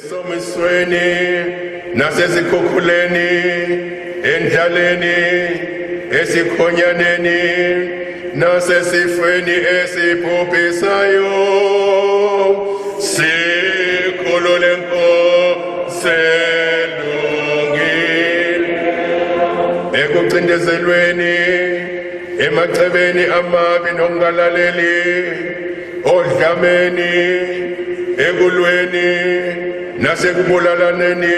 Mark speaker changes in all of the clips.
Speaker 1: Esomisweni nasezikhukhuleni endlaleni esikhonyaneni nasesifweni esibhubhisayo sikhulule Nkosi elungile ekucindezelweni emacebeni amabi nokungalaleli odlameni ekulweni nasekubulalaneni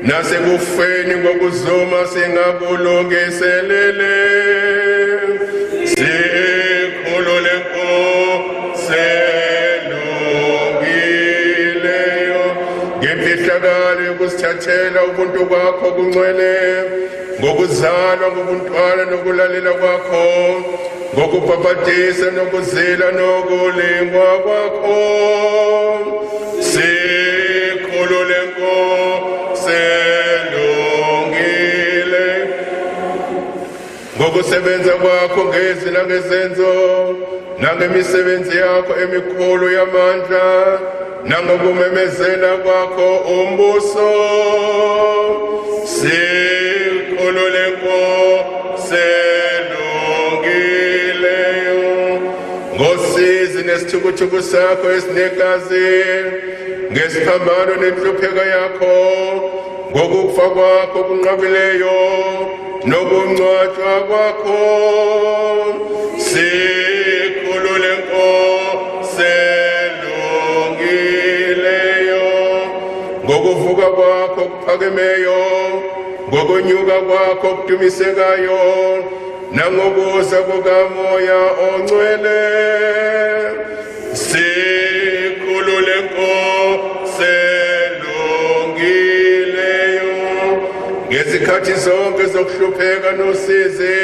Speaker 1: nasekufeni ngokuzuma singakulungiselele sikhulule Nkosi elungileyo ngemfihlakalo yokusithathela ubuntu kwakho kungcwele ngokuzalwa ngobuntwana nokulalela kwakho ngokubhabhatisa nokuzila nokulingwa kwakho sikhulule Nkosi elungile ngokusebenza kwakho ngezi nangezenzo nangemisebenzi yakho emikhulu yamandla nangokumemezela kwakho umbuso sikhulule Nkosi elungileyo ngosizi nesithukuthuku sakho esinegazi ngesiphambano nenhlupheko yakho ngokufa kwakho kunqabileyo nokungcwatshwa kwakho sikhulule Nkosi elungileyo ngokuvuka kwakho kuphakemeyo ngokonyuka kwakho kudumisekayo nangokuza kukaMoya ongcwele sikhulule Nkosi elungileyo ngezikhathi zonke zokuhlupheka nosizi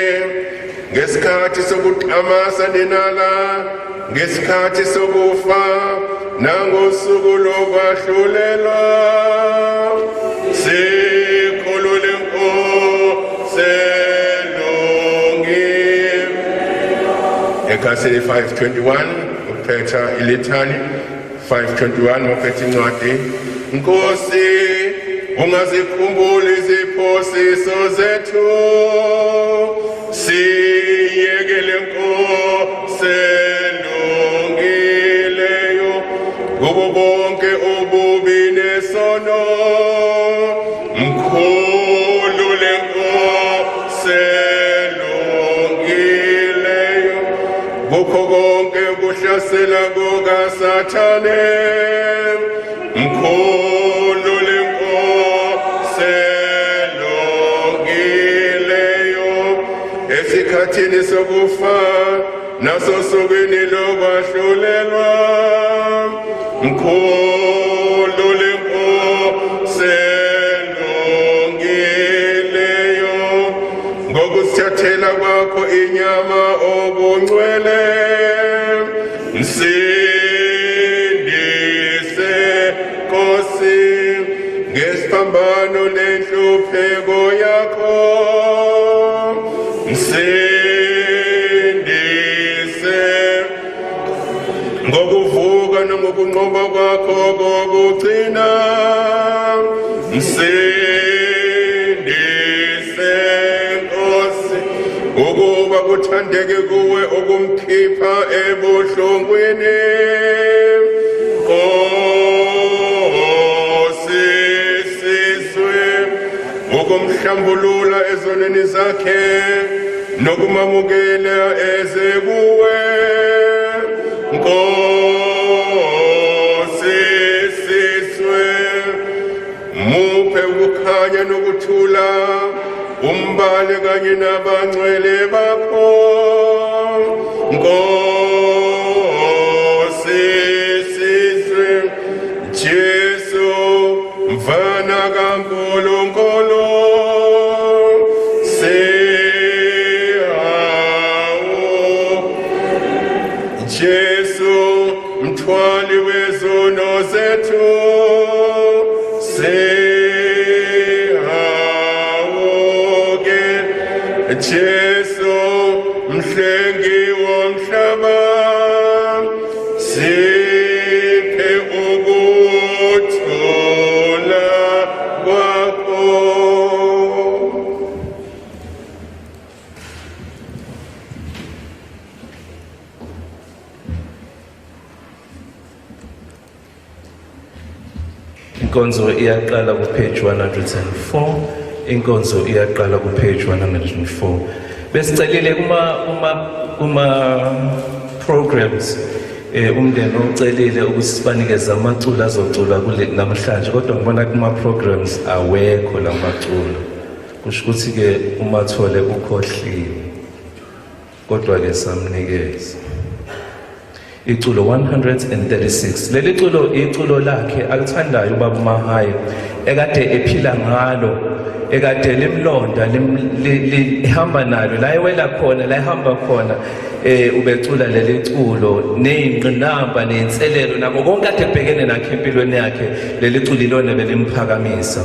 Speaker 1: ngesikhathi sokuqamasa nenala ngesikhathi sokufa nangosuku lokwahlulela sikhulule Nkosi elungileyo ekhasini 521 uphetha ilithani 521 waphetha incwadi Nkosi ungazikhumbuli iziphoso zethu siyekele Nkosi elungileyo kubo bonke ububi nesono mkhulule Nkosi elungileyo kukho konke ukuhlasela kukaSathane mkhulule Nkosi elungileyo esikhathini sokufa nasosukwini lokwahlulelwa mkhulule Nkosi elungileyo ngokusithathela kwakho inyama obungcwele msindise Nkosi ngesiphambano nenhlupheko yakho msindise ngokuvuka nangokunqoba kwakho kokugcina msindise Nkosi ukuba kuthandeke kuwe ukumkhipha ebuhlungwini osisizwe ukumhlambulula ezonweni zakhe nokumamukela eze kuwe Nkosi siswe muphe ukukhanya nokuthula umbale kanye nabangcwele bakho Nkosi siswe Jesu mfana kaNkulunkulu Jesu mthwali wezono zethu sihawoke Jesu mhlengi womhlaba siphe ukuthu
Speaker 2: Inkonzo iyaqala ku page 104, inkonzo iyaqala ku page 104. Besicelile kuma programs umndeni ucelile ukuthi sibanikeze amaculo azoculwa kule namhlanje, kodwa ngibona kuma programs awekho la maculo. Kusho ukuthi ke uMathole ukhohliwe, kodwa ke samnikeza iculo 136. Leli culo iculo lakhe alithandayo ubaba Mahaye, ekade ephila ngalo, ekade limlonda lihamba nalo, la ewela khona, la ehamba khona ubecula leli culo neyingqinamba neyinselelo nako konke kade ebhekene nakhe empilweni yakhe. Leli culo ilona belimphakamisa,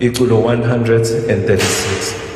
Speaker 2: iculo 136.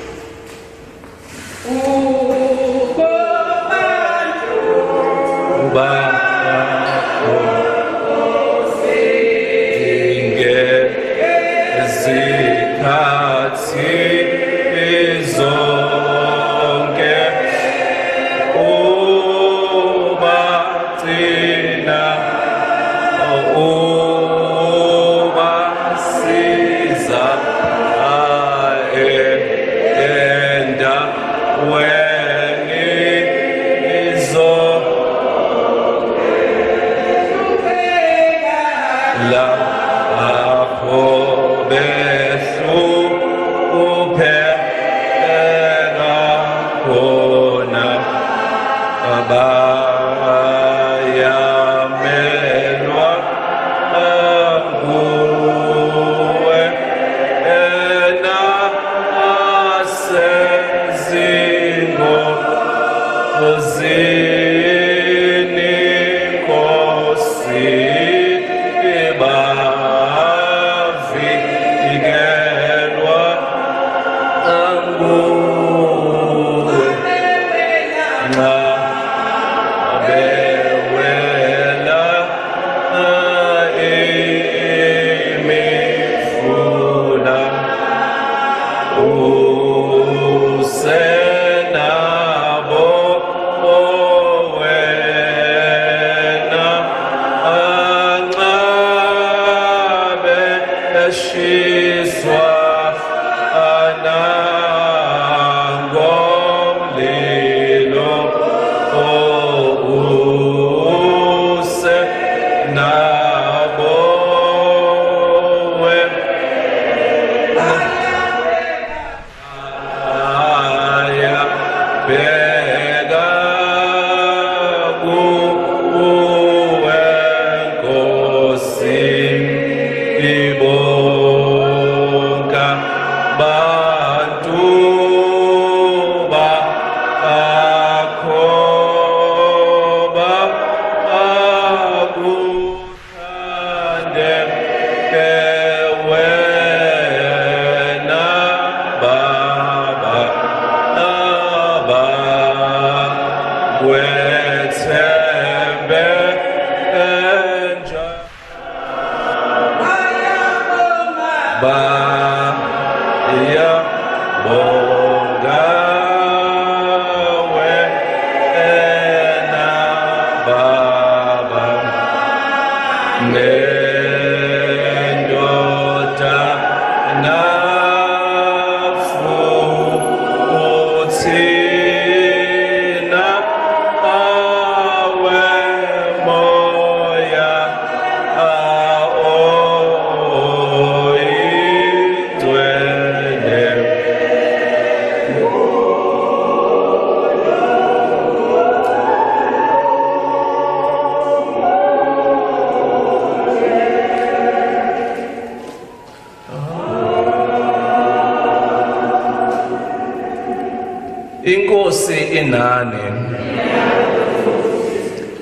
Speaker 2: Inkosi inani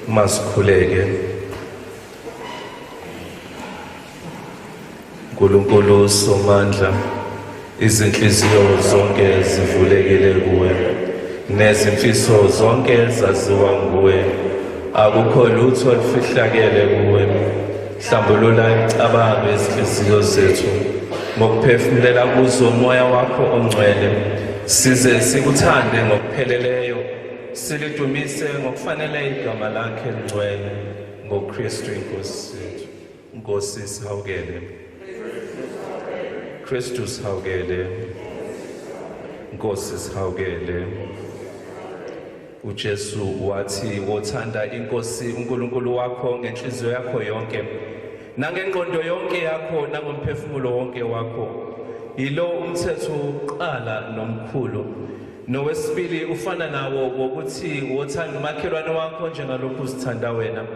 Speaker 2: masikhuleke. Nkulunkulu Somandla, izinhliziyo zonke zivulekile kuwe, nezimfiso zonke zaziwa nguwe, akukho lutho olufihlakele kuwe. Hlambulula imicabango yezinhliziyo zethu ngokuphefumulela kuzo umoya wakho ongcwele, size sikuthande ngokupheleleyo, silidumise ngokufanele igama lakhe elingcwele, ngoKristu inkosi yethu. Nkosi sihawukele. Kristu sihawukele. Nkosi sihawukele. uJesu wathi wothanda inkosi uNkulunkulu wakho ngenhliziyo yakho yonke nangengqondo yonke yakho nangomphefumulo wonke wakho. Yilo umthetho uqala nomkhulu. Nowesibili ufana nawo wokuthi wothanda umakhelwane wakho njengalokhu uzithanda wena.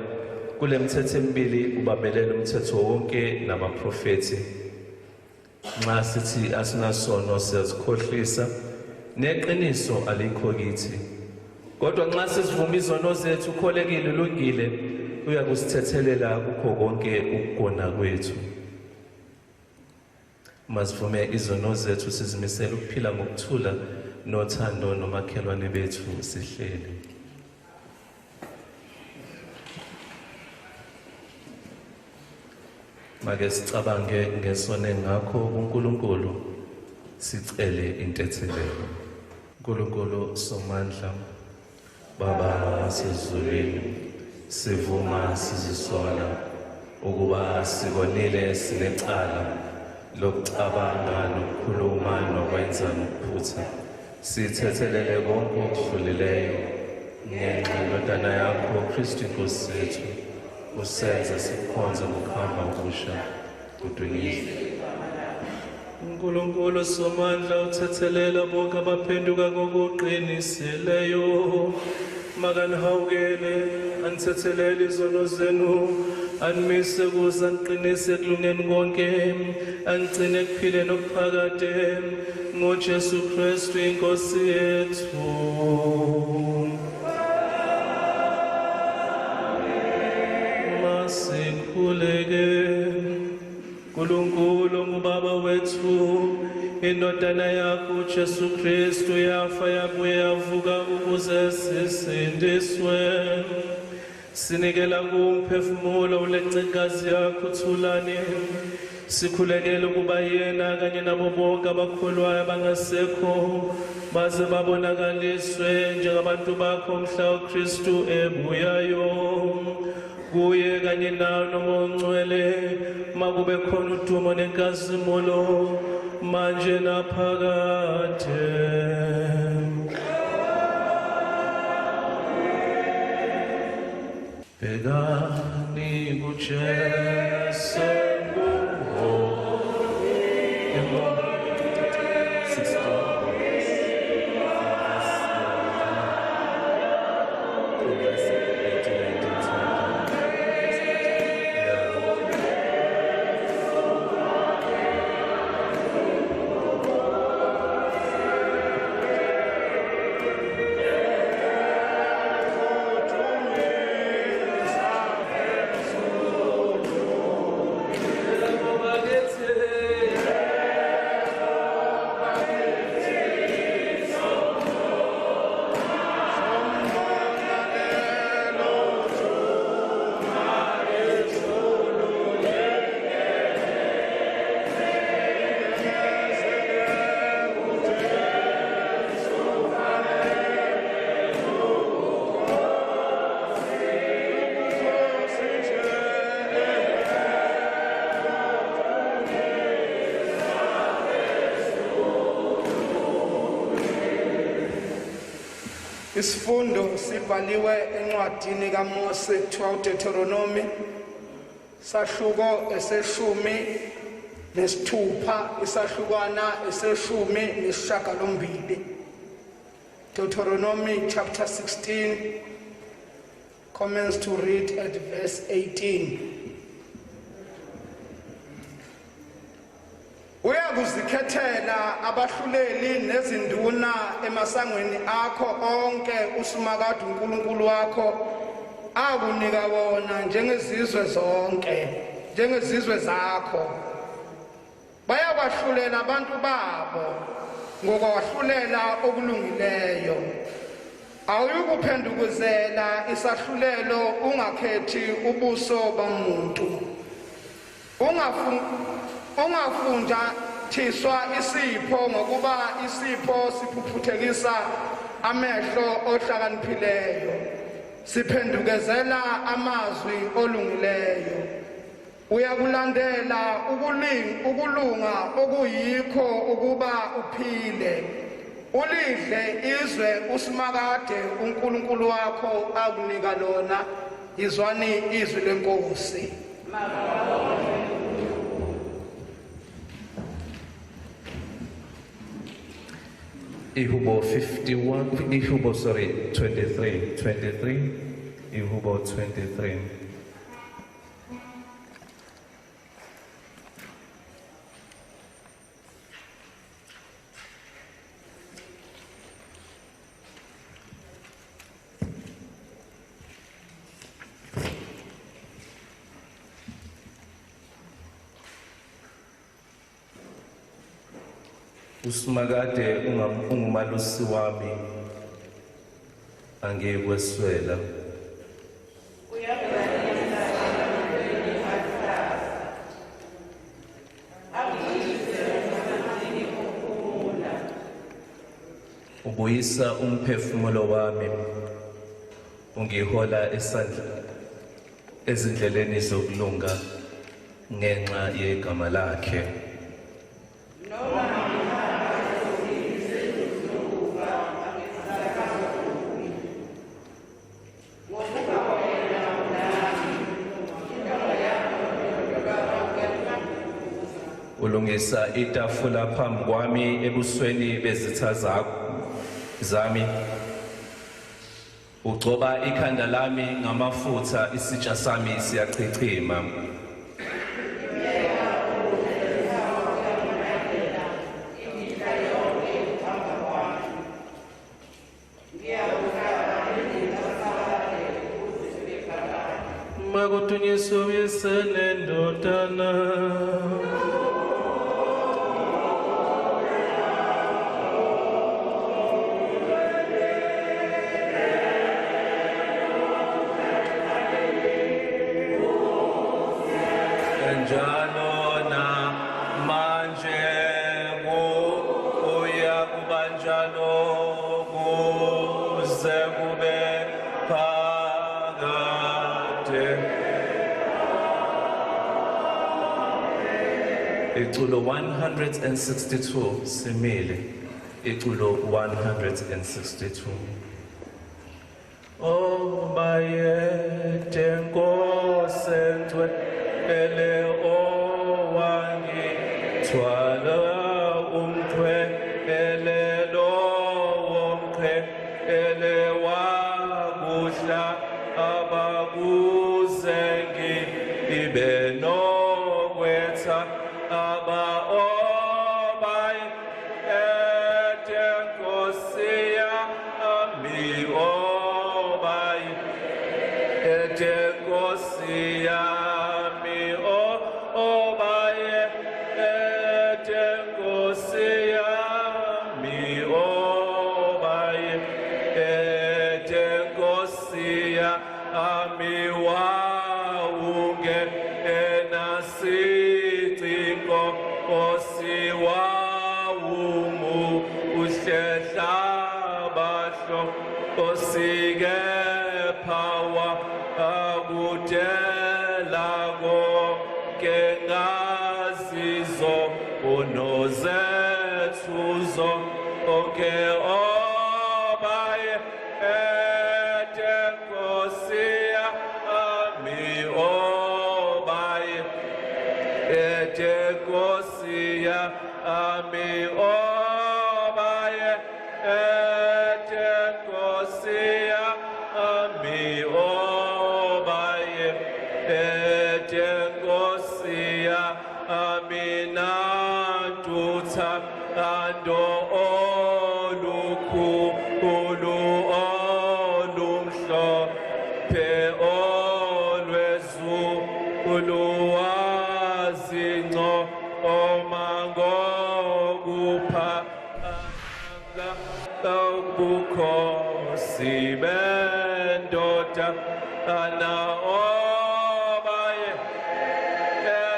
Speaker 2: Kule mithetho emibili ubabelela umthetho wonke namaprofethi. Nxa sithi asinasono siyazikhohlisa neqiniso alikho kithi. Kodwa nxa sisivuma izono zethu ukholekile ulungile uyakusithethelela kukho konke ukugona kwethu. Masivume izono zethu sizimisele ukuphila ngokuthula nothando nomakhelwane bethu sihlele. Make sicabange ngesono engakho kuNkulunkulu sicele intethelelo. Nkulunkulu somandla, Baba sezulwini, sivuma sizisola ukuba sikonile sinecala lokucabanga nokukhuluma nokwenza nokuphutha. Sithethelele konke okudlulileyo ngenxa yendodana yakho Kristu Nkosi yethu. Usenze sikhonze ngokuhamba okusha kudunyiswe. Nkulunkulu somandla uthethelela bonke abaphenduka kokuqiniseleyo. Makanihawukele anithethelele izono zenu, animise kuze aniqinise ekulungeni konke, anigcine ekuphileni okuphakade ngoJesu Kristu inkosi yethu. Masikhuleke Nkulunkulu ngubaba wethu, indodana yakho Jesu Kristu yafa yabuye yavuka ukuze sisindiswe. Sinikela kumphefumulo ulencikazi yakho Thulani, sikhulekele ukuba yena kanye nabo bonke abakholwayo abangasekho baze babonakaliswe njengabantu bakho mhla uKristu ebuyayo. Kuye kanye nawe nomongcwele makube khona udumo nenkazimulo manje naphakade. Bhekani kuJesu
Speaker 3: Isifundo sibhaliwe encwadini kaMose kuthiwa uDeuteronomy sahluko eseshumi nesithupha isahlukwana eseshumi nesishiyagalombili. Deuteronomy chapter 16 commence to read at verse 18. Uyakuzikhethela abahluleli nezinduna emasangweni akho onke usumakade uNkulunkulu wakho akunika bona njengezizwe zonke, njengezizwe zakho. Bayakwahlulela abantu babo ngokwahlulela okulungileyo. Awuyukuphendukuzela isahlulelo ungakhethi ubuso bomuntu. Ungafunja thiswa isipho ngokuba isipho siphuphuthekisa amehlo ohlakaniphileyo. Siphendukezela amazwi olungileyo. uyakulandela ukulunga okuyikho ukuba uphile ulidle izwe uSimakade uNkulunkulu wakho akunika lona izwani izwi lenkosi.
Speaker 2: Ihubo 23, Ihubo 23. uSimakade ungumalusi wami angekweswela ubuyisa umphefumulo wami ungihola ezindleleni zokulunga ngenxa yegama lakhe. Ulungisa itafula phambi kwami ebusweni bezitha zami. Ugcoba ikhanda lami ngamafutha isitsha sami siyachichima. Makutunyiso yesele ndodana Iculo 162 simile. Iculo 162. Oh Mahaye tenkosi ele owangi twala umkhwe ele lo umkhwe ele wakuhla abakuzengi ibeno kwetha aba obai etenkosia ami obai etenkosia ami obai etenkosia ami obai etenkosia ami wauge enasitiko osiwawumu usheshabasho osigephawa akudelago kengazizo unozethuzo oke obaye etenkosia ami obaye etenkosia ami obaye etenkosia ami obaye etenkosia ami natutha ando olukhulu olumhlophe olwezulu wazinco omangokuphanga ubukhosi bendoda ana obaye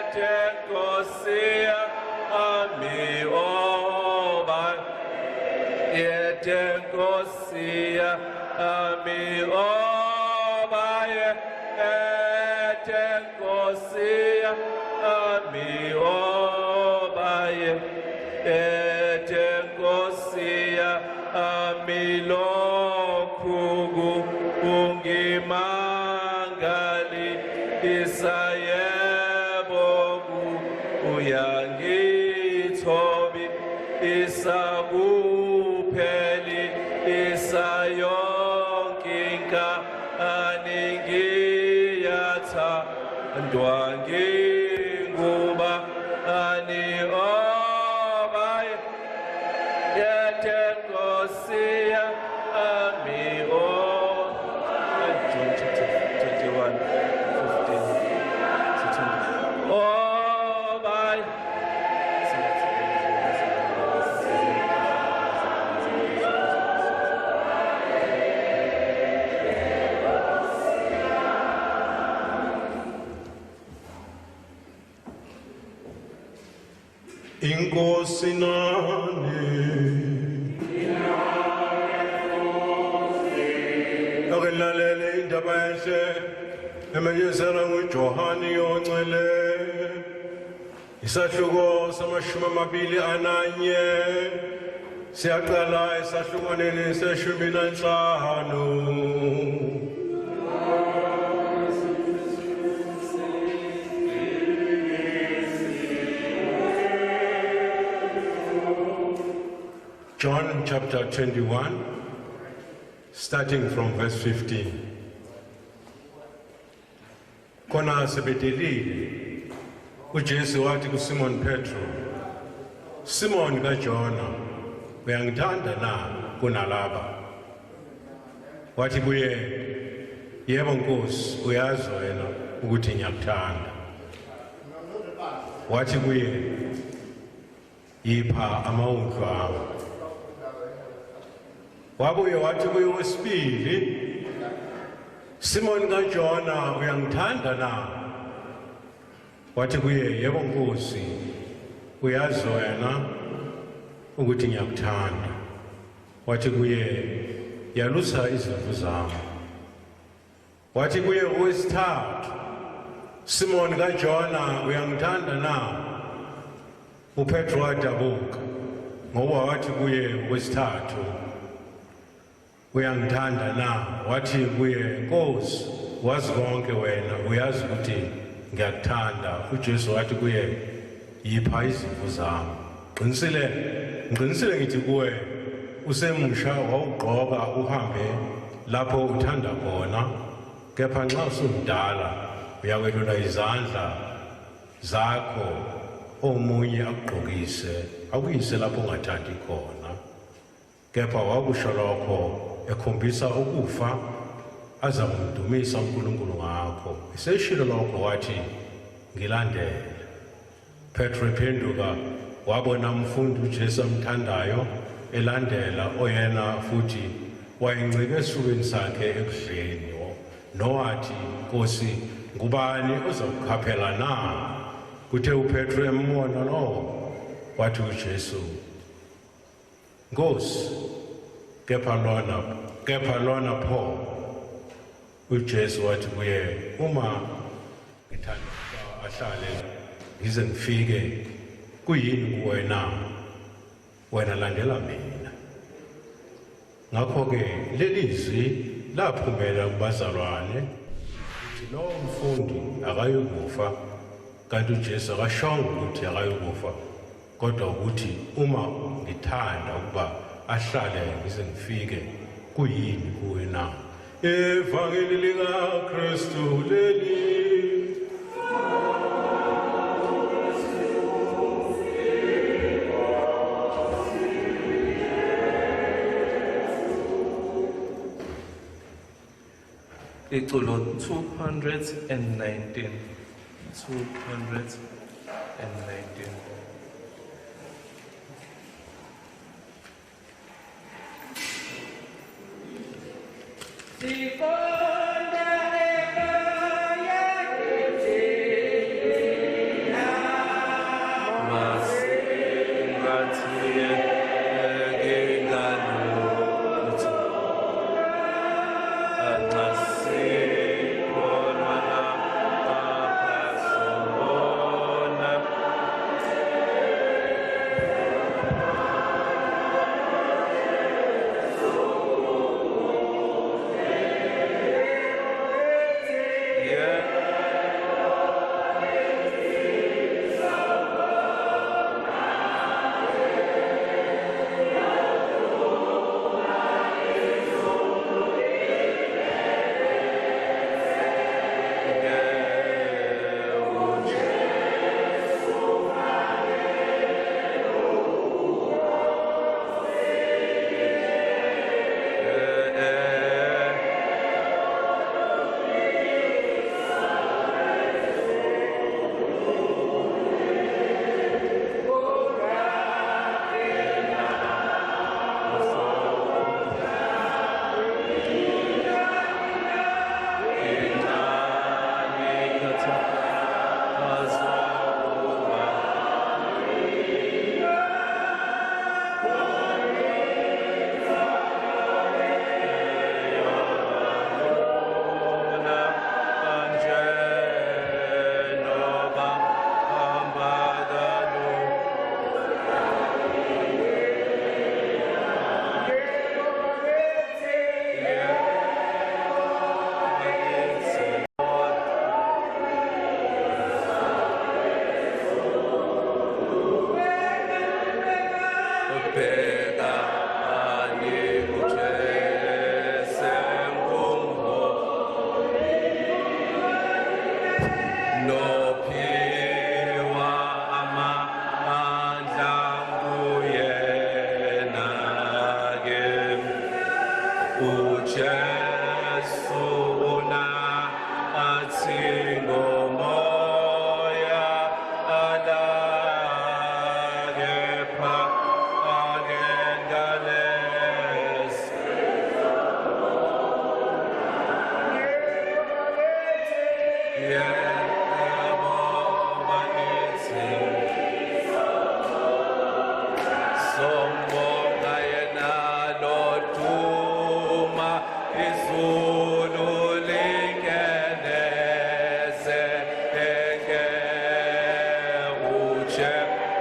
Speaker 2: etenkosia ami obaye etenkosia ami obaye etenkosia ami obaye etenkosia ami lokhugu ungimangali isayebo uyangithobi isakupheli isayonkinka aningiyatha ndwanginguba ani obaye yetenkosia ami o 21:15 obaye
Speaker 1: Inkosi nani akelalela indaba enhle emenyezela nguJohani yoncele isahluko sama-21 siyaqala esahlukaneni se-15. John chapter 21, starting from verse 15. Kona sebedelile uJesu wathi kuSimon Petro, Simon kaJona, uyangithanda na kunalaba? Wathi kuye, yebo Nkosi, uyazi wena ukuthi ngiyakuthanda. Wathi kuye, yipha amawundlu ami. Wabuye wathi kuye wesibili, Simon kaJona, uyangithanda na? Wathi kuye, yebo Nkosi, uyazi wena ukuthi ngiyakuthanda. Wathi kuye, yalusa izimvu zami. Wathi kuye owesithathu, Simon kaJona, uyangithanda na? uPetro wadabuka ngoba wathi kuye owesithathu, uyangithanda na? Wathi kuye, Nkosi, wazi konke wena, uyazi ukuthi ngiyakuthanda. uJesu wathi kuye, yipha izimvu zami. Ngiqinisile ngithi kuwe, usemusha wawugqoka uhambe lapho uthanda khona, kepha nxa usumdala uyakwelula izandla zakho omunye akugqokise akuyise lapho ungathandi khona. Kepha wakusho lokho ekhombisa ukufa aza kumdumisa uNkulunkulu ngakho. Eseshilo lokho wathi, ngilandele. Petro ephenduka wabona umfundi uJesu amthandayo elandela, oyena futhi wayencike esifubeni sakhe ekudleni. Nowathi, Nkosi, ngubani ozakukhaphela na? Kuthe uPetro embona lo, wathi uJesu, Nkosi, kepha lona pho. uJesu wathi kuye, uma ngithanda ahlale ngize ngifike, kuyini kuwena? Wena landela mina. Ngakho-ke lelizwi laphumela kubazalwane ukuthi lo mfundi akayikufa, kanti uJesu akashongo ukuthi akayikufa, kodwa ukuthi uma ngithanda ukuba ahlale ngize ngifike, kuyini kuwena? Evangeli likaKristu leli.
Speaker 2: Iculo 219.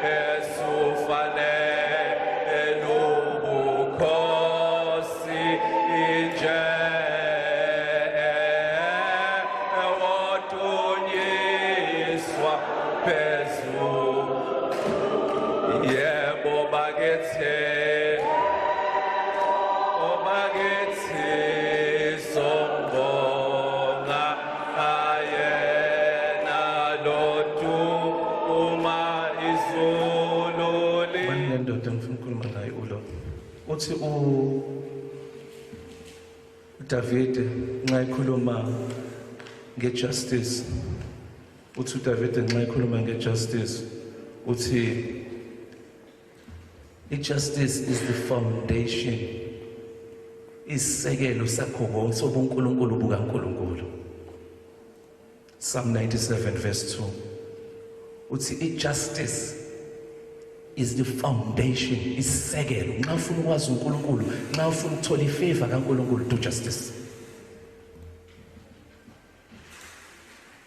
Speaker 2: esufanele ubukhosi inje odunyiswa phezulu yebo bakithi sombonga ayena lodu uma izulu
Speaker 4: Ndoda ngifuna ukukhuluma naye ulo. Uthi uDavid nxa ekhuluma ngejustice. Uthi uDavid nxa ekhuluma ngejustice uthi justice is the foundation. Isekelo sakho konke sobuNkulunkulu bukaNkulunkulu. Psalm 97 verse 2. Uthi justice is the foundation, isekelo. Nxa ufuna ukwazi uNkulunkulu, nxa ufuna ukuthola ifavor kaNkulunkulu, do justice.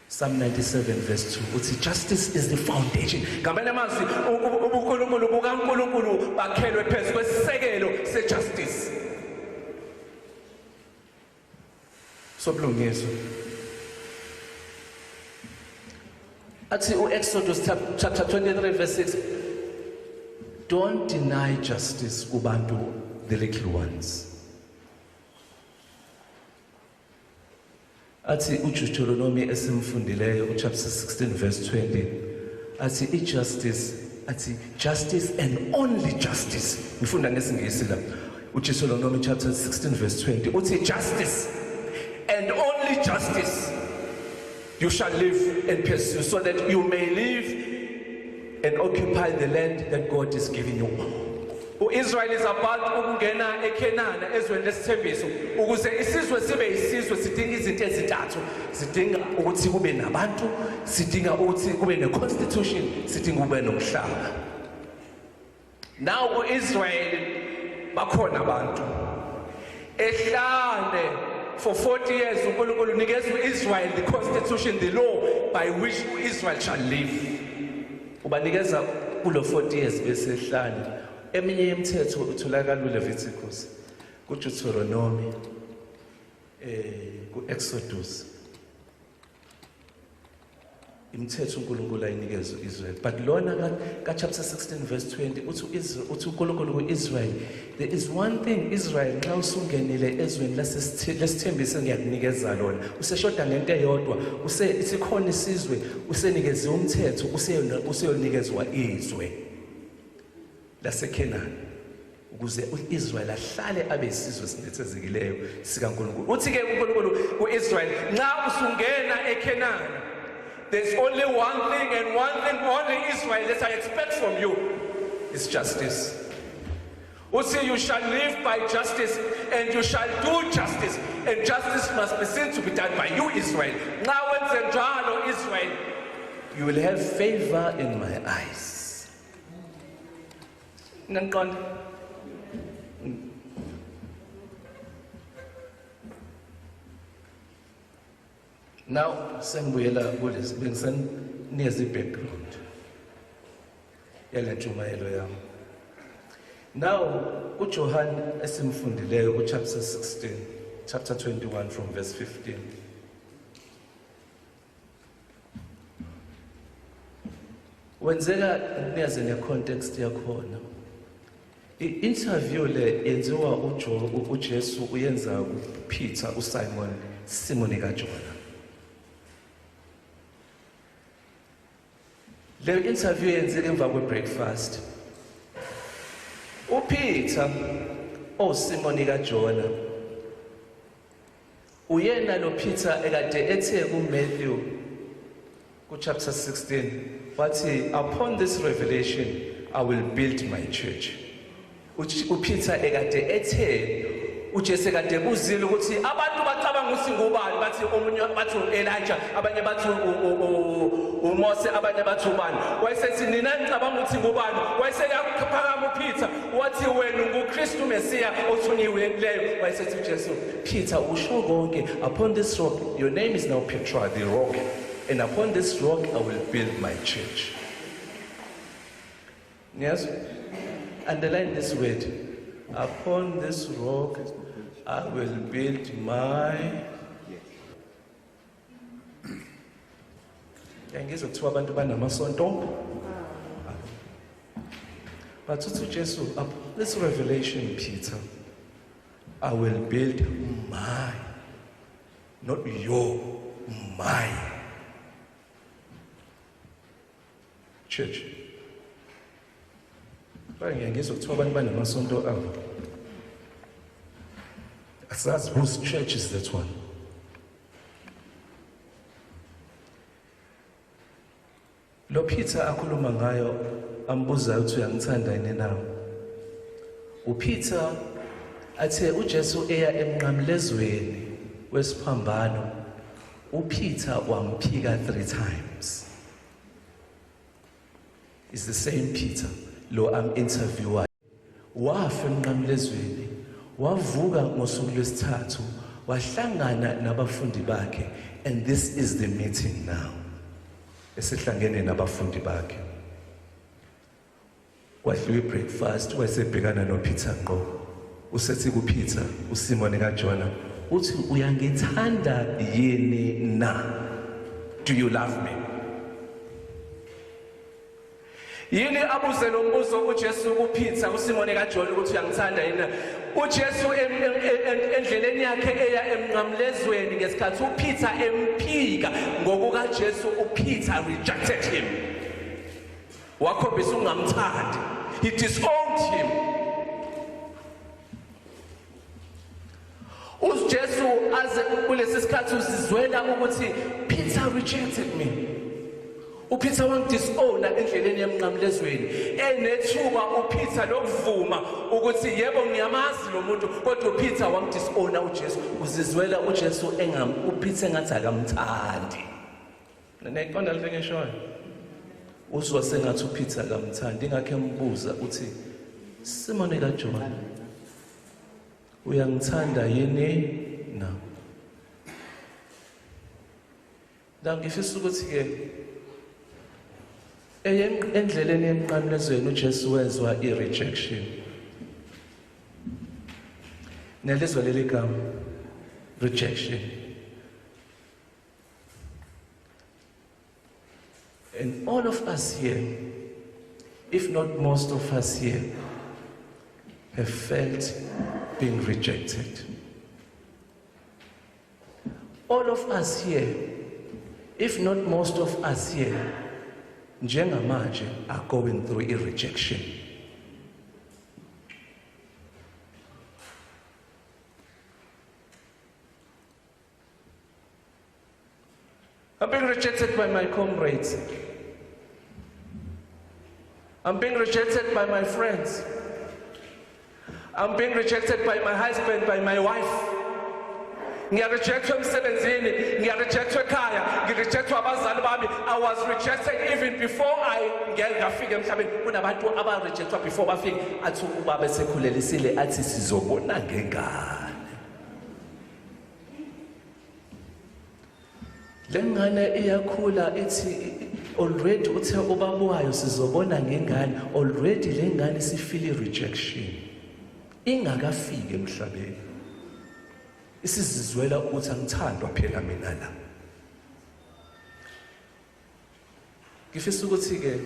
Speaker 4: Psalm 97 verse 2. Uthi justice is the foundation. Ngamanye amazwi ubuNkulunkulu bukaNkulunkulu bakhelwe phezu kwesekelo sejustice. Sobulungiswa. Athi Exodus chapter 23 verse 6. Don't deny justice kubantu, the little ones. Athi uJdeuteronomy esimfundileyo chapter 16 verse 20. Athi justice and only justice. Ngifunda ngesingisi la. uDeuteronomy chapter 16 verse 20. Uthi justice and only justice you shall live and pursue, so that you may live and occupy the land that God is giving you. Israel is about ukungena eKenani ezweni lesithembiso, ukuze isizwe sibe isizwe sidinga izinto ezintathu. Sidinga ukuthi kube nabantu, sidinga ukuthi kube neconstitution, sidinga kube nomhlaba. Now Israel bakhona abantu ehlane for 40 years uNkulunkulu unikeza uIsrael the constitution, the law by which Israel shall live. Ubanikeza kulo 40 years besehlane. Eminye yemithetho utholakala kuLeviticus, kuDeuteronomy, kuExodus. Imithetho uNkulunkulu ayinikeza uIsrael. But lona ka chapter 16 verse 20 uthi uNkulunkulu kuIsrael, there is one thing Israel nxa usungenile ezweni lesithembiso ngiyakunikeza lona. Useshoda ngento eyodwa, isikhona isizwe usenikeze umthetho, useyonikezwa izwe laseKenani, ukuze uIsrael ahlale abe isizwe sinethezekile sikaNkulunkulu. Uthi ke uNkulunkulu kuIsrael, nxa usungena eKenani, there's only one thing and one thing only Israel that I expect from you is justice. Uthi you shall live by justice and you shall do justice, and justice must be seen to be done by you Israel. Now wenze njalo Israel, you will have favor in my eyes. Ngiqonda. Now sengibuyela kulesi bengisanikeza ibackground yalentshumayelo yami. Now uJohn esimfundileyo kuchapter 16, chapter 21 from verse 15. Wenzeka neze necontext yakhona. I-interview le yenziwa uJesu uyenza uPeter Simon kaJona. Le interview yenzeka emva kwe-breakfast. uPeter Simon kaJona uyena lo Peter ekade ethe kuMatthew chapter 16 wathi, upon this revelation I will build my church. uPeter ekade ethe uJesu ekade buzile ukuthi abantu bacabanga ukuthi ngubani, bathi omunye bathi uElijah, abanye bathi uMose, abanye bathi ubani. Wayesethi nina nicabanga ukuthi ngubani? Wayeseyaphakama uPeter wathi wena nguKristu Messiah othunyiweyo. Wayesethi uJesu, Peter usho konke, upon this rock, your name is now Petra, the rock, and upon this rock I will build my church. Yes? Underline this word. Upon this rock, I will build my... Ngizokuthiwa abantu banamasonto. But to Jesus, this revelation, Peter, I will build my, not your, my church. But ngizokuthiwa abantu banamasonto abo. Asazi whose church is that one? Lo Peter akhuluma ngayo ambuza uthi uyangithanda yini na? uPeter athe uJesu eya emnqamlezweni wesiphambano uPeter wamphika 3 times. It's the same Peter lo am interviewer. Wafa emnqamlezweni wavuka ngosuku lwesithathu wahlangana nabafundi bakhe, and this is the meeting now. Esehlangene nabafundi bakhe. Kwadliwe breakfast wasebhekana noPeter ngqo. Usethi kuPeter, uSimon kaJona, uthi uyangithanda yini na? Do you love me? Yini abuze lo mbuzo uJesu kuPeter, uSimon kaJona ukuthi uyangithanda yini na? uJesu endleleni yakhe eya emnqamlezweni ngesikhathi uPeter emphika ngokuka Jesu uPeter rejected him. Wakhombisa ungamthandi. He disowned him. uJesu aze kulesi sikhathi uzizwela ukuthi Peter rejected me. uPeter wangidisowna endleleni yemnqamlezweni enethuba uPeter lokuvuma ukuthi yebo ngiyamazi lo muntu, kodwa uPeter wangidisowna uJesu. Uzizwela uJesu uPeter engathi akamthandi. Neyiqonda le ngishoyo? Uzwa sengathi uPeter akamthandi, ingakho embuza uthi Simon kaJona, uyangithanda yini na? Ngifisa ukuthi ke endleleni yemnqamlezweni uJesu wezwa i-rejection. Nelizwa leli gama rejection. And all of us here, if not most of us here, have felt being rejected. All of us here, if not most of us here, njengamanje are going through a rejection. I'm being rejected by my comrades. I'm being rejected by my friends. I'm being rejected by my husband, by my wife. Ngiyarejectwa emsebenzini, ngiyarejectwa ekhaya, ngirejectwa abazali bami. I was rejected even before ngafika emhlabeni. Kunabantu abarejectwa before bafika, athi ubaba esekhulelisile athi sizobona ngengane. Lengane iyakhula ithi already uthe ubaba wayo sizobona ngengane, already lengane sifile rejection. Ingakafika emhlabeni. Isizizwela ukuthi angithandwa phela mina la. Ngifisa ukuthi ke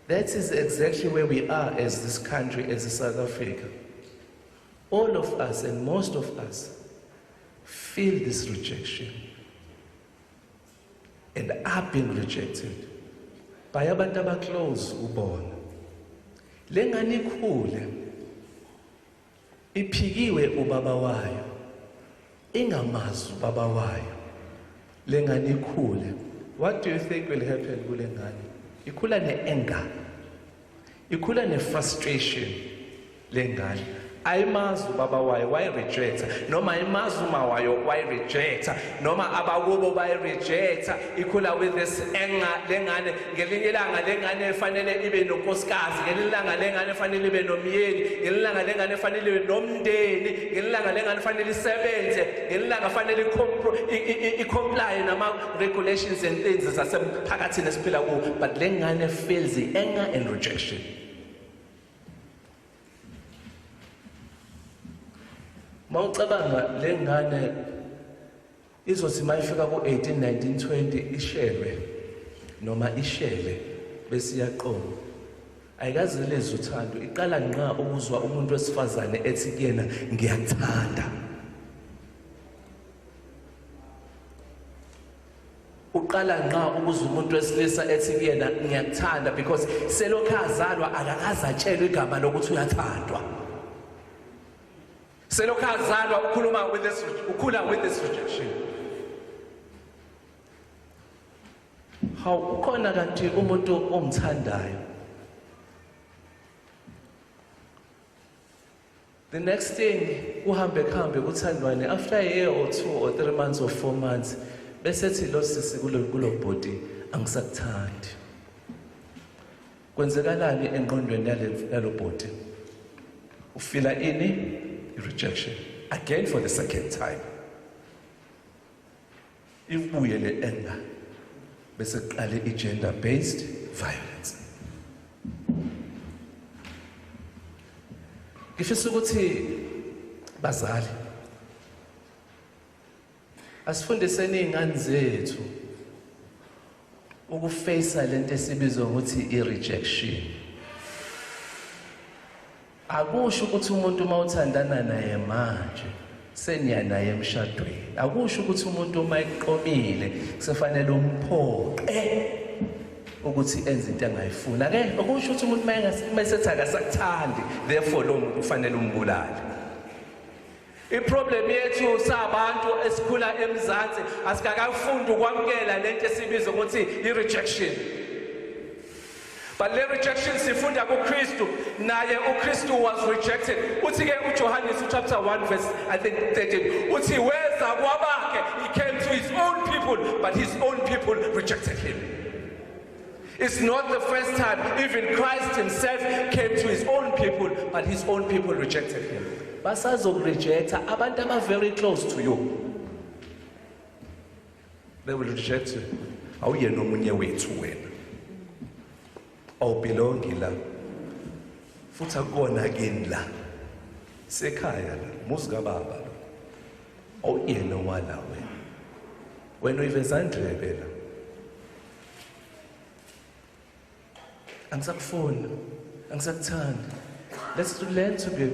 Speaker 4: that is exactly where we are as this country, as South Africa. All of us and most of us feel this rejection and are being rejected by abantu abaclose ubona. Lengane ikhule iphikiwe ubaba wayo, ingamazi ubaba wayo. Lengane ikhule. What do you think will happen kule ngane? Ikhula ne-anger, ikhula ne-frustration lengane. ayimazi ubaba wayo wayirejecta noma ayimazi uma wayo wayirejecta noma abakubo bayirejecta ikhula with this anger lengane ngelinye ilanga lengane efanele ibe nonkosikazi ngelinye ilanga lengane efanele ibe nomyeni ngelinye ilanga lengane efanele ibe nomndeni ngelinye ilanga lengane efanele isebenze ngelinye ilanga efanele i-comply nama regulations and things zasemphakathini esiphila kuwo but lengane feels the anger and rejection. Mawucabanga lengane izothi mayifika ku-18 19 20 ishelwe noma ishele bese iyaqoma ayikaze lezi uthando iqala nqa ukuzwa umuntu wesifazane ethi kuyena ngiyakuthanda uqala nqa ukuzwa umuntu wesilisa ethi kuyena ngiyakuthanda because selokhu azalwa akakaze atshelwe igama lokuthi uyathandwa. Selokhu azalwa ukhula with this rejection. How ukhona kanti umuntu omthandayo. The next thing uhambe kuthandwane after a year or 2 or 3 months or 4 months bese ethi lo sisi kulo body angisakuthandi. Kwenzekalani engqondweni yalo body? Ufila ini? Rejection again for the second time. Ibuye le anger bese qale i-gender based violence. Ngifisa ukuthi bazali asifundiseni izingane zethu ukufacea lento esibizwa ukuthi i-rejection. Akusho ukuthi umuntu mawuthandana naye manje seniya naye emshadweni. Akusho ukuthi umuntu uma eqomile kufanele umphoqe ukuthi enze into angayifuna. Akusho ukuthi umuntu mayesethi akasakuthandi therefore lo muntu kufanele umbulale. Iproblem yethu sabantu esikhula eMzansi asikakafundi ukwamkela lento esibizwa ukuthi i-rejection. But le rejection sifunda kuKristu naye uKristu was rejected. Uthi ke uJohane chapter 1 verse I think 13 uthi weza kwabakhe he came to his own people but his own people rejected him. It's not the first time even Christ himself came to his own people but his own people rejected him. Basazokurejecta abantu aba very close to you. They will reject you. Awuyena omunye wethu wena. Awubelongi la futhi akona kini la sekhaya la muzi kababa awuyena wala wena uyiveza ndlebe la angisakufuna angisakuthanda. Let's learn to be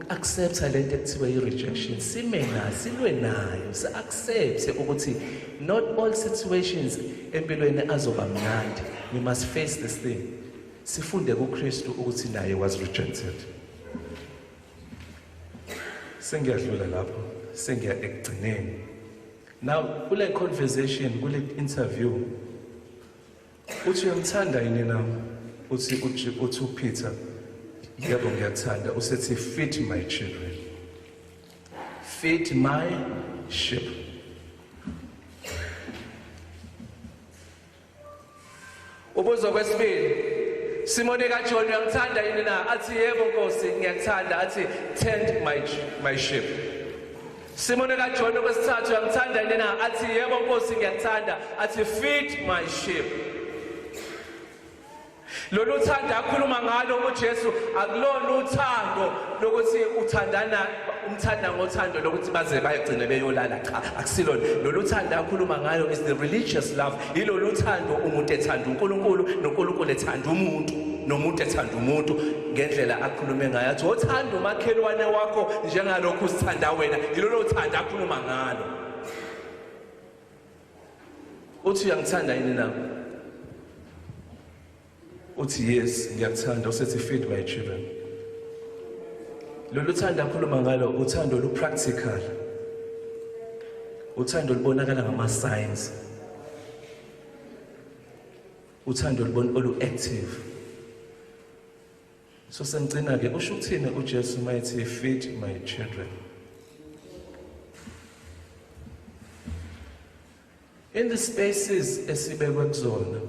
Speaker 4: accept lento ekuthiwa i-rejection. Silwe nayo si-accept ukuthi not all situations empilweni azoba mnandi. We must face this thing. Sifunde kuKristu ukuthi naye was rejected. Sengiyadlula lapho, sengiya ekugcineni. Now kule conversation, kule interview uthi uyamthanda yini na? Uthi uPeter yebo ngiyathanda. Usethi feed my children. Feed my sheep. Ubuzo kwesibili Simone kaJohn uyangithanda yini na? Athi yebo Nkosi ngiyakuthanda. Athi tend my sheep. Simone kaJohn kwesithathu uyangithanda yini na? Athi yebo Nkosi ngiyakuthanda. Athi feed my sheep. Lolu thanda akhuluma ngalo uJesu akulona uthando lokuthi uthandana umthanda ngothando lokuthi baze bayegcine beyolala cha akusilona. Lolu thanda akhuluma ngayo is the religious love. Yilolu thando umuntu ethanda uNkulunkulu noNkulunkulu ethanda umuntu nomuntu ethanda umuntu ngendlela akhulume ngayo. Athi uthanda umakhelwane wakho njengalokhu usithanda wena. Yilolu thanda akhuluma ngalo. Uthi uyangithanda yini na? Uthi yes ngiyakuthanda. Usethi feed my children. Lolu thanda akhuluma ngalo uthando lu practical. Uthando libonakala ngama signs. Uthando libona olu active. So sengcina ke usho ukuthini uJesu mayethi feed my children. In the spaces esibekwe kuzona,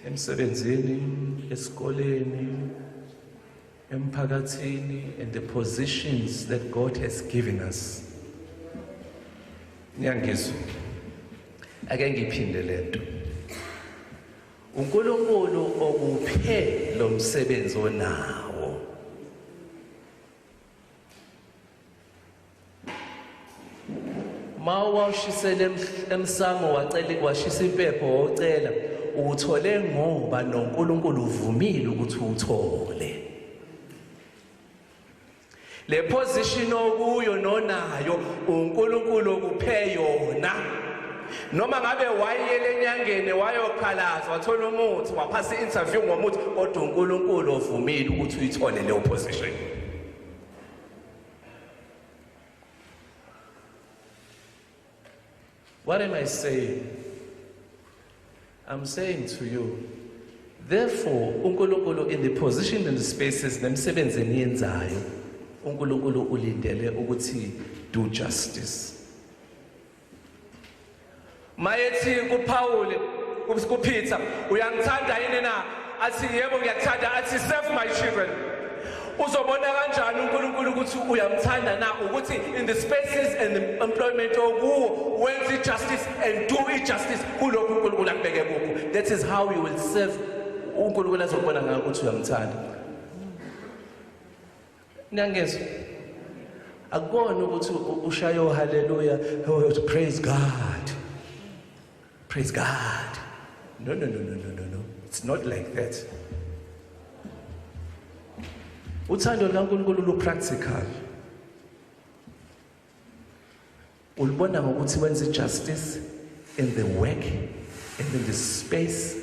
Speaker 4: emsebenzini, esikoleni, emphakathini, and the positions that God has given us. Niyangizwa. Ake ngiphinde lento. uNkulunkulu okuphe lo msebenzi onawo. Mawashisele emsamo wacela washisa impepho wacela uthole ngoba noNkulunkulu uvumile ukuthi uthole. Le position okuyo nonayo uNkulunkulu okuphe yona. Noma ngabe wayele enyangeni wayokhalaza wathola umuthi waphasa interview ngomuthi kodwa uNkulunkulu ovumile ukuthi uyithole le position. What am I saying? I'm saying to you, therefore, uNkulunkulu in the position and the spaces nemsebenzi eniyenzayo, uNkulunkulu ulindele ukuthi do justice. Mayethi kuPaul kuPeter uyangithanda yini na athi yebo ngiyakuthanda athi serve my children. Uzobona kanjani uNkulunkulu ukuthi uyamthanda na ukuthi in the spaces and the employment okuwo wenze justice and do justice kulokho uNkulunkulu akubeke kuko. That is how you will serve uNkulunkulu azobona ngayo ukuthi uyamthanda. Niyangezwa? Akubona ukuthi ushayo hallelujah, oh praise God. Praise God. No. It's not like that. Uthando likaNkulunkulu lu practical. Ulibona ngokuthi wenze justice in the work and in the space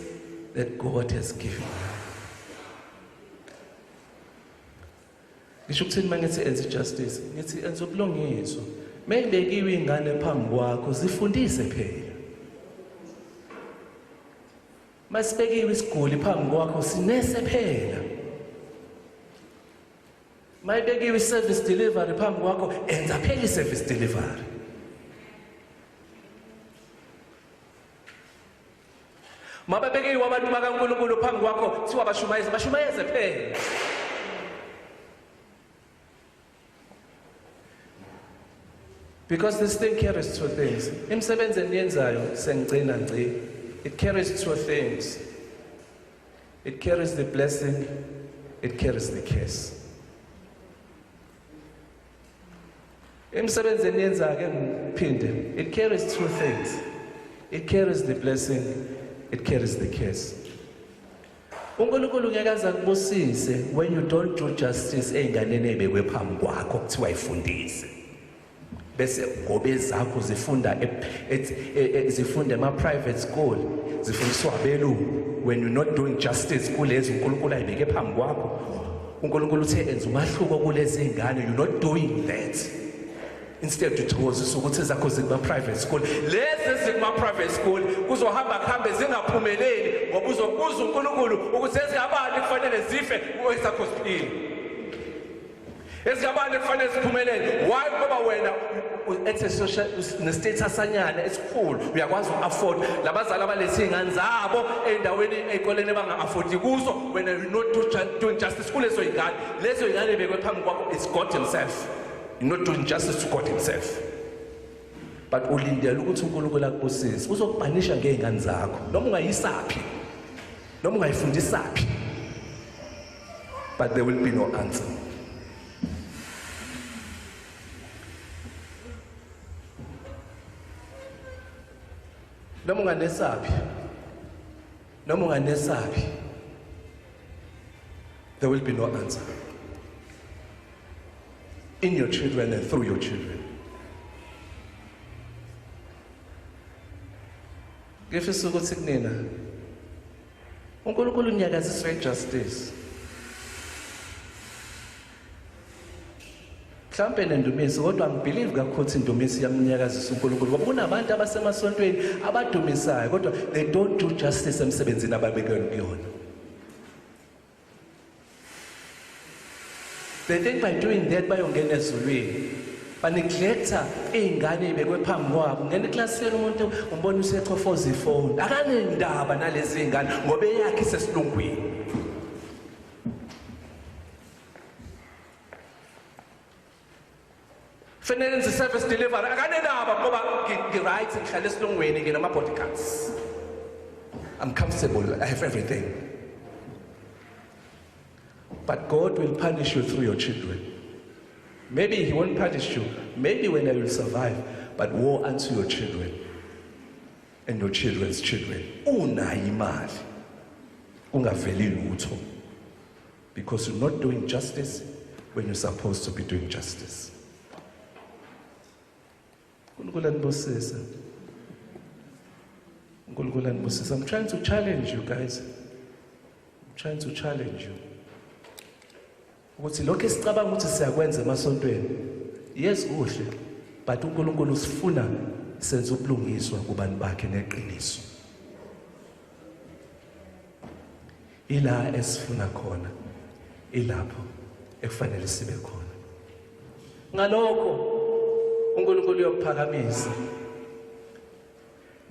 Speaker 4: that God has given you. Ngisho ukuthini mangithi enze justice, ngithi enze ubulungiswa. Mayibekiwe ingane phambi kwakho zifundise phela. Masibekiwe isiguli phambi kwakho sinese phela. Mayibekiwe service delivery phambi kwakho enza phela service delivery. Mababekiwe abantu bakaNkulunkulu phambi kwakho kuthiwa bashumayeze phela. Because this thing carries two things. Imsebenzi eniyenzayo sengcina nje. It carries two things. It carries the blessing, it carries the curse. Imsebenzi eniyenzayo ke ngiphinde. It carries two things. It carries the blessing, it carries the curse. uNkulunkulu ngeke aze akubusise when you don't do justice einganeni ebekwe phambi kwakho kuthiwa ifundise. Bese ngobe zakho zifunda ema-private school zifundiswa abelungu. When you're not doing justice kulezi uNkulunkulu ayibeke phambi kwakho, uNkulunkulu uthe enza umahluko kulezi ingane, you're not doing that. Instead uthokozisa ukuthi zakho zikuma-private school, lezi zikuma-private school kuzohamba kuhambe zingaphumeleli ngoba uzobuza uNkulunkulu ukuthi ezingabani kufanele zife zakho ziphile, ezingabani kufanele ziphumelele. Why? Ngoba wena ethe social nestatus anyana esikhulu uyakwazi uafford labazali abalethe ingane zabo endaweni ezikoleni banga-afford kuzo. When you not doing justice kulezo ingane, lezo ingane ebekwe phambi kwakho is God himself. You're not doing justice to God himself. But ulindele ukuthi uNkulunkulu akubusise, uzokubhanisha ngeingane zakho noma ungayisaphi noma ungayifundisaphi, but there will be no answer. Noma unganesaphi, there will be no answer in your children and through your children. Ngifisa ukuthi kunina uNkulunkulu unyakazisa justice. Mhlambe nendumisi kodwa ngibelieve kakhulu ukuthi indumisi yamnyakazisa uNkulunkulu ngoba kunabantu abasemasontweni abadumisayo kodwa they don't do justice emsebenzini ababekwe kuyona. They think by doing that bayongena ezulwini. Baneglecta izingane ibekwe phambi kwabo. Ngene eklasini umuntu umbona usechofoza ifoni. Akanendaba nalezi izingane ngoba eyakhe isesilungwini. Fanele nze service delivery akanendaba ngoba ngi-right ngihlala esilungwini nginama-bodyguards. I'm comfortable, I have everything. But God will punish you through your children. Maybe He won't punish you. Maybe when you will survive. But woe unto your children and your children's children. Unayo imali ungaveli lutho. Because you're not doing justice when you're supposed to be doing justice. I'm trying to challenge you guys. I'm trying to challenge you. Ukuthi lokho esicabanga ukuthi siyakwenza emasontweni yes kuhle but uNkulunkulu usifuna senze ubulungiswa kubantu bakhe neqiniso ila esifuna khona ilapho ekufanele sibe khona ngalokho uNkulunkulu uyokuphakamisa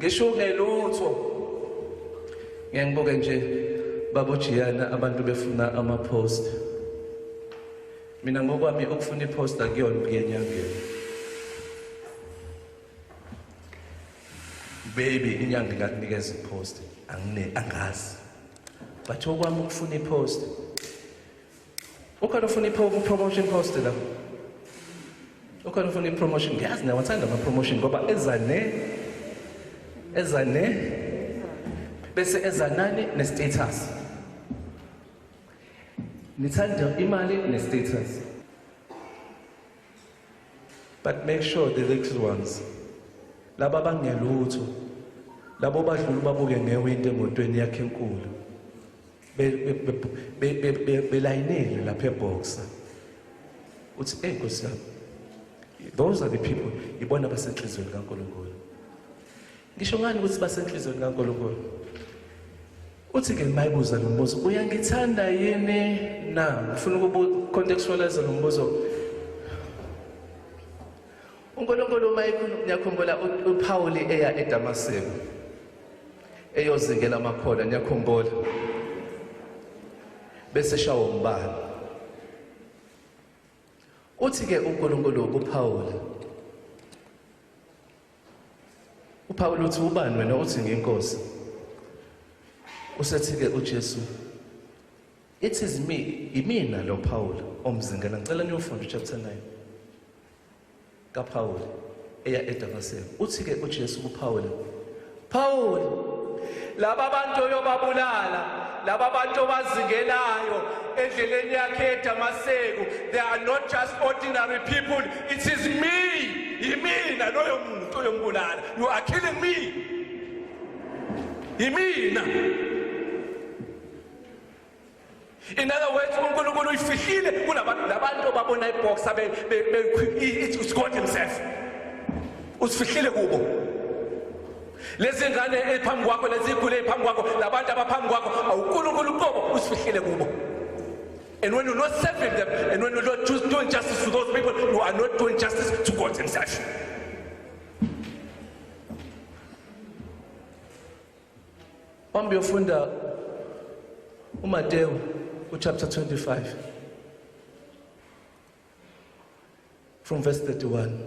Speaker 4: ngisho ngelutho ngiyangibuka nje babojiyana abantu befuna ama-post. Mina ngokwami ukufuna i-post akuyona ngenyangeni. Baby inyanga ngakunikeza i-post angazi. But okwami ukufuna i-post. Ukhona ufuna i-promotion post la. Ukhona ufuna i-promotion ngiyazi nawe wathanda ama-promotion ngoba ezane bese ezanani ne-status. Nithanda imali ne-status. But make sure the little ones, laba bangelutho, labo badlula babuke ngewindi emotweni yakhe enkulu, belayinile lapha eboxa. Uthi Nkosi yami, those are the people ibona basenhlizweni kaNkulunkulu. Ngisho ngani ukuthi basenhlizweni kaNkulunkulu? Uthi ke mayibuza lo mbuzo uyangithanda yini na ufuna ukucontextualize lo mbuzo uNkulunkulu ngiyakhumbula uPaul eya eDamaseko eyozingela amakhola ngiyakhumbula bese shawa umbani uthi ke uNkulunkulu uPaul uthi ubani wena uthi nginkosi usethi-ke uJesu it is me imina lo Paul omzingela ngicela niyofunda chapter 9 kaPaul eya eDamaseko uthi-ke uJesu kuPaul laba bantu oyobabulala laba bantu obazingelayo endleleni yakhe eDamaseko they are not just ordinary people it is me imina loyo muntu oyombulala you are killing me imina. In other words, uNkulunkulu uyifihlile kunabantu babona ibox it's God himself. Usifihlile kubo. Lezi ngane ephambi kwakho lezi igule ephambi kwakho labantu abaphambi kwakho awuNkulunkulu qobo usifihlile kubo. And when you're not serving them and when you're not doing justice to those people, you are not doing justice to God himself. Wambiyofunda uMateyu chapter 25 from verse 31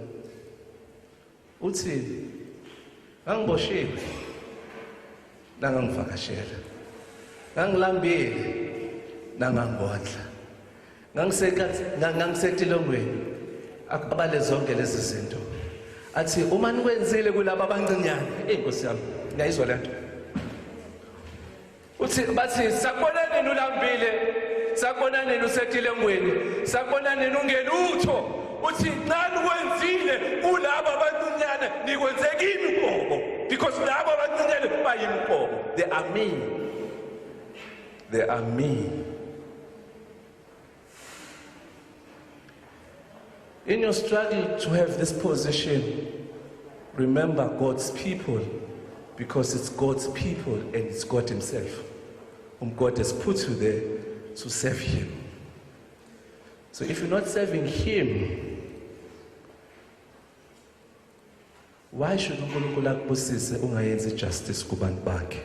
Speaker 4: uthi ngangiboshiwe nangangivakashela ngangilambile nangangibodla ngangisetilongweni akabale zonke lezi zinto athi uma nikwenzile kulabo abancinyane Nkosi yami ngiyayizwa lento uthi bathi sakubona nini ulambile sakubona nini usetilengweni sakubona nini ungelutho uthi nxa nikwenzile kulabo abancinyane nikwenze kimi mpobo because labo abancinyane bayimpobo they are me. In your struggle to have this position, remember God's people, because it's God's people and it's God himself whom God has put you there to serve him. So if you're not serving him, why should uNkulunkulu akubusise ungayenzi justice kubantu bakhe?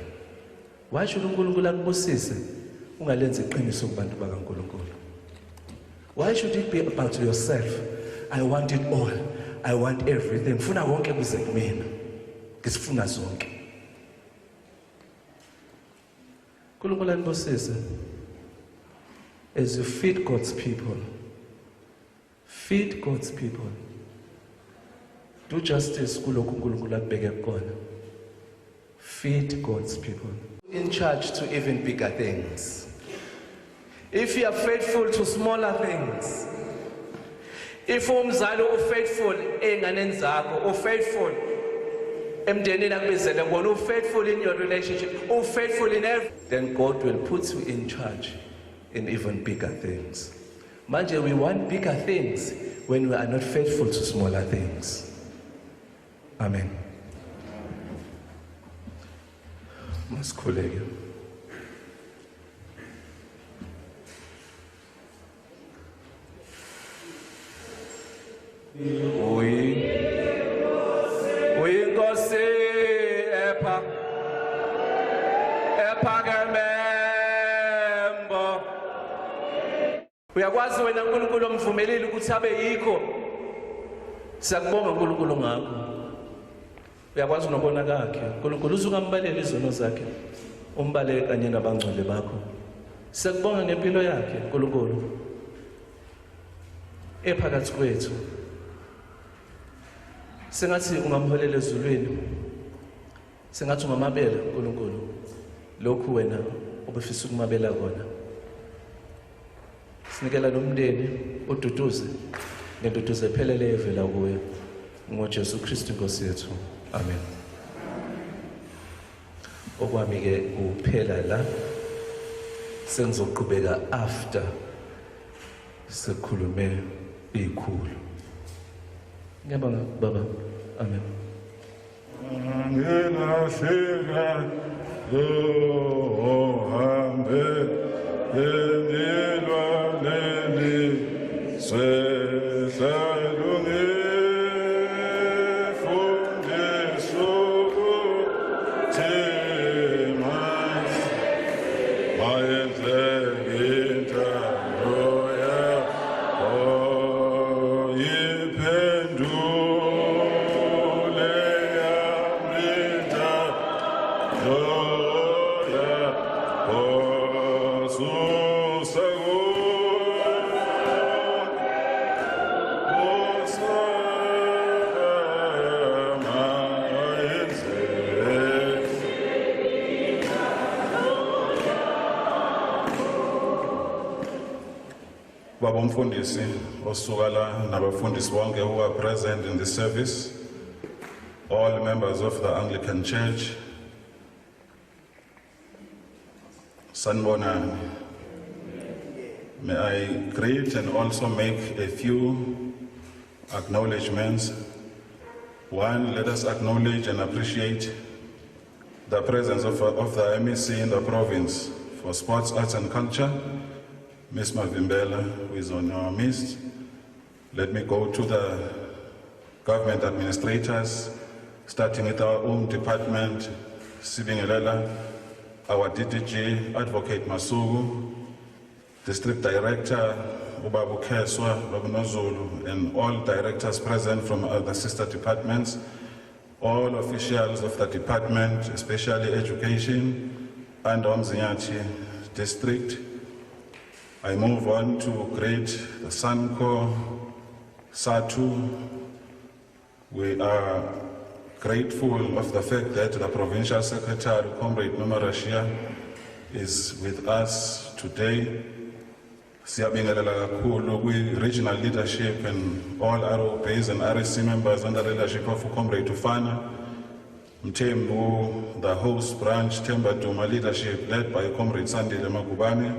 Speaker 4: Why should uNkulunkulu akubusise ungalenzi iqiniso kubantu bakaNkulunkulu? Why should it be about yourself? I want it all. I want everything. Funa konke kuze kumina. Ngisifuna zonke. uNkulunkulu anibusise. As you feed God's people, feed God's people. Do justice kulokhu uNkulunkulu akubeke kukona. Feed God's people. In charge to even bigger things. If you are faithful to smaller things, if umzali ufaithful enganeni zakho, ufaithful emndenini akubizele kona, ufaithful in your relationship, ufaithful in everything, then God will put you in charge in even bigger things. Manje, we want bigger things when we are not faithful to smaller things. Amen. Maskhuleke. Uyinkosi epha ephakemembo. Uyakwazi wena uNkulunkulu omvumelile ukuthi abe yikho. Siyakubonga uNkulunkulu ngakho. Uyakwazi nokubona kakhe. uNkulunkulu uzukambalele izono zakhe. Umbalele kanye nabangcwele bakho. Siyakubonga ngempilo yakhe uNkulunkulu. Ephakathi kwethu. Sengathi ungamholela ezulwini. Sengathi ungamabela uNkulunkulu. Lokhu wena obufisa ukumabela kona. Sinikela nomndeni ududuze ngenduduzo ephelele evela kuye. NgoJesu Kristu Nkosi yethu. Amen. Okwami ke uphela la. Sengizoqhubeka after sikhulume ikhulu. Ngiyabonga baba. Amen.
Speaker 5: Nginafika hambe enilwaneni sehlalungi fundiso tema mayenze intando ya oyiphendule yamita yoya osusago Baba umfundisi osuka la nabafundisi bonke who are present in this service, all members of the Anglican Church, sanibonani. May I greet and also make a few acknowledgements. One, let us acknowledge and appreciate the presence of the MEC in the province for Sports, Arts and Culture, Ms. Mavimbela, who is on our midst. Let me go to the government administrators, starting with our own department, Sibingelela, our DDG, Advocate Masugu, District Director, Ubabu Keswa, Babunozulu, and all directors present from the sister departments, all officials of the department, especially education, and Omzinyachi District. I move on to greet the SANCO, SADTU. We are grateful of the fact that the Provincial Secretary, Comrade Numarashia, is with us today. Siyabingelela kakhulu kwi-regional leadership and all ROPs and RSC members under the leadership of Comrade Ufana, Mthembu, the host branch, Themba Duma leadership led by Comrade Sandile Magubane,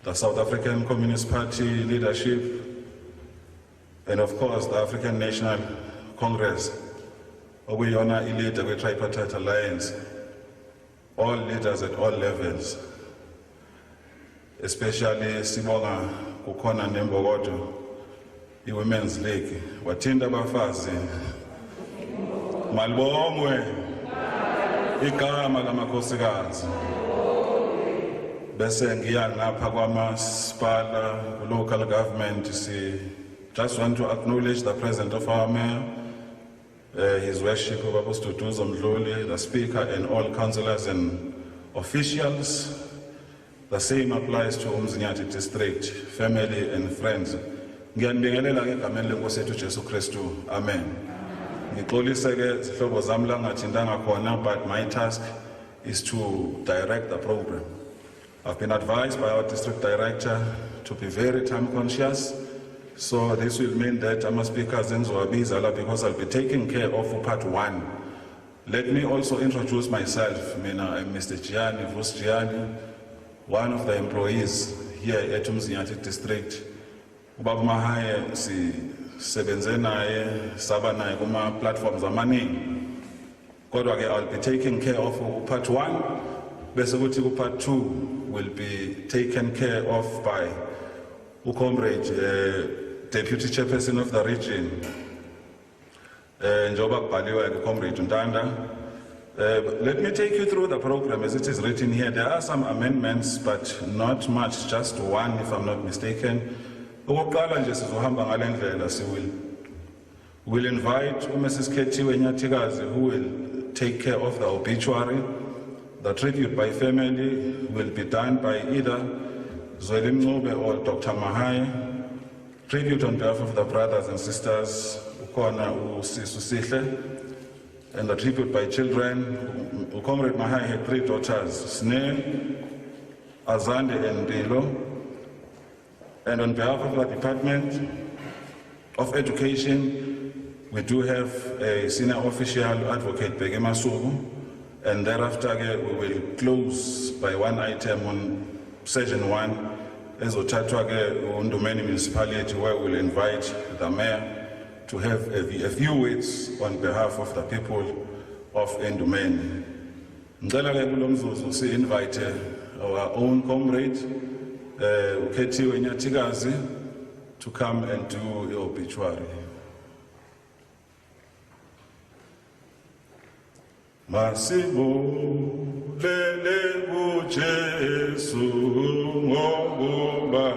Speaker 5: the South African Communist Party leadership, and of course the African National Congress, Oyona elite, the Tripartite Alliance, all leaders at all levels. especially sibonga kukhona nembokodo i-Women's League wathinta abafazi malibongwe igama lamakhosikazi bese ngiya ngapha kwamasipala local government just want to acknowledge the presence of our mayor, His Worship of Apostle Duzo Mdluli, the Speaker, and all councillors and officials. The same applies to Umzinyati District, family and friends. Ngiyanibingelela ngegameni lenkosi yethu Jesu Kristu. Amen. Ngixolise ke zihlobo zami la ngathintanga khona, but my task is to direct the program. I've been advised by our district director to be very time conscious. So this will mean that I'm a speaker because I'll be taking care of part 1. Let me also introduce myself. I'm Mr. Gianni, Vus Gianni, one of the employees here at Umzinyati District. Cllr.Mahaye sisebenze naye saba naye kuma platforms amaningi. Kodwa ke I'll be taking care of part 1 bese kuthi ku part 2 will be taken care of by Comrade Deputy Chairperson of the region, njoba kubhaliwe Comrade Ntanda. Let me take you through the program as it is written here. There are some amendments, but not much, just one if I'm not mistaken. Okokuqala nje sizohamba ngale ndlela we'll invite Mrs. Kethiwe Nyathikazi, who will take care of the obituary. The tribute by family will be done by either Zweli Mncube or Dr. Mahaye. Tribute on behalf of the brothers and sisters, Ukona Usisu Sihle, and the tribute by children. Comrade Mahaye had 3 daughters, Sneh, Azande, and Dilo. And on behalf of the Department of Education, we do have a senior official, Advocate Bheki Masuku, and thereafter we will close by one item on Session 1, ezothathwa ke Endumeni municipality, where we'll invite the mayor to have a few words on behalf of the people of Endumeni. Ngicela ke kulo mzuzu si-invite our own comrade, Kethiwe Nyathikazi, to come and do the obituary. Masibulele uJesu ngokuba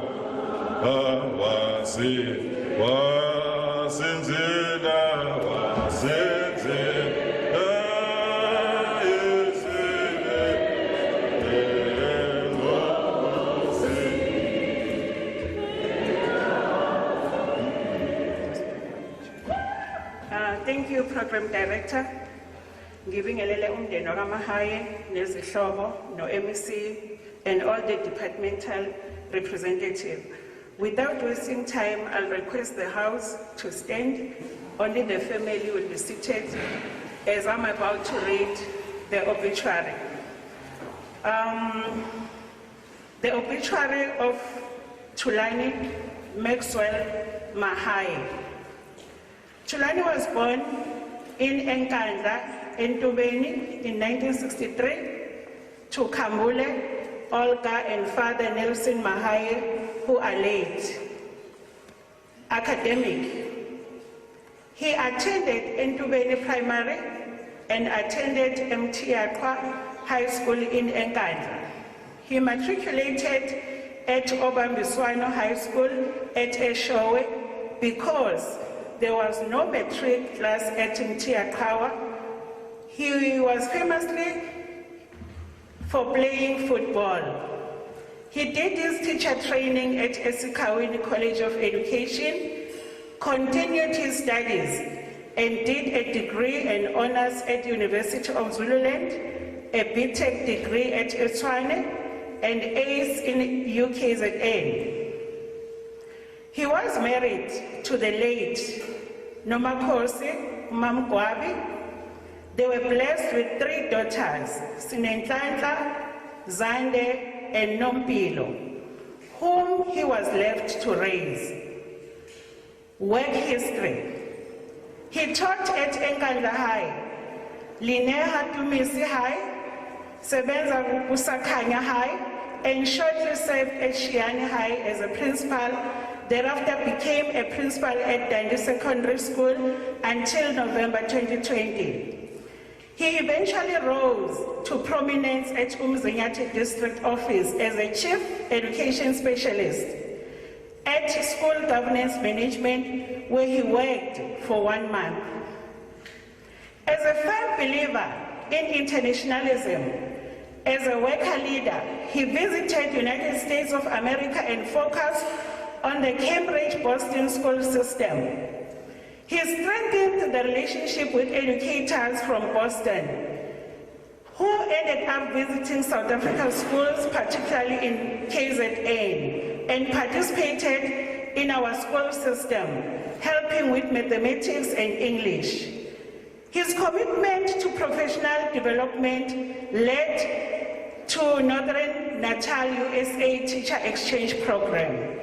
Speaker 5: wasenzela
Speaker 6: Thank you, Program Director. Ngibingelele umndeni kaMahaye nezihlobo no-MEC and all the departmental representatives. Without wasting time, I'll request the House to stand. Only the family will be seated as I'm about to read the obituary. The obituary of Thulani Mahaye. Thulani was born in Enkandla, Endumeni in 1963 to Kambule, Olga and Father Nelson Mahaye, who are late. Academic. He attended Endumeni Primary and attended Mtiaqwa High School in Enkandla. He matriculated at Obambiswano High School at Eshowe because there was no matric class at Mtiaqwa. He was famously for playing football. He did his teacher training at Esikawini College of Education, continued his studies, and did a degree and honors at University of Zululand, a BTech degree at Eswane, and Ace in UKZN. He was married to the late Nomakhosi Mamgwabi. They were blessed with 3 daughters, Sinenhlanhla, Zande, and Nompilo, whom he was left to raise. Work history. He taught at Enkandla High, Lineha Tumisi High, Sebenza Kusakhanya High, and shortly served at Shiani High as a principal. Thereafter became a principal at Dundee Secondary School until November 2020. He eventually rose to prominence at Umzinyathi District Office as a Chief Education Specialist at School Governance Management, where he worked for 1 month. As a firm believer in internationalism, as a worker leader, he visited United States of America and focused on the Cambridge-Boston school system. He strengthened the relationship with educators from Boston, who ended up visiting South African schools, particularly in KZN, and participated in our school system, helping with mathematics and English. His commitment to professional development led to Northern Natal USA Teacher Exchange Program.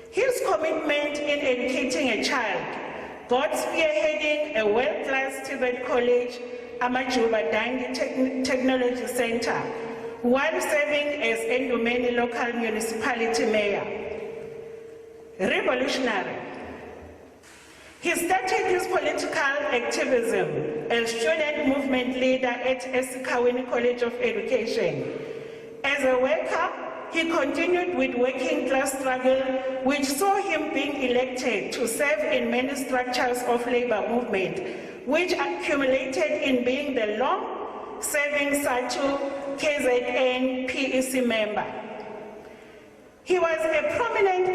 Speaker 6: His commitment in educating a child got spearheading a world-class TVET college, Majuba Dundee Technology Center, while serving as Endumeni local municipality mayor. Revolutionary. He started his political activism as student movement leader at SACP College of Education. As a worker, he continued with working class struggle, which saw him being elected to serve in many structures of labor movement, which accumulated in being the long-serving SADTU KZN PEC member. He was a prominent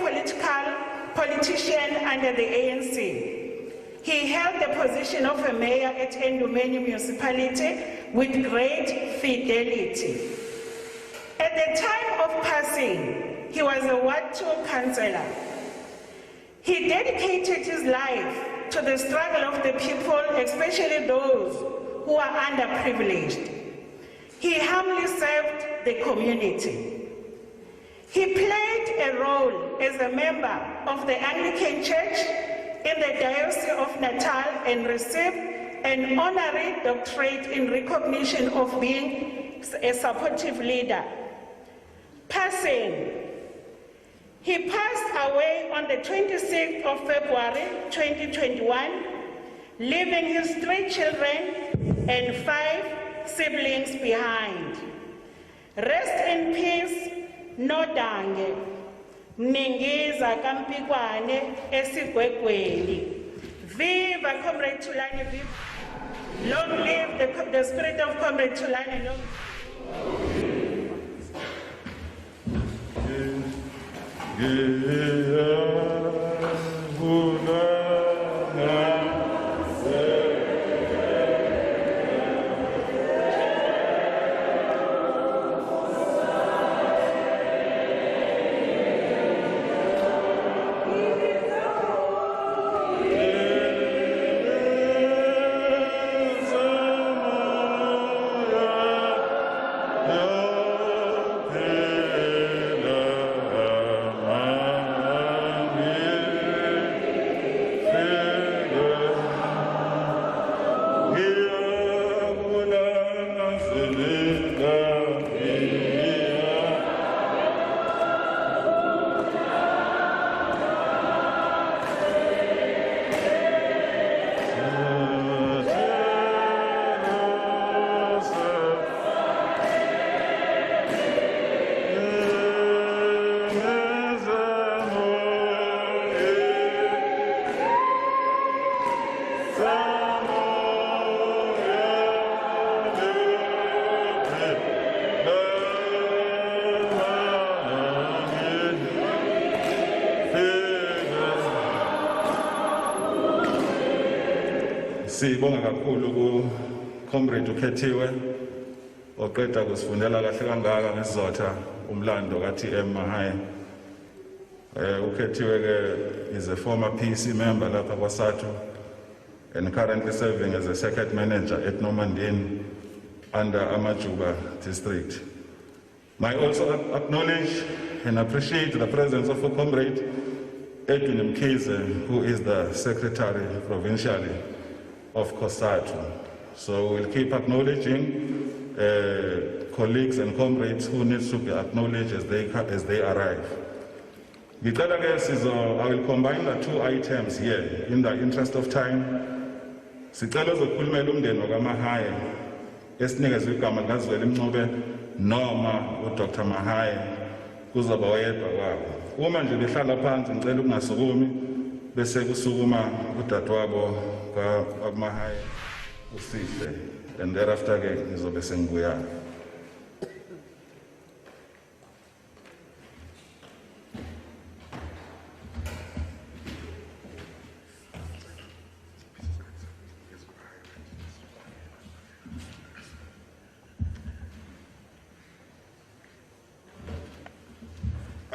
Speaker 6: politician under the ANC. He held the position of a mayor at Endumeni municipality with great fidelity. At the time of passing, he was a Ward 2 councillor. He dedicated his life to the struggle of the people, especially those who are underprivileged. He humbly served the community. He played a role as a member of the Anglican Church in the Diocese of Natal and received an honorary doctorate in recognition of being a supportive leader. Passing. He passed away on the 26th of February 2021, leaving his 3 children and 5 siblings behind. Rest in peace, Nodange. Ningiza Kampikwane Esigwegweni. Viva Comrade Thulani, viva. Long live the spirit of Comrade Thulani. Long
Speaker 5: Sibonga kakhulu ku Comrade ukhethiwe oqeda kusifundela kahle kangaka ngesizotha umlando kaTllR.Mahaye. Ukhethiwe ke is a former PEC member lapha kwaSADTU and currently serving as a circuit manager at Dundee under Majuba district. I also acknowledge and appreciate the presence of a comrade Endumeni Councillors, who is the secretary provincially of COSATU. So we'll keep acknowledging colleagues and comrades who need to be acknowledged as they arrive. I will combine the two items here in the interest of time. Sicela uzokhulumela umndeni kaMahaye esinikezwe igama likaZweli Mncube noma uDr. Mahaye kuzoba oyedwa kwabo. Uma nje behlala phansi ngicela ukungasukumi bese kusukuma udadewabo kaMahaye uSihle, and thereafter ke ngizobe sengibuya.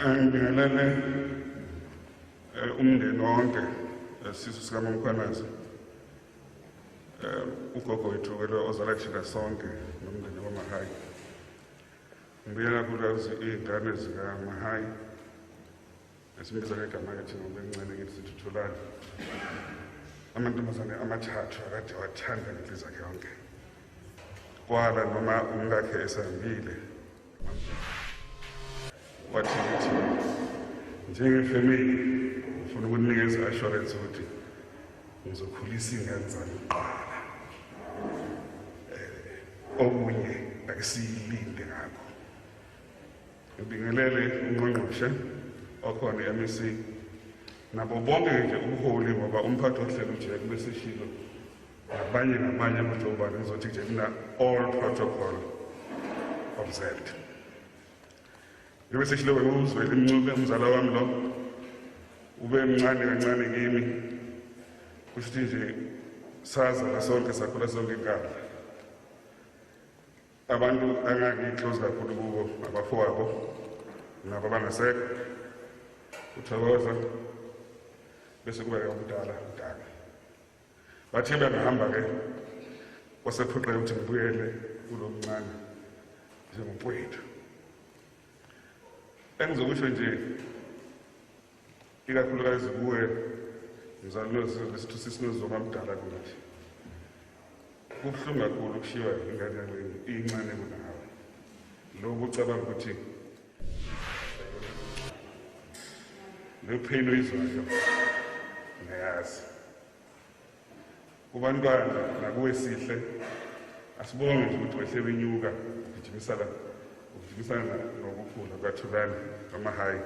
Speaker 7: Ngibingelele umndeni wonke sisizwe sikaMamkhwanazi, ugogo wethu ke lo ozala thina sonke nomndeni waMahaye. Ngibingelela kakhulu iy'ngane zikaMahaye esimbiza ngegama elithi ngoba encane ngithi sithi Thulani. Amantombazane amathathu akade wathanda ngenhliziyo yakhe yonke, kwala noma umkakhe esambile wathi njengefamily ufuna ukunikeza assurance ukuthi ngizokhulisa ingane zami kuqala, okunye akusiyilinde ngakho. Ngibingelele ungqongqoshe okhona i-MEC nabo bonke nje ubuholi, ngoba umphathi ohlelo nje bese shilo nabanye amajoba ngizothi nje mina all protocol observed. Ngibe seshilo weUzweli Mncube umzala wami lo ube mncane kancane kimi, kusho nje saza sonke sakhula sonke inkala. Abantu angangiclose kakhulu kubo abafowabo nabo bangasekho, uThokoza bese kuba umdala bathi bengahamba ke wasephuqela ukuthi ngibuyele kulo mncane njengomfowethu. Engizokusho nje ikakhulukazi kuwe mzali noZizwe sithi sisinozoma mdala kunathi, kubuhlungu kakhulu ukushiwa ingane yakho incane kunawe. Lokho ucabanga ukuthi le pain oyizwayo ngiyazi. Kubantwana nakuwe Sihle asibonge nje ukuthi wehle benyuka ugijimisana nokukhula kwaThulani Mahaye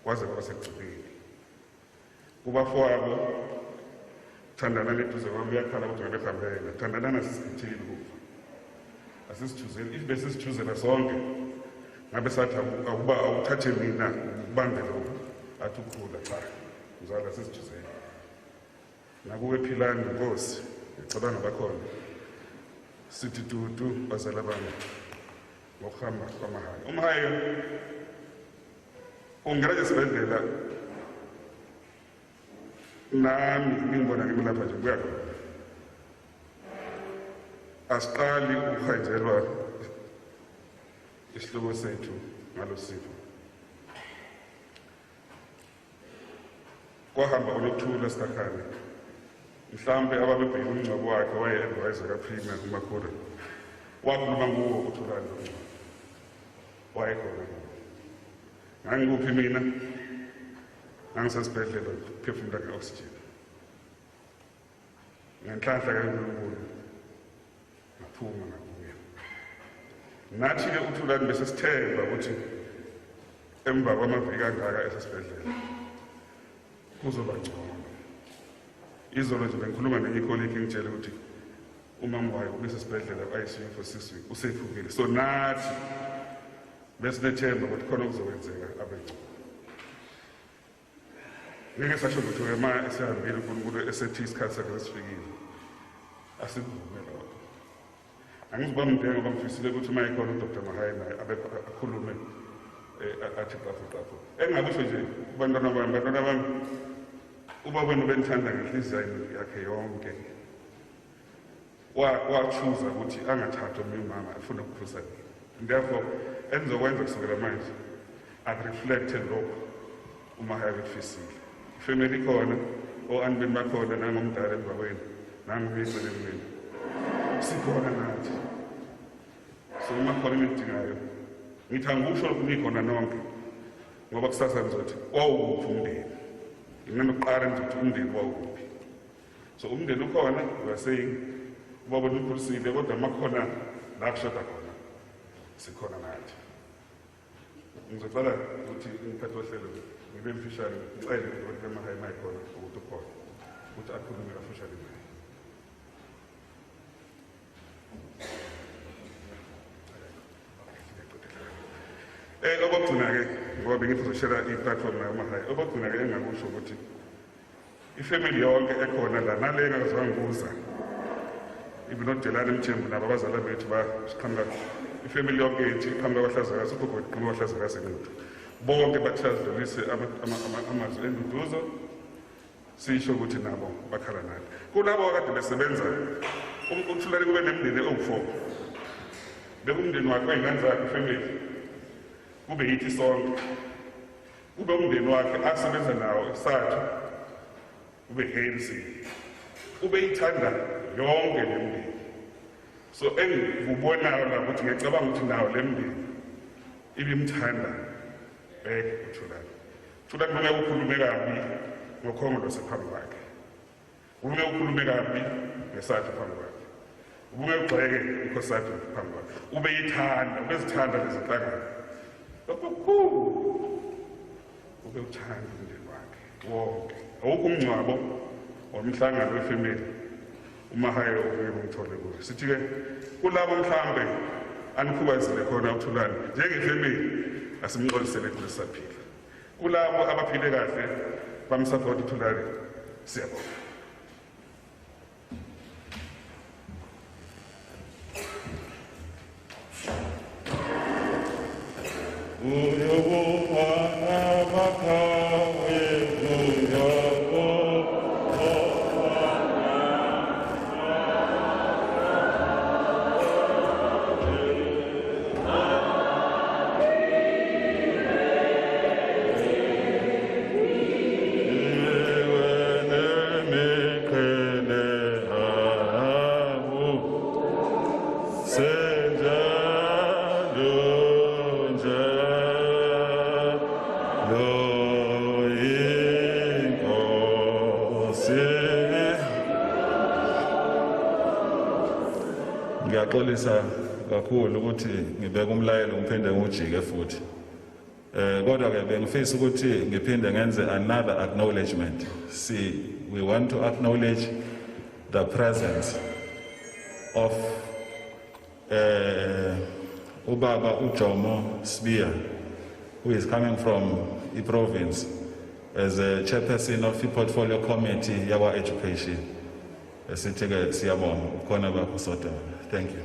Speaker 7: kwaze kwaba sekugcineni. Kubafowabo thandana neduze kwami uyakhala ukuthi ngabe hambele thandana sisithile kufa asisithuzeli if besisithuzela sonke ngabe sathi akuba awuthathe mina ubambe lo athi ukhula cha mzala sisithuzeli. Nakuwe Philani Nkosi ngicabanga bakhona sithi tutu bazala bami ngokuhamba kwaMahaye. uMahaye ungena esibhedlela nami ngibona kimi lapha nje kuya khona. Asiqali ukuhanjelwa isihloko sethu ngalo sifo. Kwahamba unokuthula sikakhane, mhlambe ababebheka umngcwabo wakhe waye-advisor kaPrima kuMakhura wakhuluma kuwo uThulani wayekhona. Ngangikuphi mina ngangisesibhedlela phefumula nge-oxygen ngenhlanhla kaNkulunkulu ngaphuma ngabuya. Nathi-ke uThulani bese sithemba ukuthi emva kwamaviki angaka esesibhedlela kuzoba ngcono. Izolo nje bengikhuluma nenye icolleague ngitshela ukuthi umama wayo ubesesibhedlela ICU for 6 weeks usephukile. So nathi besinethemba ukuthi khona kuzokwenzeka abengcono. Ngeke sasho ukuthi wema esihambile uNkulunkulu esethi isikhathi sakhe sesifikile asikuvume lokho. Angiziba mdenge ngoba ngifisile ukuthi uma ikhona uDr. Mahaye naye akhulume athi qafu. Engakusho nje bantwana bami ubaba benithanda ngenhliziyo yakhe yonke wachuza ukuthi angathatha omunye umama afuna ukuphuza. Therefore engizokwenza kusukela manje akureflecte lokho uMahaye ekufisile. Ifamily khona o-anibeni bakhona nangomdala emva kwenu nangumyeceleni wenu sikhona nathi So uma khona enidingayo ngithi angikusho lokhu nikhona nonke ngoba kusasa ngizothi wawuphi umndeni nginokuqala ngizothi umndeni wawuphi. So umndeni ukhona we are saying ubaba niphusile kodwa makhona la kushoda khona sikhona nathi. Ngizocela ukuthi imphetho hlelo ngibe mfishane ngicele ukuthi Mahaye mayikhona ukuthi ukhona ukuthi akhulume kafushane naye. Obagcina-ke ngoba bengithi uzoshela i-platform nayo Mahaye, obagcina-ke engakusho ukuthi ifamily yonke ekhona la nale engazange ngibuza even odelana emthembu nabo abazala bethu basiqhamuka ifamily yonke yethu iqhamuka kwaHlazakazi ugogo iqhamuka kwaHlazakazi eNdudu bonke bathazidlulise amazwi enduduzo sisho ukuthi nabo bakhala nathi. Kulabo akade besebenza uThulani kube nemindeni ewu-4 bekumndeni wakhe oyingane zakhe ifamily kube yithi sonke kube umndeni wakhe asebenza nawo SADTU kube ANC ube ithanda yonke le mndeni. So engikubonayo la ukuthi ngiyacabanga ukuthi nawo le mndeni ibimthanda uThulani. Thulani uma ukhulume kabi ngokhongolo sephambi kwakhe, uma ukhulume kabi ngeSADTU phambi kwakhe, uma ugxeke iCOSATU phambi kwakhe, ube yithanda ubezithanda lezinhlangano okukhulu ube uthanda umndeni wakhe wonke. Awukho umngcwabo womhlangano wefamily uMahaye uveke umthole kuyo. Sithi-ke kulabo mhlambe anikhubazile khona uThulani njengefamily asimxolisele kulo saphila. Kulabo abaphile kahle bamsupport uThulani siyabonga.
Speaker 5: Ngiyaxolisa kakhulu ukuthi ngibeka umlayelo ngiphinde ngujike futhi. Kodwa ke bengifisa ukuthi ngiphinde ngenze another acknowledgement. See, we want to acknowledge the presence of Ubaba Ujomo Sbiya, who is coming from the province as a chairperson of the portfolio committee yawa education. Sithi-ke siyabonga khona bakho sodwa. Thank you.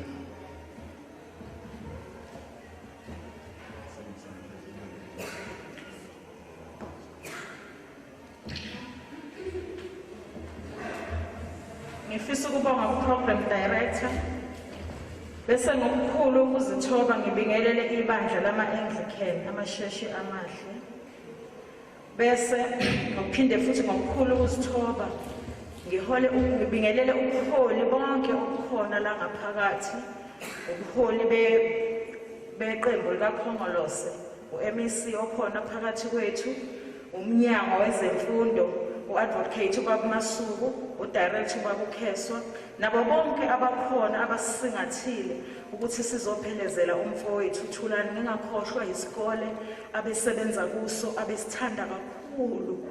Speaker 6: Ngifisa ukubonga ku-program director bese ngokukhulu ukuzithoba ngibingelele ibandla lama-Anglican amasheshi amahle bese ngokuphinde futhi ngokukhulu ukuzithoba ngibingelele ubuholi bonke obukhona la ngaphakathi, ubuholi beqembu likakhongolose, u-MEC okhona phakathi kwethu, umnyango wezemfundo, u-advocate ubaba Masuku, u-director ubaba Kheswa, nabo bonke abakhona abasisingathile ukuthi sizophelezela umfowethu uThulani. Ngingakhohlwa isikole abesebenza kuso abesithanda kakhulu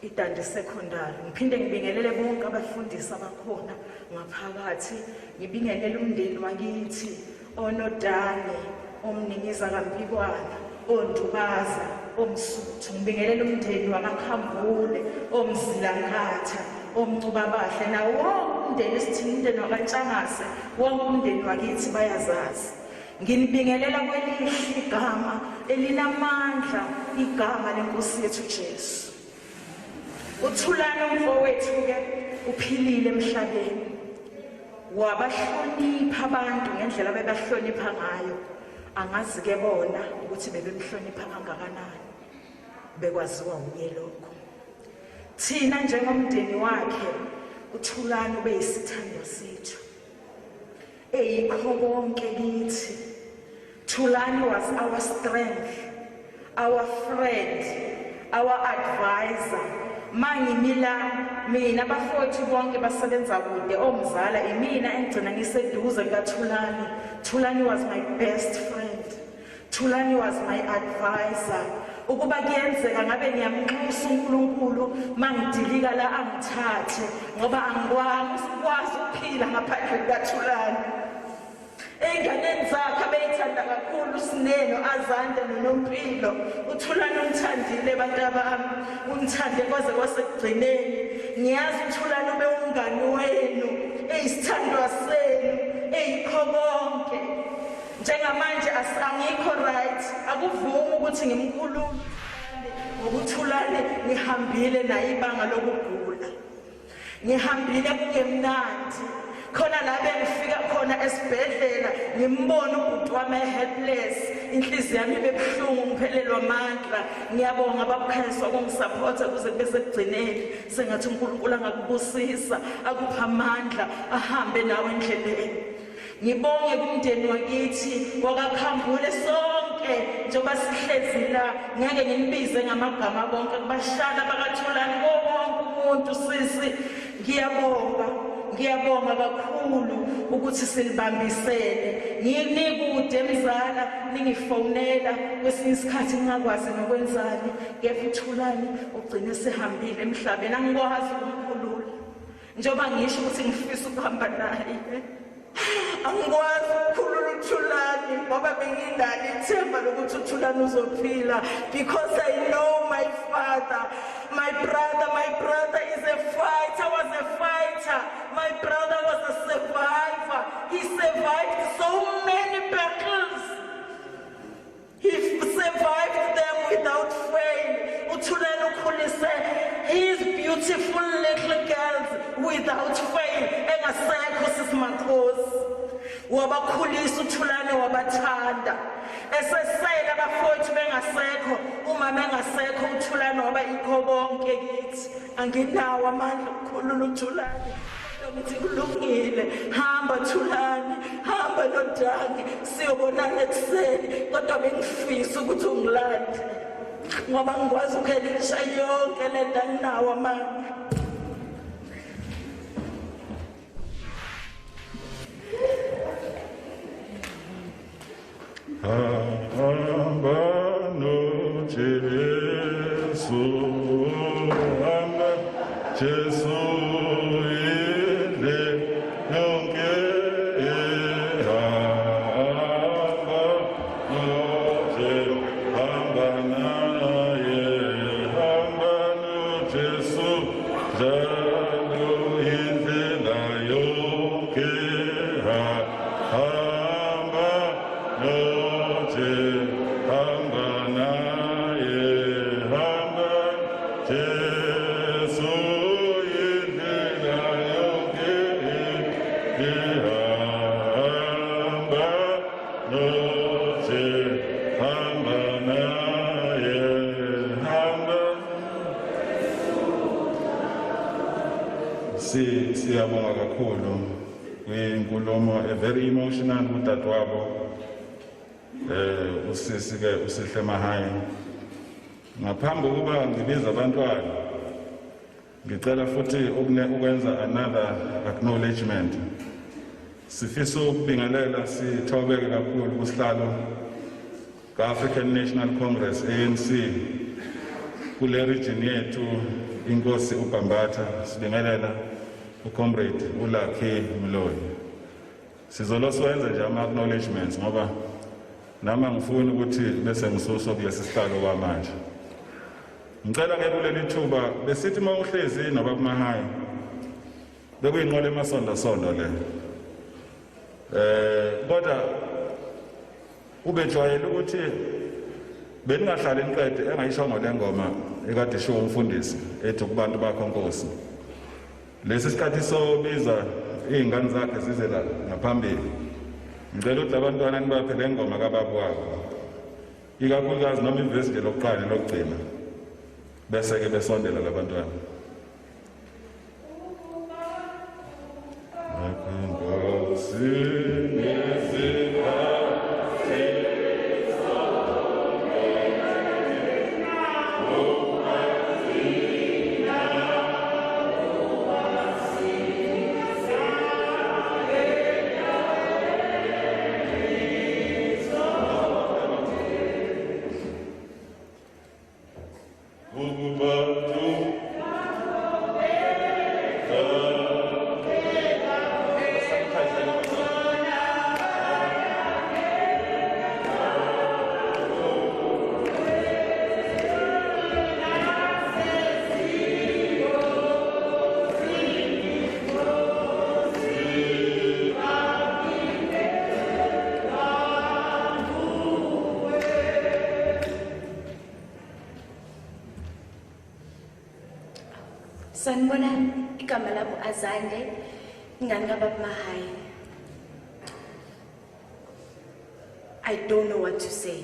Speaker 6: iDundee secondary. Ngiphinde ngibingelele bonke abafundisi abakhona ngaphakathi, ngibingelele umndeni wakithi oNodani, omningiza kaMpikwana, oNdubaza, omSuthu. Ngibingelele umndeni wakaKhambule, omZilangatha, omNcubabahle, nawo wonke umndeni esithini umndeni wakaNtshangase, wonke umndeni wakithi bayazazi. Nginibingelela kwelihle igama elinamandla, igama leNkosi yethu Jesu. uThulani umfowethu-ke uphilile emhlabeni, wabahlonipha abantu ngendlela bebahlonipha ngayo. Angazi-ke bona ukuthi bebemhlonipha kangakanani, bekwaziwa uye lokho. Thina njengomndeni wakhe uThulani ube yisithandwa sethu. eyikho konke kithi. Thulani was our strength, our friend, our advisor. Mangimila mina bafowethu bonke basebenza kude omzala imina engcina ngiseduze kaThulani. Thulani was my best friend. Thulani was my advisor. Ukuba kuyenzeka ngabe ngiyamnxusa uNkulunkulu mangidilika la angithathe ngoba angikwazi ukuphila ngaphandle kukaThulani. Ey'nganeni zakhe abeyithanda kakhulu Sineno, Azanda noNompilo. uThulani umthandile bantabami, umthande kwaze kwasekugcineni. Ngiyazi uThulani ube umngani wenu, eyisithandwa senu, eyikho konke. Njengamanje angikho right, akuvumi ukuthi ngimkhulule ngoba uThulani ngihambile naye ibanga lokugula. Ngihambile kungemnandi. Khona la bengifika khona esibhedlela ngimbona ubhuti wami helpless, inhliziyo yami ibebuhlungu ngiphelelwa amandla. Ngiyabonga abakhanyiswa ukungisupporta kuze kube sekugcineni. Sengathi uNkulunkulu angakubusisa akupha amandla ahambe nawe endleleni. Ngibonge kumndeni wakithi wakaKhambule sonke njengoba sihlezi la, ngeke ngimbize ngamagama bonke kubashana bakaThulani wonke umuntu. Sisi ngiyabonga kakhulu ukuthi silibambisene. Nginikude emzala ningifonela kwesinye isikhathi ngingakwazi nokwenzani, kepha uThulani ugcine sehambile emhlabeni. Angikwazi ukumkhulula njengoba ngisho ukuthi ngifisa ukuhamba naye. Angikwazi ukukhulula uThulani ngoba benginalo ithemba lokuthi uThulani uzophila, because I know my father, my brother is a fighter, was a fighter. My brother was a survivor. He survived so many battles. He survived them without fail. uThulani ukhulise his beautiful little girls without fail. Engasekho sisimakhosi. Wabakhulisa uThulani wabathanda. Esesela bafowethu bengasekho, umama engasekho, uThulani waba yikho konke kithi. Anginawo amandla okukhulula uThulani. Ngithi kulungile, hamba Thulani, hamba noDangi, siyobonana ekuseni. Kodwa bengifisa ukuthi ungilande ngoba ngikwazi ukuphelisha yonke le nto anginawo amandla.
Speaker 5: Hamba noJesu, hamba Jesu ile yonke. Hamba noJesu, hamba naye, hamba noJesu, njalo indlela yonke. Hamba noJesu, hamba naye, hamba Jesu indlela yonke. Hamba noJesu, hamba naye, hamba. Siyabonga kakhulu kwinkulumo very emotional kudadewabo usisi ke uCllr.Mahaye. Ngaphambi kokuba ngibiza abantwana, ngicela futhi ukwenza another acknowledgement. Sifisa ukubingelela sithobeke kakhulu kusihlalo ka-African National Congress ANC kule region yethu, inkosi uBhambatha. Sibingelela uComrade uLucky Mloyi. Sizoloswenza nje ama-acknowledgements ngoba nama ngifuna ukuthi bese ngisuso kulesi sihlalo kwamanje. Ngicela ke kuleli thuba besithi uma uhlezi noBabuMahaye bekuyinqola emasonto le. Kodwa ubejwayele ukuthi beningahlali niqede engayishongo le ngoma ekade isho umfundisi ethi kubantu bakho Nkosi. Lesi sikhathi sobiza izingane zakhe zize la ngaphambili. Ngicela ukuthi abantwana nibaphe le ngoma kababa wabo, ikakhulukazi noma ivesi nje lokuqala lokugcina, bese ke besondela labantwana. Nkosi
Speaker 8: Sanibona igama labo Azande ingane kaBaba Mahaye. I don't know what to say.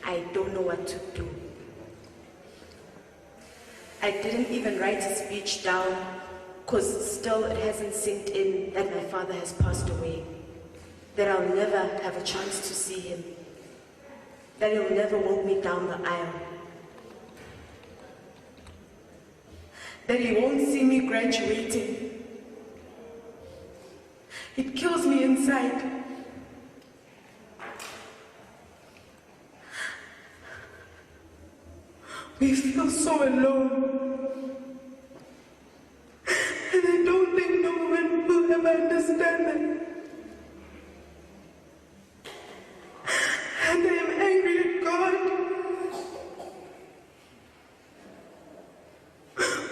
Speaker 8: I don't know what to do. I didn't even write a speech down because still it hasn't sinked in that my father has passed away, that I'll never have a chance to see him, that he'll never walk me down the aisle, that he won't see me graduating. It kills me inside. We feel so alone. And I don't think no one will ever understand that. And I am angry at God.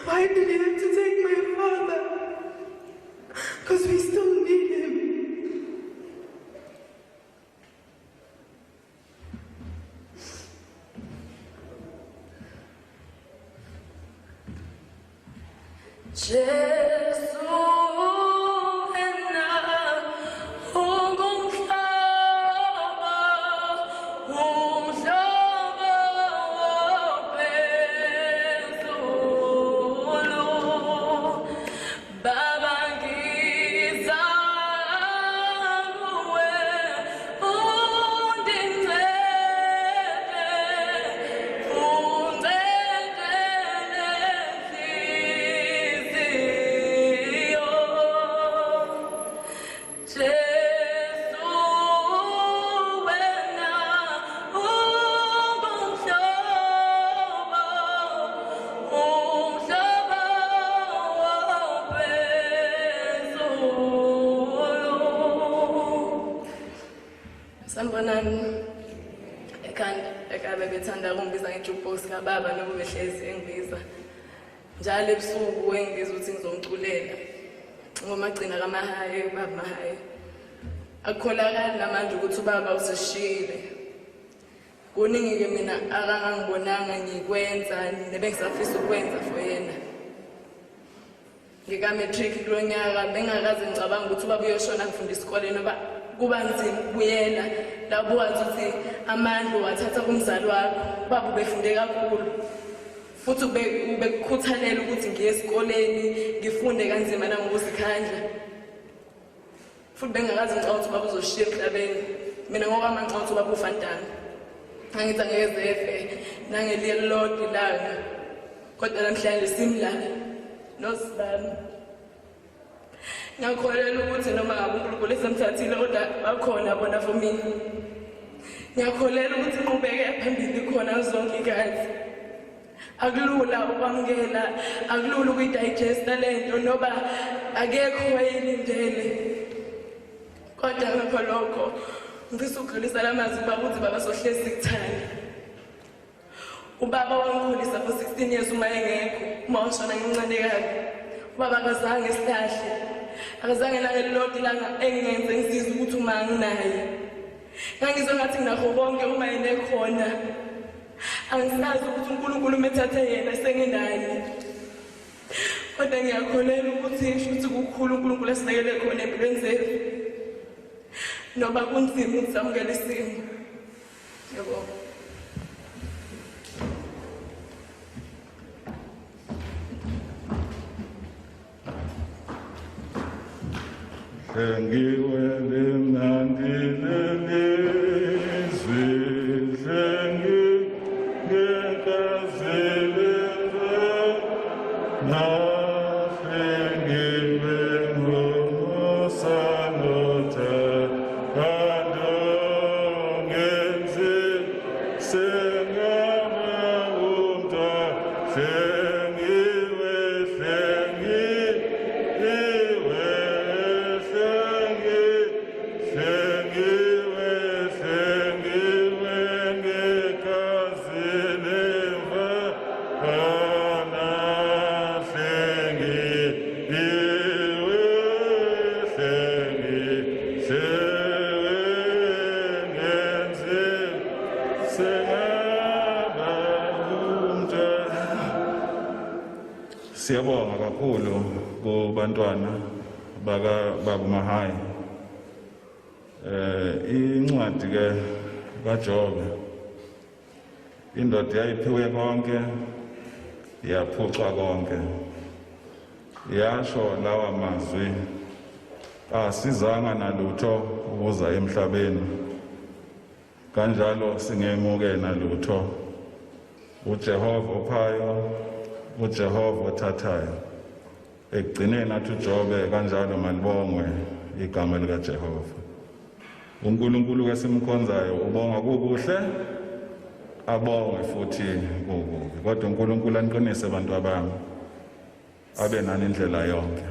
Speaker 8: Why did he have to take my father? Because we still need him. Jesus. Sanibonani ekhanda bethanda ukungibiza ngejukebox kababa noba behlezi engibiza njalo ebusuku engibiza ukuthi ngizomculela ngomagcina kaMahaye uBaba Mahaye akukholakali namanje ukuthi ubaba usishiyile kuningi ke mina akangangibonanga ngikwenza nebengisafisa ukwenza for yena ngika-matric kulo nyaka bengakaze ngicabanga ukuthi ubaba uyoshona ngifunda isikole noba kuba nzima ukubuyela lapho wathi ukuthi amandla wathatha kumzali wakho ubaba ubefunde kakhulu futhi ubekukhuthalela ukuthi ngiye esikoleni ngifunde kanzima nangokuzikhandla futhi bengakaze ngicabanga ukuthi ubaba uzoshiya emhlabeni mina ngokwami ngicabanga ukuthi ubaba ufantanga angithi angeke efe nangeliye lodwa ilanga kodwa namhlanje simlala nosibani ngiyakholelwa ukuthi noma ngabe uNkulunkulu esemthathile kodwa bakhona bona for mina. Ngiyakholelwa ukuthi inqubeke phambili khona zonke ikazi. Akulula ukwamukela, akulula ukuyidigesta lento noba akekho wayilindele. Kodwa ngakho lokho ngifisa ukudlulisa lamazwi baba ukuthi baba sohlezi sikuthanda. Ubaba wangikhulisa for 16 years uma engekho, uma washona ngincane kabi. Ubaba akazange silahle. Akazange lelodwa ilanga engenze ngizizwe ukuthi uma nginaye. Ngangizwe ngathi nginakho konke uma yena ekhona. Angisazi ukuthi uNkulunkulu umethathe yena senginaye. Kodwa ngiyakholelwa ukuthi futhi kukhulu uNkulunkulu asinekele khona empilweni zethu. Noba kunzima ukuthi samukele isimo. Yebo.
Speaker 5: Sengiwe limnandile lizwi, ngekazile nasengiwe ngosanotha kandongenzi sengamawumta sengiwe sengiwe sengiwe Siyabonga kakhulu kubantwana baka Baba Mahaye. Incwadi ke kaJobe indoda yayiphiwe konke yaphucwa konke. Yasho lawa mazwi asizanga nalutho ukuza emhlabeni. Kanjalo singemuke nalutho. uJehova ophayo, uJehova othathayo. Ekugcineni athi uJobe kanjalo malibongwe igama likaJehova. uNkulunkulu kesimkhonzayo ubonga kukuhle, abonge futhi kukubi. Kodwa uNkulunkulu aniqinise abantu abami, abe nani indlela yonke.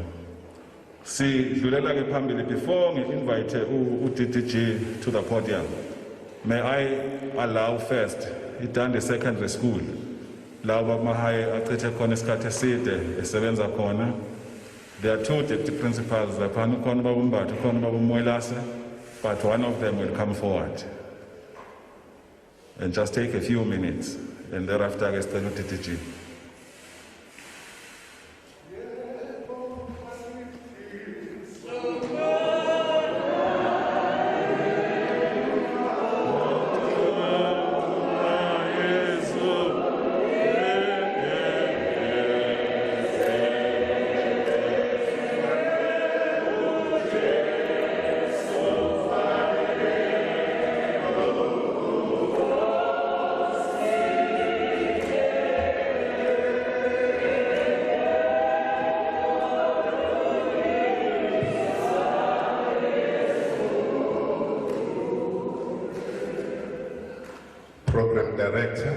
Speaker 5: Sidlulela ke phambili before ngi-invite uDDG to the podium. May I allow first Dundee Secondary School la Baba Mahaye achithe khona isikhathi eside esebenza khona. There are two deputy principals lapha, ukhona Baba Mbatha, ukhona Baba Mwelase, but one of them will come forward and just take a few minutes, and thereafter I sicela uDDG.
Speaker 9: Program Director,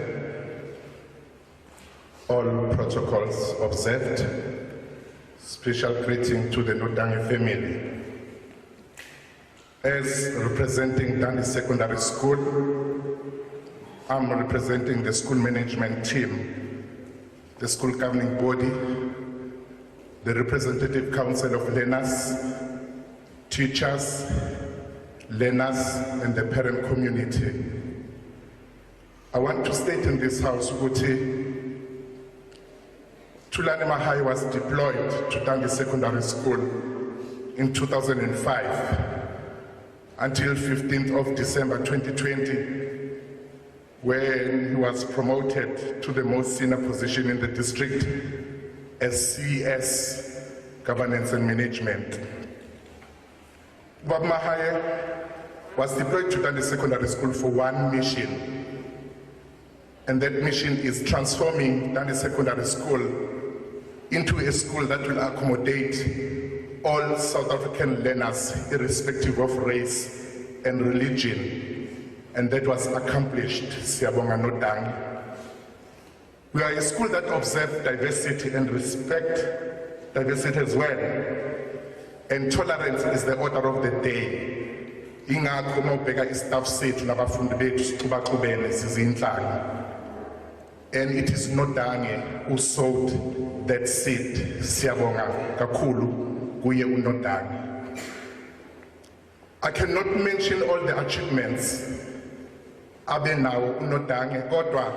Speaker 9: all protocols observed. Special greeting to the Nodange family. As representing Dundee Secondary School, I'm representing the school management team, the school governing body, the representative council of learners, teachers, learners, and the parent community. I want to state in this house, Thulani Mahaye was deployed to Dundee Secondary School in 2005 until 15th of December 2020, when he was promoted to the most senior position in the district as CES, Governance and Management. Baba Mahaye was deployed to Dundee Secondary School for one mission, and that mission is transforming Dundee Secondary School into a school that will accommodate all South African learners, irrespective of race and religion. And that was accomplished, Siyabonga Nodange. We are a school that observes diversity and respect diversity as well. And tolerance is the order of the day. Ingakho mawubheka istaff sethu nabafundi bethu sixubaxubene sizinhlanga. And it is Nodange who sowed that seed. Siyabonga kakhulu kuye uNodange. I cannot mention all the achievements abenawo uNodange, kodwa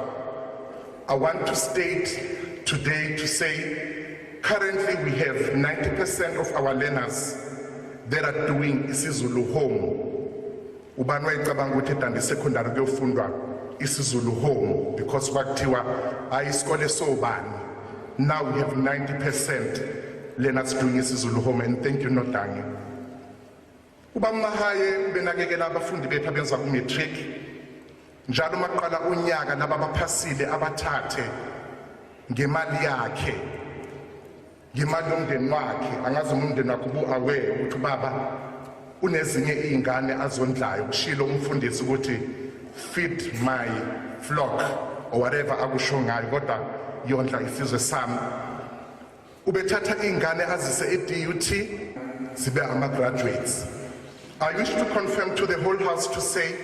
Speaker 9: I want to state today to say currently we have 90% of our learners that are doing isiZulu home. Ubani wayicabanga ukuthi Dundee Secondary kuyofundwa isiZulu home because kwakuthiwa ayisikole sobani. Now we have 90% learners doing isiZulu home, and thank you Nodange. Ubaba Mahaye benakekela abafundi bethu abenza ku matric. Njalo maqala unyaka laba baphasile abathathe ngemali yakhe. Ngemali yomndeni wakhe, angazi umndeni wakhe ubu-aware ukuthi baba unezinye izingane azondlayo, kushilo umfundisi ukuthi feed my flock or whatever akusho ngayo, kodwa yondla isizwe sami. Ubethatha izingane azise eDUT zibe ama-graduates. I wish to confirm to the whole house to say,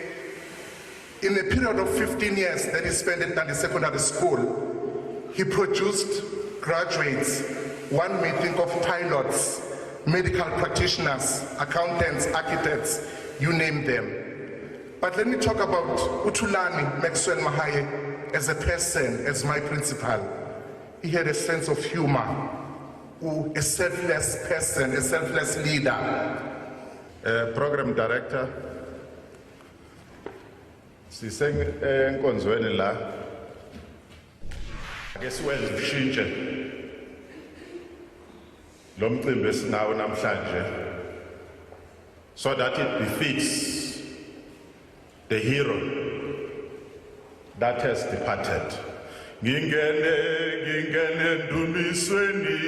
Speaker 9: in a period of 15 years that he spent at Dundee Secondary School, he produced graduates. One may think of pilots, medical practitioners, accountants, architects, you name them. But let me talk about Thulani Mahaye as a person, as my principal. He had a sense of humor, a selfless person, a selfless leader.
Speaker 5: Program Director, sisenkonzweni la ake siwenze ushintshe lo mcimbi esinawo namhlanje so that it befits the hero that has departed. Ngingene Endumisweni.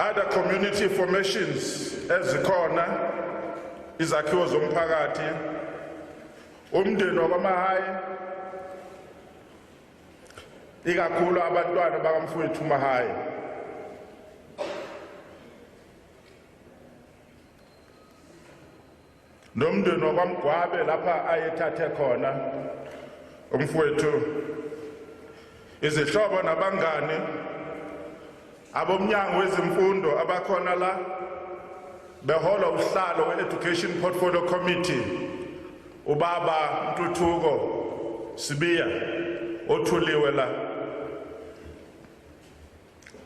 Speaker 5: Other community formations ezikhona izakhiwo zomphakathi umndeni waKlr.Mahaye ikakhulu abantwana bakamfowethu Mahaye nomndeni wakwamgwabe lapha ayethathe khona umfowethu izihlobo nabangani abomnyango wezemfundo abakhona la behola uhlalo we-Education Portfolio Committee ubaba Ntuthuko Sibiya othuliwe la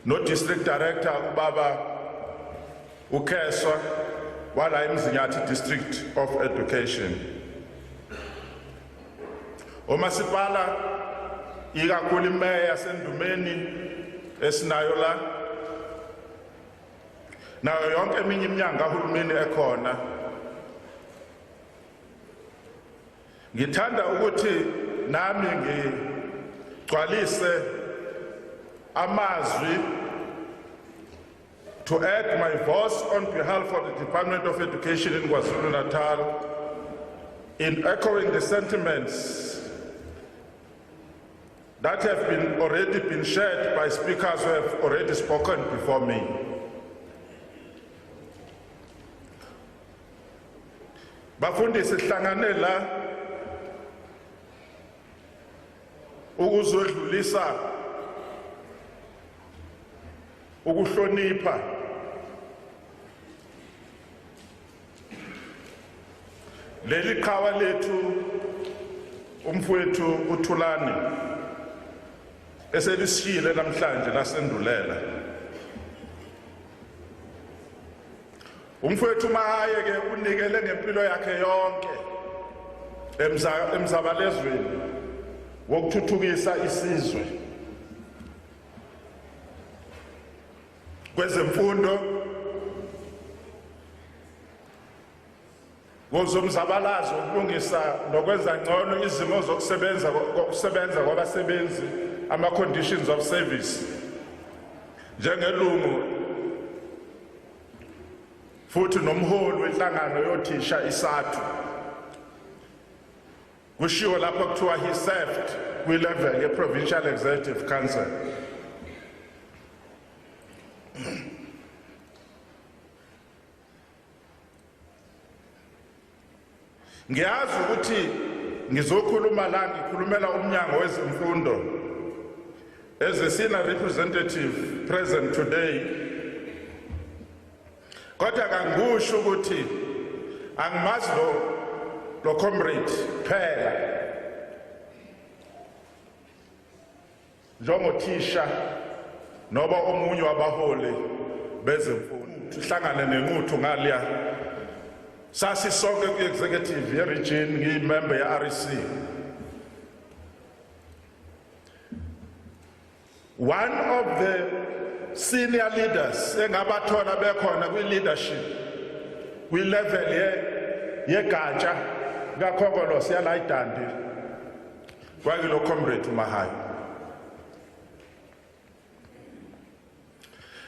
Speaker 5: no District Director ubaba Ukeswa wala eMzinyathi District of Education umasipala ikakhulu imeya yaseNdumeni esinayo la nayo yonke eminye iminyango kahulumeni ekhona. Ngithanda ukuthi nami ngigcwalise amazwi to add my voice on behalf of the Department of Education in KwaZulu-Natal in echoing the sentiments that have already been shared by speakers who have already spoken before me. Bafundisi sihlangane la ukuzodlulisa ukuhlonipha leli qhawa lethu umfowethu uThulani eselisishiyile namhlanje lasendulela. Umfowethu Mahaye ke unikele ngempilo yakhe yonke emzabalezweni wokuthuthukisa isizwe kwezemfundo wozomzabalazo ukulungisa nokwenza ngcono izimo zokusebenza kwabasebenzi ama-conditions of service njengelungu futhi nomholi wenhlangano yothisha SADTU kushiwo lapho kuthiwa he served kwi-level ye-Provincial Executive Council. Ngiyazi ukuthi ngizokhuluma la ngikhulumela umnyango wezemfundo as a senior representative present today, kodwa kangisho ukuthi angimazi lo comrade phela njengothisha noba omunye wabaholi bezemfundo sihlangane nenquthu ngaliya Sasisonke ku-executive ye-region ngiyi-member ye-REC. One of the senior leaders engabathola bekhona kwi-leadership kwi-level yegatsha kaKhongolose yala eDundee kwakilo Comrade Mahaye.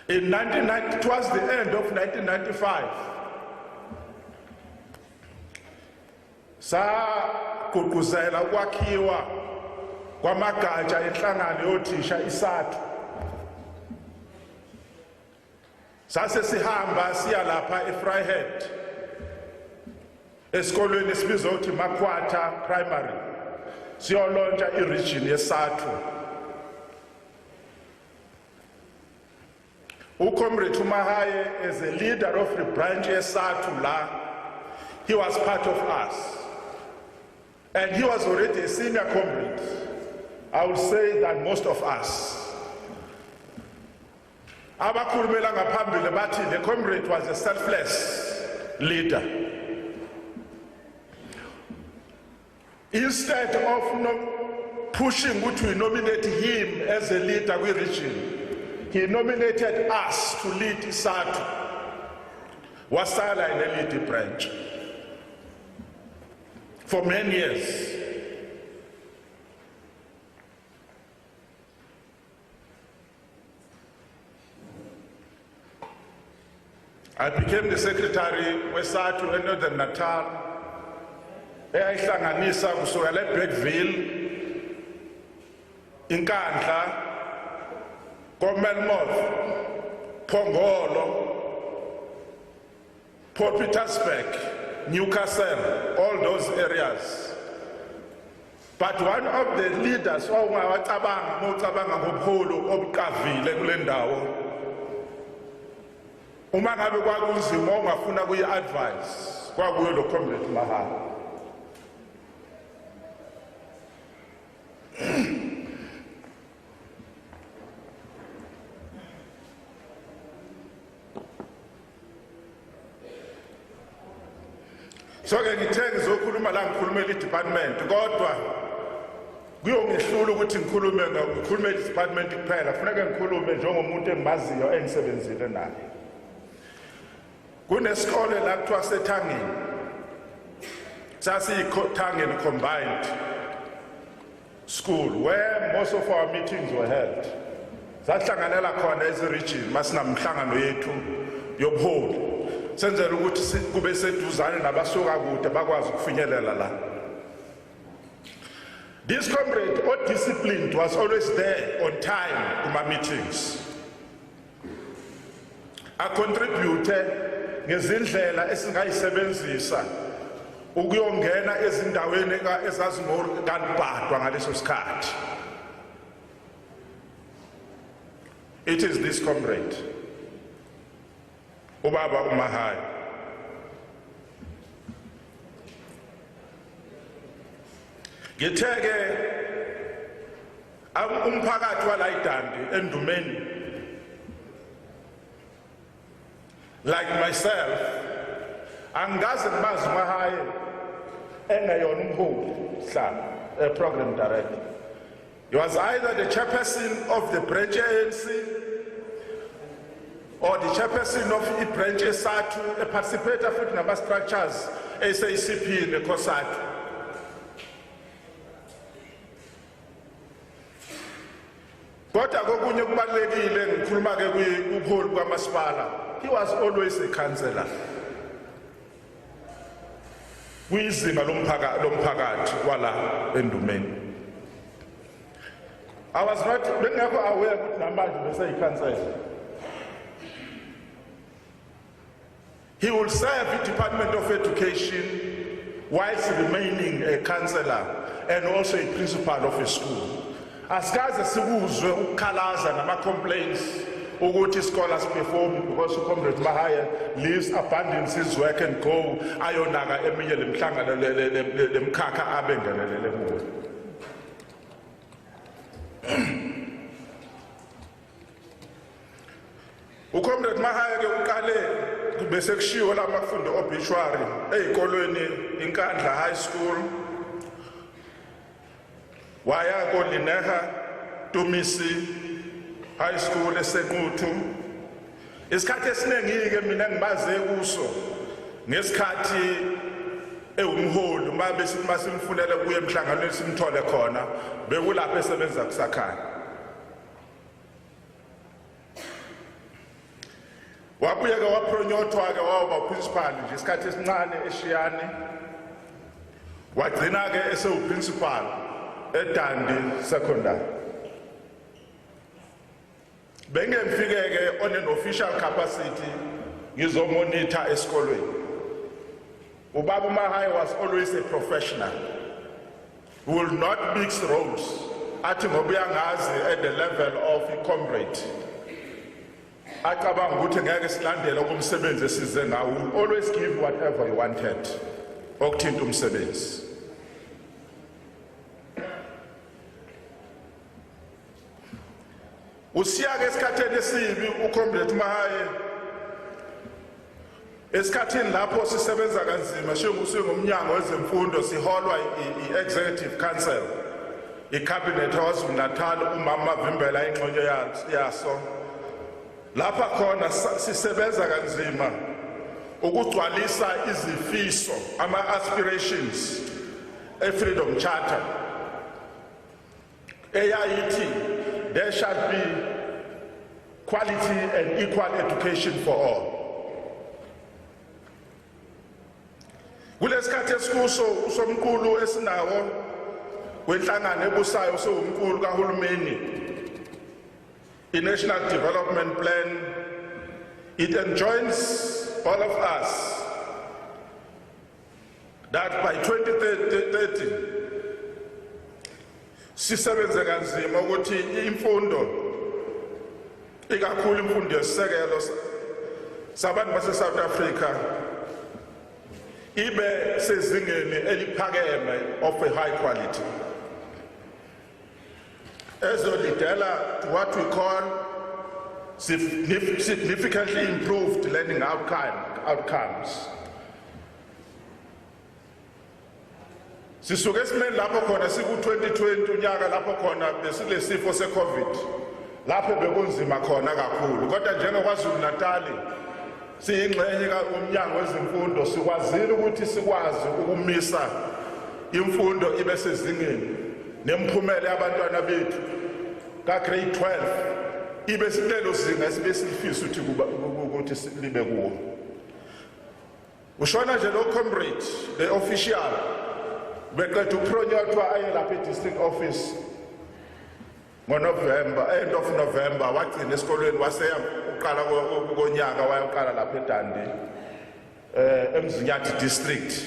Speaker 5: In 1990, towards the end of 1995, sagqugquzela ukwakhiwa kwamagatsha enhlangano yothisha SADTU. Sasesihamba siya lapha eFryhead esikolweni esibizwa ukuthi Majuba Primary siyolontsha iregion yeSADTU. Comrade Mahaye, as a leader of the branch SADTU la, he was part of us. And he was already a senior comrade, I would say, than most of us. Abakhulumela ngaphambili bathi the comrade was a selfless leader. Instead of pushing to nominate him as a leader with region, he nominated us to lead SADTU. Wasala in the lead branch for many years. I became the secretary of SADTU in Northern Natal. Eyayihlanganisa kusukela eBergville, iNkandla, Melmoth, Pongolo, Port Petersburg, Newcastle, all those areas. But one of the leaders, owawacabanga ngobuholo obukavile kule ndawo, uma ngabe kwakunzima ongafuna kuyi-advise kwakuyo lo Comrade Mahaye. So ke ngithe ngizokhuluma la ngikhulumela i-department kodwa kuyongihlula ukuthi ngikhulume i-department kuphela, kufuneka ngikhulume njengomuntu engimaziyo engisebenzile naye. Kunesikole la kuthiwa seThangeni, sasiyi-Thangeni Combined School, where most of our meetings were held. Sahlanganela khona ezi-region masinamhlangano yethu yobuholi. Senzela ukuthi kube seduzane nabasuka kude bakwazi ukufinyelela la. This comrade, all disciplined, was always there on time to my meetings. I contributed ngezindlela esingayisebenzisa ukuyongena ezindaweni ezazingokubhadwa ngaleso sikhathi. It is this comrade, Ubaba Mahaye. Ngitheke umphakathi wala eDundee Endumeni, like myself, angazi mazi Mahaye engayona umholi hlala a program director. He was either the chairperson of the branch ANC or the chairperson of the branch SADTU, a participator for the number structures SACP and the COSATU. Kodwa kokunye kubalekile ngikhuluma ke kubuholi kwamasipala, he was always a councillor. Kuyizinga lomphakathi wala Endumeni. I was not bengekho aware ukuthi namanje bese yi-councillor. He will serve the Department of Education whilst remaining a councillor and also a principal of a school. Asikaze sikuzwe ukukhalaza nama-complaints ukuthi scholars perform because Comrade Mahaye leaves, abandons his work and go ayonaka eminye lemhlangano lemkhakha abengenelele kuwo. Comrade Mahaye ke uqale
Speaker 7: bese kushiwo la mafundo obituary ezikolweni iNkandla High School waya koLineha Tumisi High School eSequthu. Isikhathi esiningi ke mina ngibaze kuso ngesikhathi ewumholi masimfunela kuye emhlanganweni simthole khona bekulapha esebenza kusakhanya. Wabuye ke wapronyotwa ke waba principal nje isikhathi esincane eShiyane. Wagcina ke esewu-principal eDundee Secondary. Bengemfike ke on an official capacity ngizomonitor esikolweni. Ubaba Mahaye was always a professional. He will not mix roles. Athi ngoba uyangazi at the level of a comrade. Acabanga ukuthi ngeke silandele kumsebenzi esize ngawo. He will always give whatever he wanted. Okuthinta umsebenzi. Usiyake esikhatheni esibi uComrade Mahaye esikhathini lapho sisebenza kanzima ngumnyango wezemfundo siholwa i-Executive Council i-Cabinet House Natal umama Vimbela ingxenye yaso lapha khona sisebenza kanzima ukugcwalisa izifiso ama-aspirations e-Freedom Charter eyayithi there shall be quality and equal education for all. Kulesikhathi esikuso usomkhulu esinawo wenhlangano ebusayo sowumkhulu kahulumeni i-National Development Plan, it enjoins all of us that by 2030 sisebenze kanzima ukuthi imfundo ikakhulu imfundo yesisekelo sabantu base-South Africa ibe sezingeni eliphakeme of a high quality. Ezolidela what we call significantly improved learning outcomes. Sisuke esimeni lapho khona siku-2020 unyaka lapho khona besile sifo se-COVID lapho bekunzima khona kakhulu kodwa njengoKwaZulu Natali siyingxenye umnyango wezemfundo sikwazile ukuthi sikwazi ukumisa imfundo ibe sezingeni nemphumela yabantwana bethu ka-grade 12 ibe silelo zinga sibe silifisa ukuthi libe kuwo. Ushona nje lo comrade the official beqeda upronyotwa aye lapha e-district office ngoNovember, end of November wagcina esikolweni waseya uqala konyaka wayaqala lapha eDundee eMzinyathi district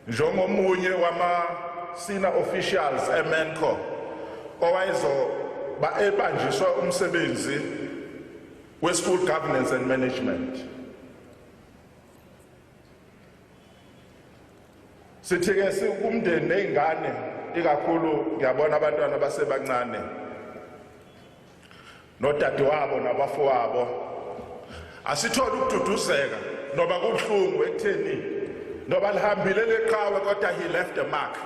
Speaker 7: njengomunye wama senior officials eMenco owayezoba ebanjiswa umsebenzi we-school governance and management. Sithi-ke sikumndeni ney'ngane ikakhulu ngiyabona abantwana basebancane nodadewabo nabafowabo asithole ukududuzeka noba kubuhlungu ekutheni noba lihambile leqhawe kodwa he left a mark.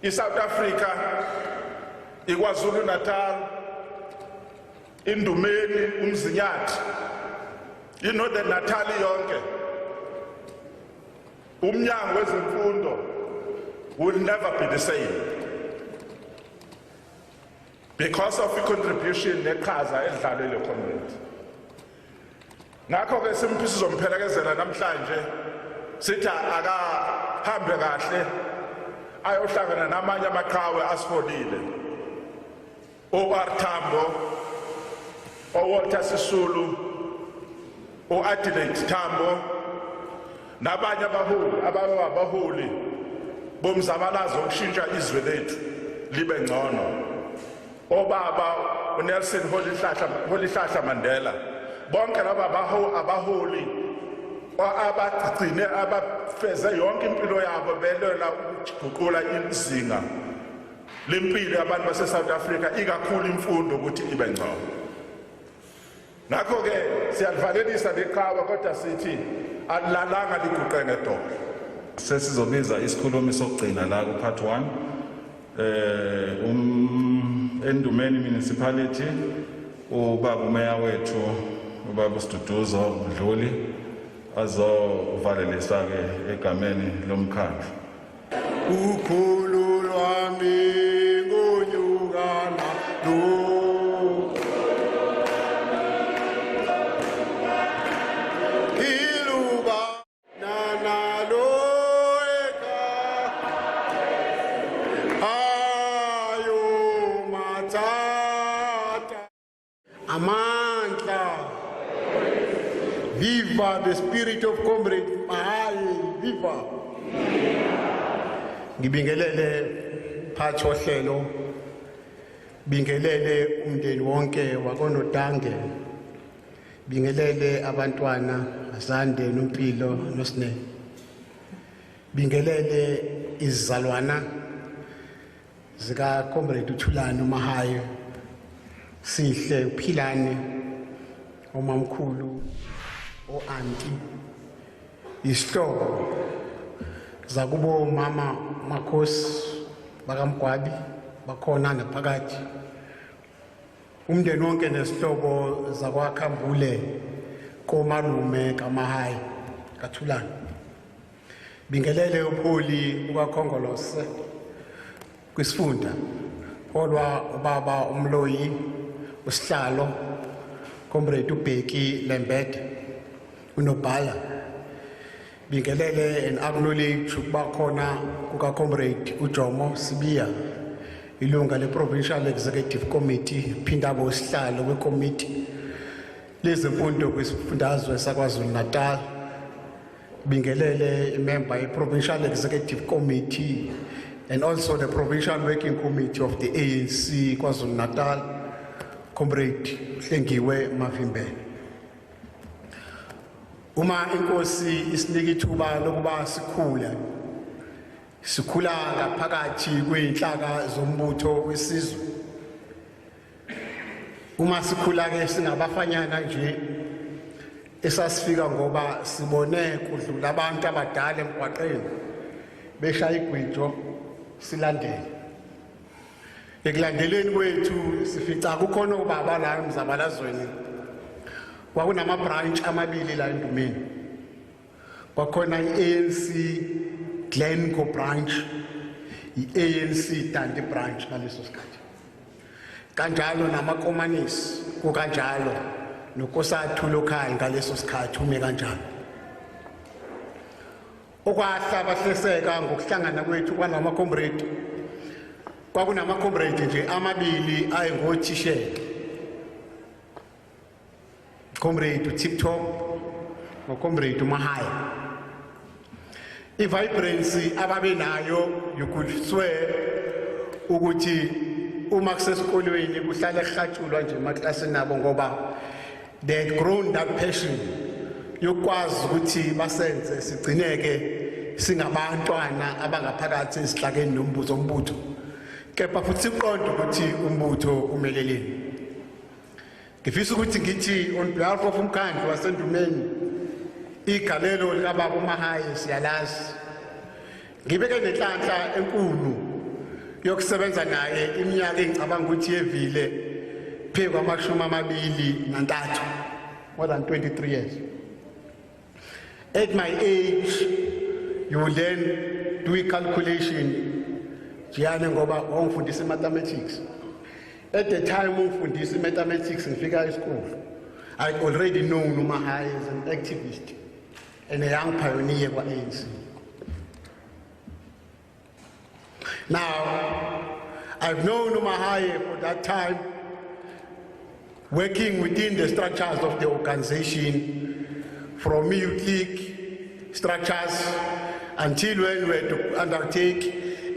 Speaker 7: ISouth Africa, iKwaZulu Natal, Endumeni, uMzinyathi, iNorthern Natal yonke umnyango wezemfundo will never be the same because of the contribution neqhaza elidlalwe le community. Ngakho ke simphisa zomphelekezela namhlanje sithi akahambe kahle ayohlangana namanye amaqhawe asifolile oArthambo oWalter Sisulu oAdelaide Tambo nabanye abaholi bomzabalazo ukushintsha izwe lethu libe ngcono obaba uNelson Rolihlahla Mandela bonke laba abaholi abagcine abafeze yonke impilo yabo belela ukuguqula izinga lempilo yabantu base-South Africa ikakhulu imfundo ukuthi ibe ngcono.
Speaker 10: Ngakho ke siyalivalelisa leqhawe kodwa sithi alilalanga liguqe ngedolo.
Speaker 5: Sesizobiza isikhulumi sokugcina la ku part 1. Endumeni municipality ubaba umeya wethu ubaba uSiduduzo Dluli azovalelisa ke egameni lomkhandlu.
Speaker 10: Ukhulu lwami ngonyukana lo iluba nanalo eka ayo matata amandla. Viva the spirit of Comrade Mahaye, viva. Ngibingelele phathi ohlelo, bingelele umndeni wonke wakoNodange, bingelele abantwana Azande noMpilo noSine, bingelele izalwana zika Comrade Thulani Mahaye, Sihle uphilane omamkhulu o-anti isihlobo zakubo mama Makhosi bakamgwabi bakhona naphakathi, umndeni wonke nesihlobo zakwaKhambule komalume kaMahaye kaThulani, bingelele upholi ukaKhongolose kwisifunda polwa ubaba umloyi usihlalo Comrade uBheki Lembede unobhala, bingelele and acknowledge bakhona kuka Comrade uJomo Sibiya ilunga le Provincial Executive Committee phinda bosihlalo weCommittee lezemfundo kwisifundazwe saKwaZulu Natal, bingelele member ye-Provincial Executive Committee and also the Provincial Working Committee of the ANC KwaZulu Natal, Comrade Hlengiwe Mavimbela. Uma inkosi isinika ithuba lokuba sikhula ngaphakathi kweinhlaka zombutho wesizwe. Uma sikhula ke singabafanyana nje esasifika ngoba sibone kudlula abantu abadala emgwaqeni beshaya igwijo silandele. Ekulandeleni kwethu sifica kukhona ubaba la emzabalazweni kwakunama branch amabili la Endumeni, kwakhona i-ANC Glencoe branch, i-ANC Dundee branch ngaleso sikhathi, kanjalo namakomanisi kukanjalo noCOSATU local ngaleso sikhathi ume kanjalo. Okwahlabahleseka ngokuhlangana kwethu kwanama comrade, kwakunama comrade nje amabili ayengothishe, Comrade Tiptop no Comrade Mahaye. I-vibrancy ababenayo you could swear ukuthi uma kusesikolweni kuhlala ehlatshulwa nje emaklasini nabo ngoba they had grown that passion yokwazi ukuthi basenze sigcineke singabantwana abangaphakathi esihlakeni nombuzo ombutho, kepha futhi siqonde ukuthi umbutho umeleleni. Ngifisa ukuthi ngithi on behalf of umkhandlu waseNdumeni igalelo likababa uMahaye siyalazi, ngibeke nenhlanhla enkulu yokusebenza naye iminyaka engicabanga ukuthi yevile phe kwama-23, more than 23 years. At my age you will then do a calculation jiyane ngoba wangifundisa mathematics. At the time ungifundisa mathematics ngifika e-school, I already know Mahaye as an activist and a young pioneer kwa ANC. Now, I've known Mahaye for that time, working within the structures of the organization, from youth league structures until when we had to undertake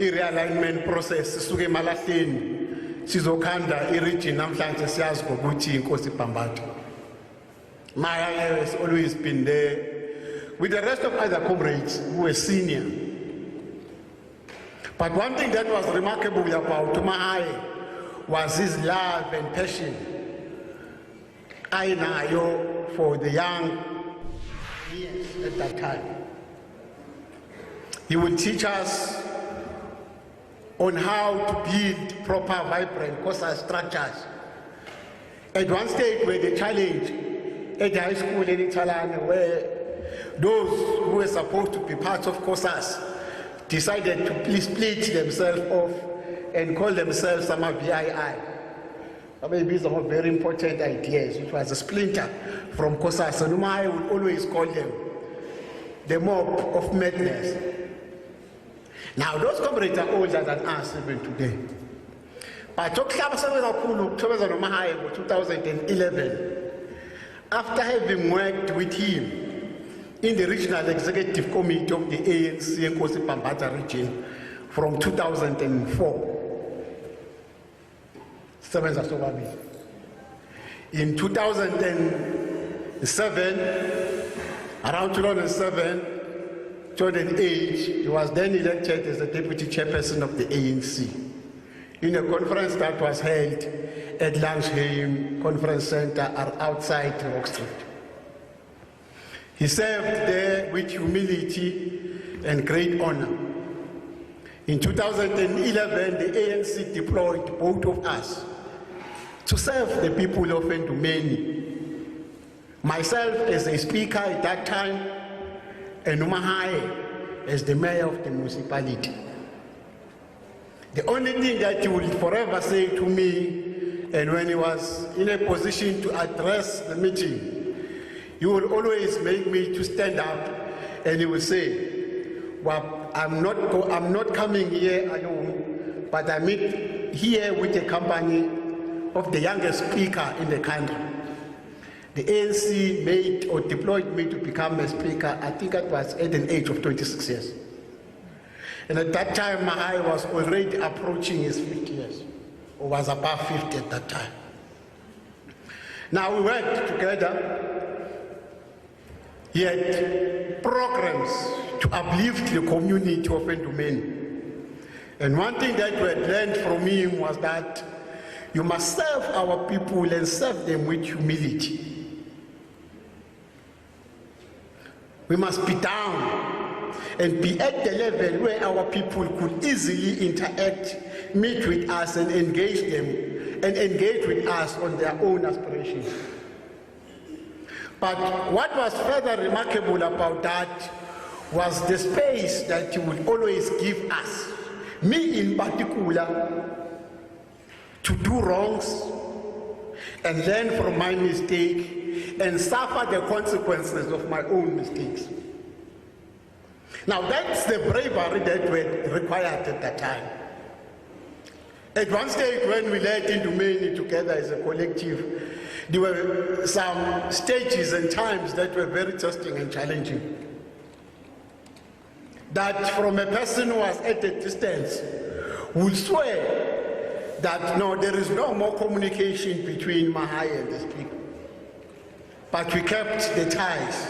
Speaker 10: a realignment process. Suke Malahleni sizokhanda i-region namhlanje siyazi ngokuthi inkosi Bhambatha. Mahaye has always been there with the rest of other comrades who were senior. But one thing that was remarkable about Mahaye was his love and passion ayinayo for the young years at that time. He will teach us on how to build proper, vibrant COSA structures. At one stage where the challenge at the high school in Thulani, where those who were supposed to be part of COSAS decided to split themselves off and call themselves some VII. Maybe some of very important ideas. It was a splinter from COSAS, and Mahaye would always call them the mob of madness. Now, those comrades are older than us even today. But Thulani Mahaye in 2011, after having worked with him in the Regional Executive Committee of the ANC in Cosi region from 2004. In 2007, around 2007, 2008, he was then elected as the Deputy Chairperson of the ANC in a conference that was held at Langsheim Conference Center outside Rock Street. He served there with humility and great honor. In 2011, the ANC deployed both of us to serve the people of Endumeni. Myself as a speaker at that time, and Mahaye as the mayor of the municipality. The only thing that he would forever say to me, and when he was in a position to address the meeting, he would always make me to stand up, and he would say, well, I'm not coming here alone, but I'm here with a company of the youngest speaker in the country. The ANC made or deployed me to become a speaker, I think it was at an age of 26 years. And at that time, Mahaye was already approaching his 50 years, or was above 50 at that time. Now we worked together. He had programs to uplift the community of Endumeni. And one thing that we had learned from him was that you must serve our people and serve them with humility. We must be down and be at the level where our people could easily interact, meet with us and engage them, and engage with us on their own aspirations. But what was further remarkable about that was the space that he would always give us, me in particular, to do wrongs and learn from my mistake and suffer the consequences of my own mistakes. Now that's the bravery that we required at that time. At one stage when we led Endumeni together as a collective, there were some stages and times that were very testing and challenging. That from a person who was at a distance would swear that no, there is no more communication between Mahaye and these people. But we kept the ties.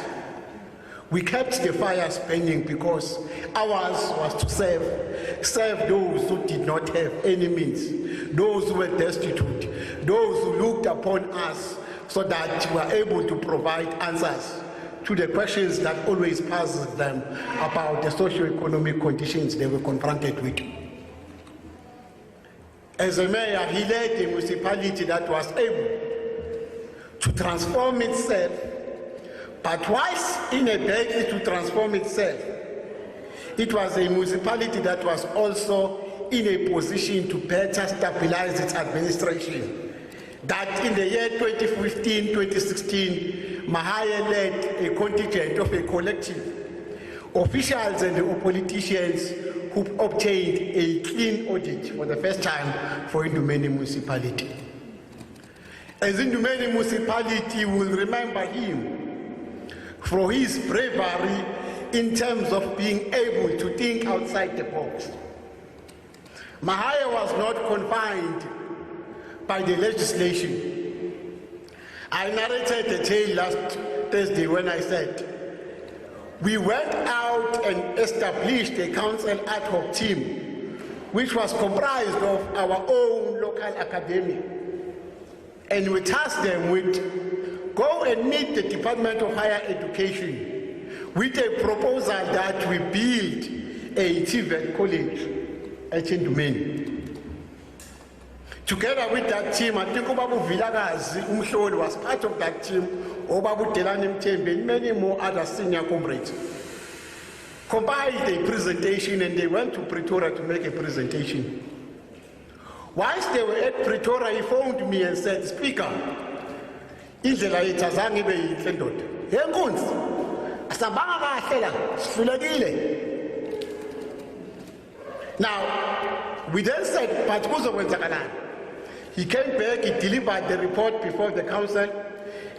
Speaker 10: We kept the fire burning because ours was to serve those who did not have any means, those who were destitute, those who looked upon us so that we were able to provide answers to the questions that always puzzled them about the socio-economic conditions they were confronted with. As a mayor, he led a municipality that was able to transform itself, but whilst inability to transform itself, it was a municipality that was also in a position to better stabilize its administration. That in the year 2015, 2016, Mahaye led a contingent of a collective, officials and politicians who obtained a clean audit for the first time for Endumeni municipality. As Endumeni municipality will remember him for his bravery in terms of being able to think outside the box. Mahaye was not confined by the legislation. I narrated a tale last Thursday when I said, we went out and established a council ad hoc team, which was comprised of our own local academy. And we tasked them with go and meet the Department of Higher Education with a proposal that we build a TVET college at Endumeni. Together with that team, I think Obabu Vilagazi Umhloli was part of that team, Obabu Thulani Mahaye and many more other senior comrades. Compiled a presentation and they went to Pretoria to make a presentation. Whilst they were at Pretoria, he phoned me and said, Speaker, indlela yethu azange ibe yinhle ndoda. Yenkunzi, asambanga kahle la, sihlulekile. Now, we then said, but kuzokwenzakalani? He came back, he delivered the report before the council,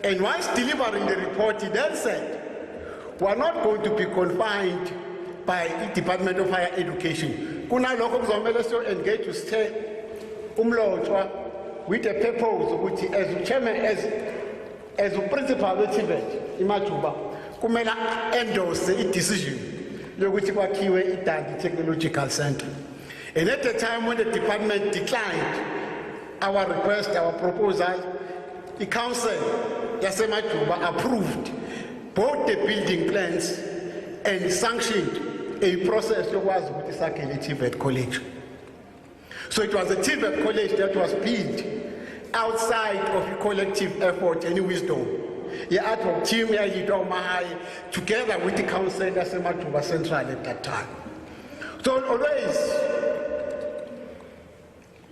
Speaker 10: and whilst delivering the report, he then said, we are not going to be confined by the Department of Higher Education. Kunalokho kuzomele so engage to stay with the purpose as the chairman, as the principal of TVET, Majuba, kumela endorse a decision yokuthi kwakhiwe iDundee Technological Center. And at the time when the department declined our request, our proposal, the council, Majuba, approved both the building plans and sanctioned a process that was with the TVET College. So it was a TVET college that was built outside of a collective effort and wisdom. The art of team Cllr.Mahaye together with the council at Majuba Central at that time. So always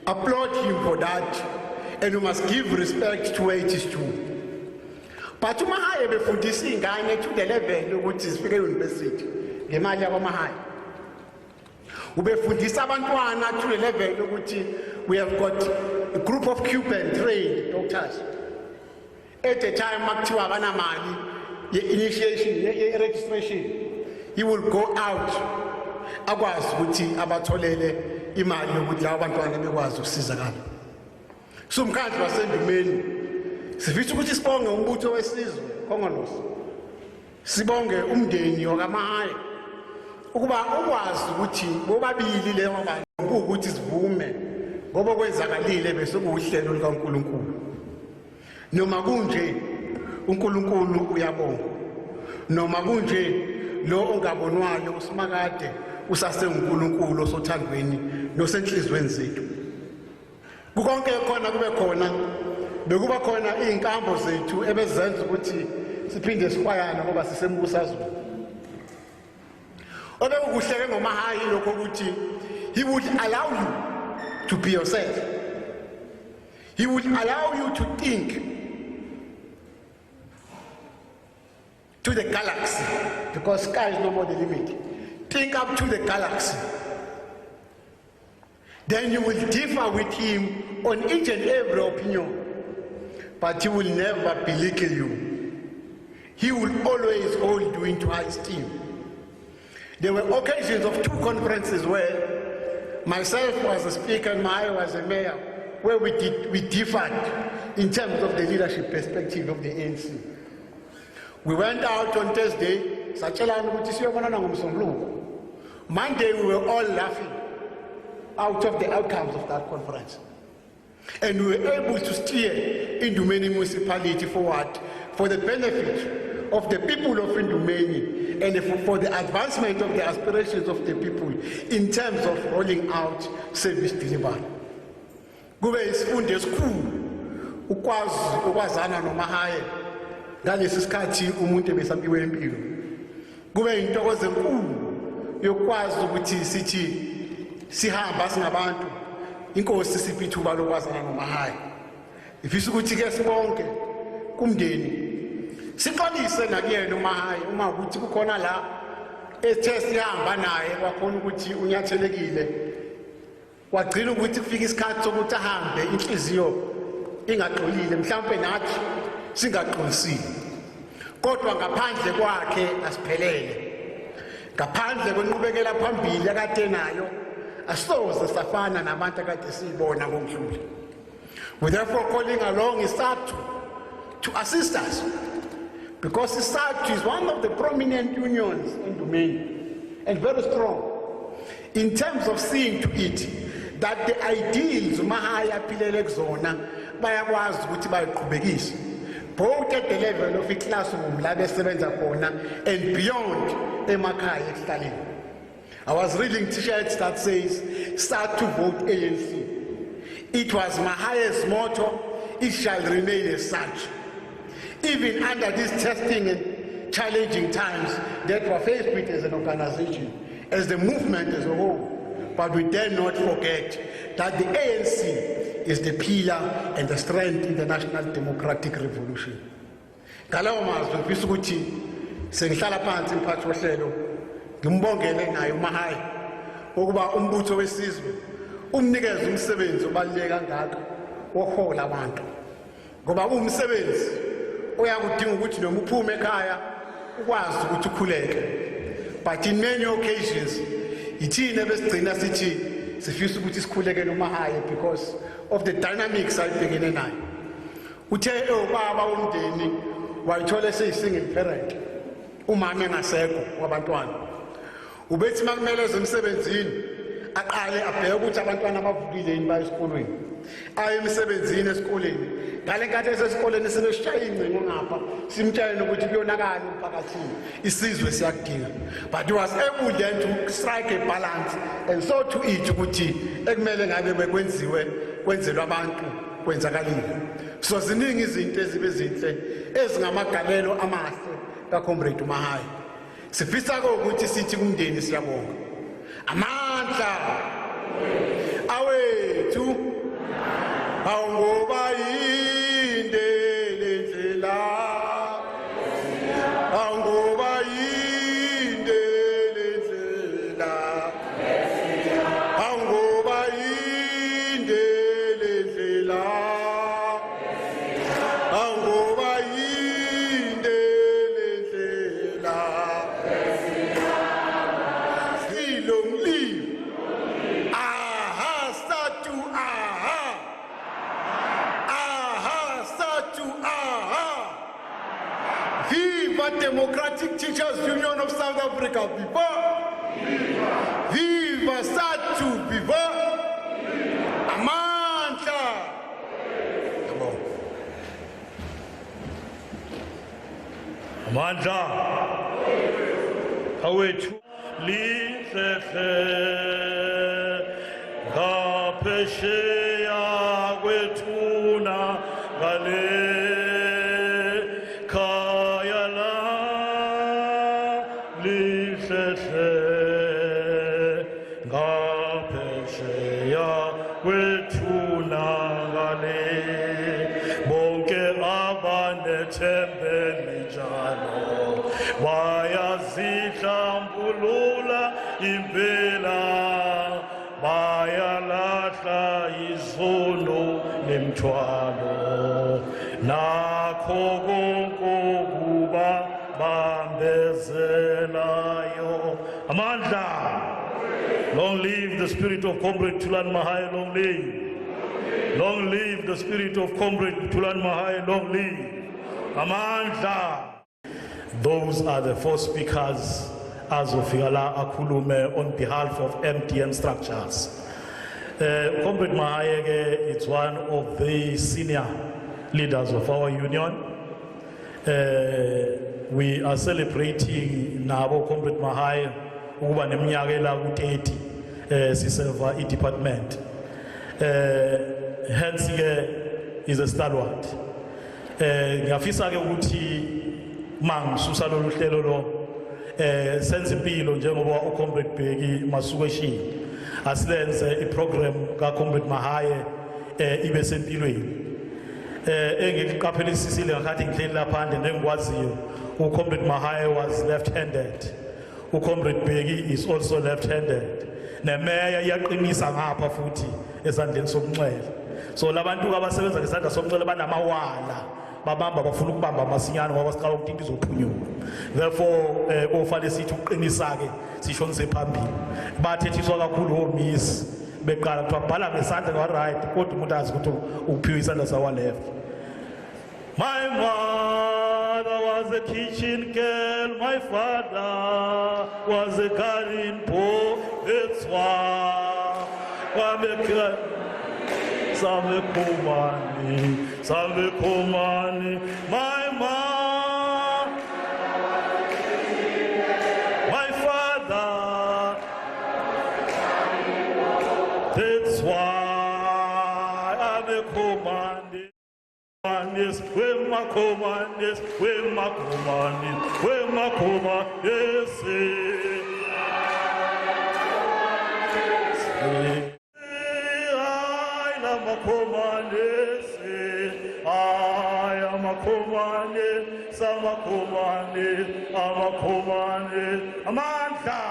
Speaker 10: applaud him for that, and we must give respect to where it is true. But Mahaye befundisa ingane to the level ukuthi sifike university ngemali yaKwaMahaye. Ubefundisa abantwana to the level ukuthi we have got a group of Cuban trained doctors. At the time makuthiwa abanamali ye-initiation, ye-registration, he will go out akwazi ukuthi abatholele imali yokuthi labo bantwana bekwazi ukusizakala. So umkhandlu waseNdumeni sifisa ukuthi sibonge umbutho wesizwe Khongolose, sibonge umndeni wakaMahaye ukuba ukwazi ukuthi bobabili leyo bantu ukuthi sivume ngoba kwenzakalile bese kuuhlelo likaNkulunkulu. Noma kunje uNkulunkulu uyabonga, noma kunje lo ongabonwayo usimakade usaseNkulunkulu osothandweni nosenhlizweni zethu. Kukonke khona kube khona bekuba khona izinkambo zethu ebezenza ukuthi siphinde sikwayana ngoba sisembusazweni. Obekuhleke ngoMahaye lokho ukuthi he would allow you to be yourself. He would allow you to think to the galaxy, because sky is no more the limit. Think up to the galaxy. Then you will differ with him on each and every opinion, but he will never belittle you. He will always hold you into high esteem. There were occasions of 2 conferences where myself was a speaker and Mahaye was a mayor, where we differed in terms of the leadership perspective of the ANC. We went out on Thursday, Monday we were all laughing out of the outcomes of that conference. And we were able to steer Endumeni municipality forward for the benefit of the people of Endumeni and for the advancement of the aspirations of the people in terms of rolling out service delivery. Kube isifundo esikhulu ukwazana noMahaye ngalesi sikhathi umuntu ebesampiwe impilo. Kube intokozo enkulu yokwazi ukuthi sithi sihamba singabantu inkosi siphi ithuba lokwazana noMahaye. Ifisa ukuthi ke sibonke kumndeni siqalise nakuyena uMahaye uma ukuthi kukhona la ethe sihamba naye kwakhona ukuthi unyathelekile wagcina ukuthi kufika isikhathi sokuthi ahambe inhliziyo ingaxolile mhlawumbe nathi singaxolisile, kodwa ngaphandle kwakhe asiphelele, ngaphandle kwenqubekela phambili akade nayo asoze safana nabantu akade siyibona ngomhluli. We therefore calling along SADTU to assist us, because SADTU is one of the prominent unions in Endumeni and very strong in terms of seeing to it that the ideals Mahaye aphilele kuzona bayakwazi ukuthi bayiqhubekise, both at the level of a classroom, la besebenza khona, and beyond emakhaya ekuhlaleni. I was reading t-shirts that says, start to vote ANC. It was Mahaye's motto, it shall remain as such. Even under these testing and challenging times that we're faced with as an organization, as the movement as a whole, but we dare not forget that the ANC is the pillar and the strength in the national democratic revolution. Ngalawo mazwi ngifisa ukuthi sengihlala phansi imphathi wohlelo ngimbongele naye uMahaye ukuba umbutho wesizwe umnikeze umsebenzi obaluleke kangaka wohola abantu ngoba umsebenzi uyakudinga ukuthi noma uphume ekhaya ukwazi ukuthi ukhuleke. But in many occasions ithina besigcina sithi sifisa ukuthi sikhulekele uMahaye because of the dynamics ayibhekene nayo. Uthe ubaba womndeni wayithola seyisingle parent, umama engasekho wabantwana. Ubethi makumele ezemsebenzini aqale abheke ukuthi abantwana bavukile yini baye esikolweni. Aye emsebenzini esikoleni. Ngale nkathi esesikoleni sebeshaya ingcingo ngapha simtshela ukuthi kuyonakala emphakathini isizwe siyakudinga. But he was able then to strike a balance and so to it ukuthi ekumele ngabe kwenzelwe abantu kwenzakalile. So ziningi izinto ezibezinhle ezingamagalelo amahle kaComrade Mahaye. Sifisa ukuthi sithi kumndeni siyabonga. Amandla awethu awungoba yinde lendlela awungoba yinde lendlela awungoba yinde lendlela awungoba yinde lendlela long live aha SADTU aha SADTU aha Viva Democratic Teachers Union of South Africa viva Viva SADTU viva amandla
Speaker 11: amandla awethu lihle ngaphesheya kwethuna ngale khaya la lihle ngaphesheya kwethuna ngale bonke abanethembele njalo bayazihlambulula impela bayalahla izono nemthwalo nakho konke kuba bambezelayo amandla. Long live the spirit of Comrade Thulani Mahaye, long live. Long live the spirit of Comrade Thulani Mahaye, long live. Amandla. Those are the four speakers as of Yala Akulume on behalf of MTN structures. Comrade Mahaye is one of the senior leaders of our union. We are celebrating Nabo Comrade Mahaye ukuba neminyaka ela ku-30 siserva i-department. Hence is a stalwart. Ngiyafisa ke ukuthi mangisusa lolu hlelo lo senze impilo njengoba uComrade Bheki masuku eshini asilenze iprogram kaComrade Mahaye ibe sempilweni. Engikuqaphelisisile ngakhathi ngihleli lapha nengikwaziyo uComrade Mahaye was left-handed. uComrade Bheki is also left-handed. Nemeya iyaqinisa ngapha futhi esandleni sokunxele. So labantu abasebenza ngesandla sokunxele banamawala babamba bafuna ukubamba amasinyane ngoba siqala ukuthi into izophunyuka. Therefore ofale sithi uqinisa ke sishonise phambili. Bathethiswa kakhulu omisi beqala ukuthi babhala ngesandla kwa right kodwa umuntu azi ukuthi uphiwe isandla sawa left. My mother was a kitchen girl, my father was a garden boy. That's why Salve Komani, my mom, my father. That's why I'm a commandant. Where my commanders, where my commanders, where my commanders. I am a commandant, some a commandant, I'm a commandant. Amanda,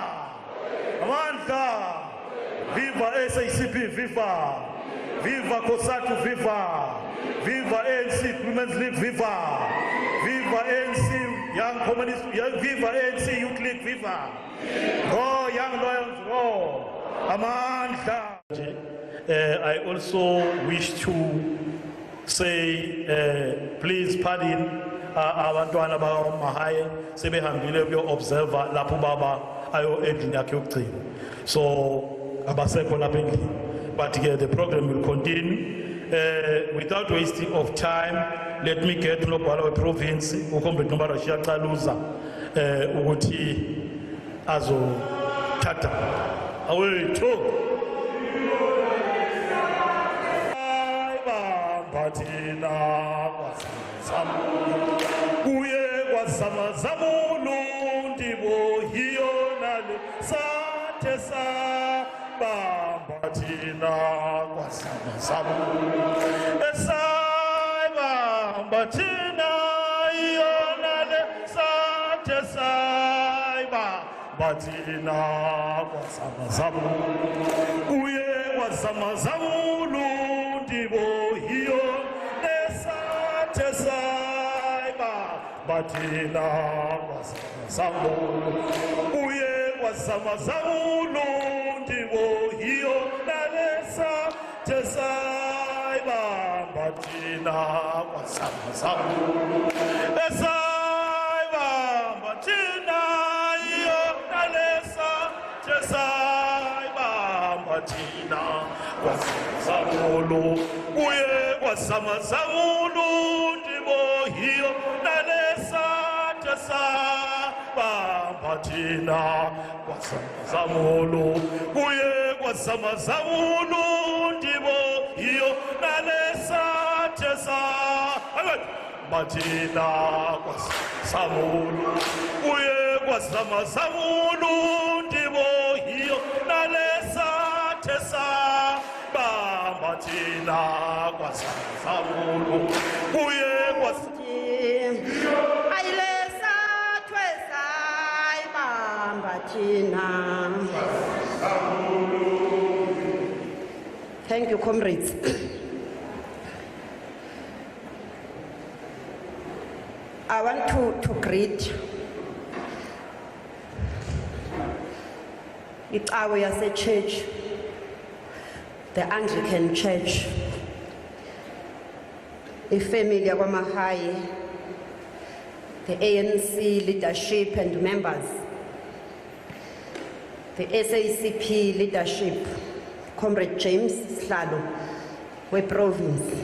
Speaker 11: viva SACP, viva, viva COSATU, viva, viva ANC Women's League, viva, viva ANC Young Communist, viva ANC Youth League, viva. Go Young Lions, go. Amanda. I also wish to say, please pardon abantwana Mahaye sebehambile kuyo observer lapho baba ayo endlini yakhe yokugcina. So abasekho lapha endlini, but the program will continue. Without wasting of time, let me get unobhala weprovince uComrade Nombarashiya Xaluza ukuthi azothatha awethu Batina kuye kwazama zamulu ndibo hiyonale satesa bambatina kwazama zamulu esai bambatina hiyonale satesa bambatina kwazama zamulu kuye kwazama zamulu ndibo Batina Samulu, uye wasama Samulu, ndiwo hiyo nalesa tesaiba. Batina wasama Samulu, tesaiba. Batina hiyo nalesa tesaiba. Batina wasama Samulu, uye wasama Samulu, ndiwo hiyo nalesa Batina Zamulu, kuye kwasama Zamulu, ndibo hiyo nalesa tesa. Batina Zamulu, kuye kwasama Zamulu, ndibo hiyo nalesa tesa. Batina Zamulu, kuye kwasama
Speaker 12: Thank you, comrades. I want to greet our church, the Anglican Church, the family of Mahaye, the ANC leadership and members, the SACP leadership, Comrade James Slalo, we province,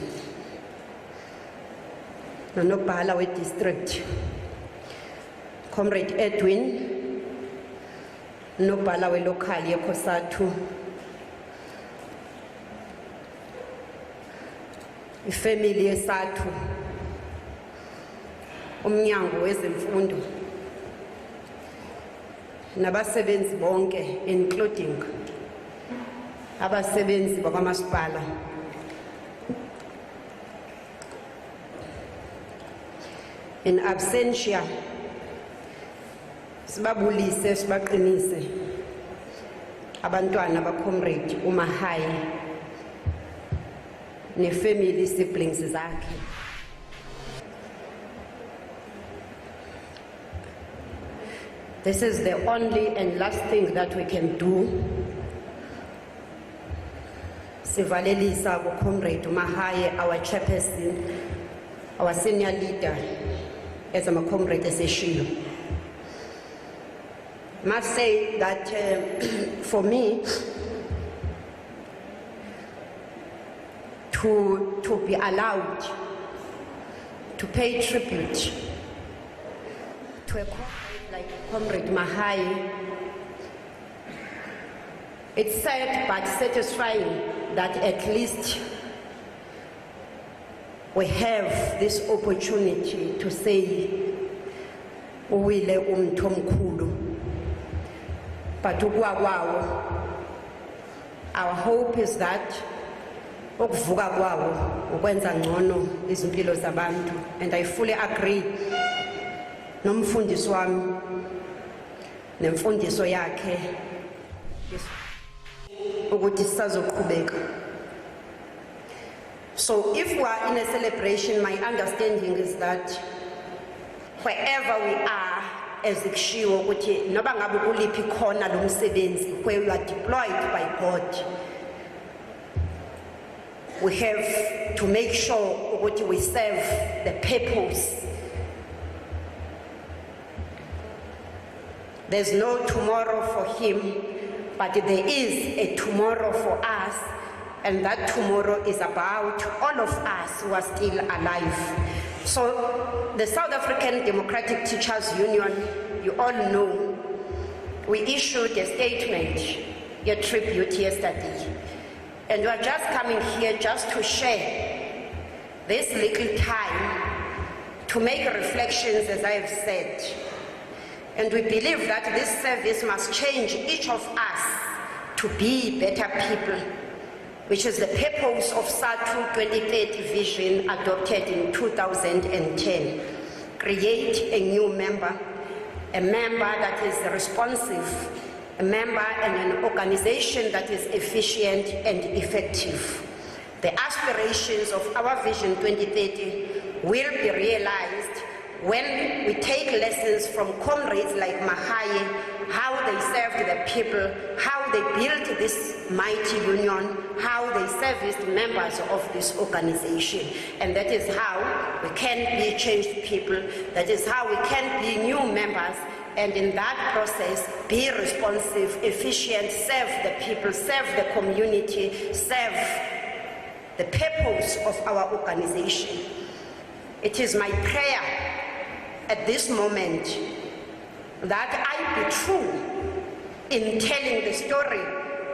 Speaker 12: Nonobhala we district, Comrade Edwin, Nonobhala we local ye COSATU, ifamily ye SADTU, umnyango wezemfundo, nabasebenzi bonke including abasebenzi bakwamasipala. In absentia, sibabulise sibaqinise abantwana baComrade Mahaye ne-family siblings zakhe. This is the only and last thing that we can do. Sivalelisa Comrade Mahaye, our chairperson, our senior leader, as a comrade Seshilo. Must say that for me, to to be allowed to pay tribute to a comrade like Comrade Mahaye. It's sad but satisfying that at least we have this opportunity to say, uwile umuntu omkhulu. But our hope is that ukuvuka kwawo ukwenza ngcono izimpilo zabantu, and I fully agree nomfundisi wami nemfundiso yakhe ukuthi sisazoqhubeka. So if we are in a celebration, my understanding is that wherever we are, as kushiwo ukuthi noba ngabe kuliphi khona lo msebenzi, where we are deployed by God, we have to make sure ukuthi we serve the purpose. There's no tomorrow for him, but there is a tomorrow for us, and that tomorrow is about all of us who are still alive. So the South African Democratic Teachers Union, you all know, we issued a statement, a tribute yesterday. And we are just coming here just to share this little time to make reflections, as I have said. And we believe that this service must change each of us to be better people, which is the purpose of SADTU 2030 vision adopted in 2010. Create a new member, a member that is responsive, a member and an organization that is efficient and effective. The aspirations of our Vision 2030 will be realized when we take lessons from comrades like Mahaye, how they served the people, how they built this mighty union, how they serviced members of this organization. And that is how we can be changed people, that is how we can be new members, and in that process be responsive, efficient, serve the people, serve the community, serve the purpose of our organization. It is my prayer at this moment that I be true in telling the story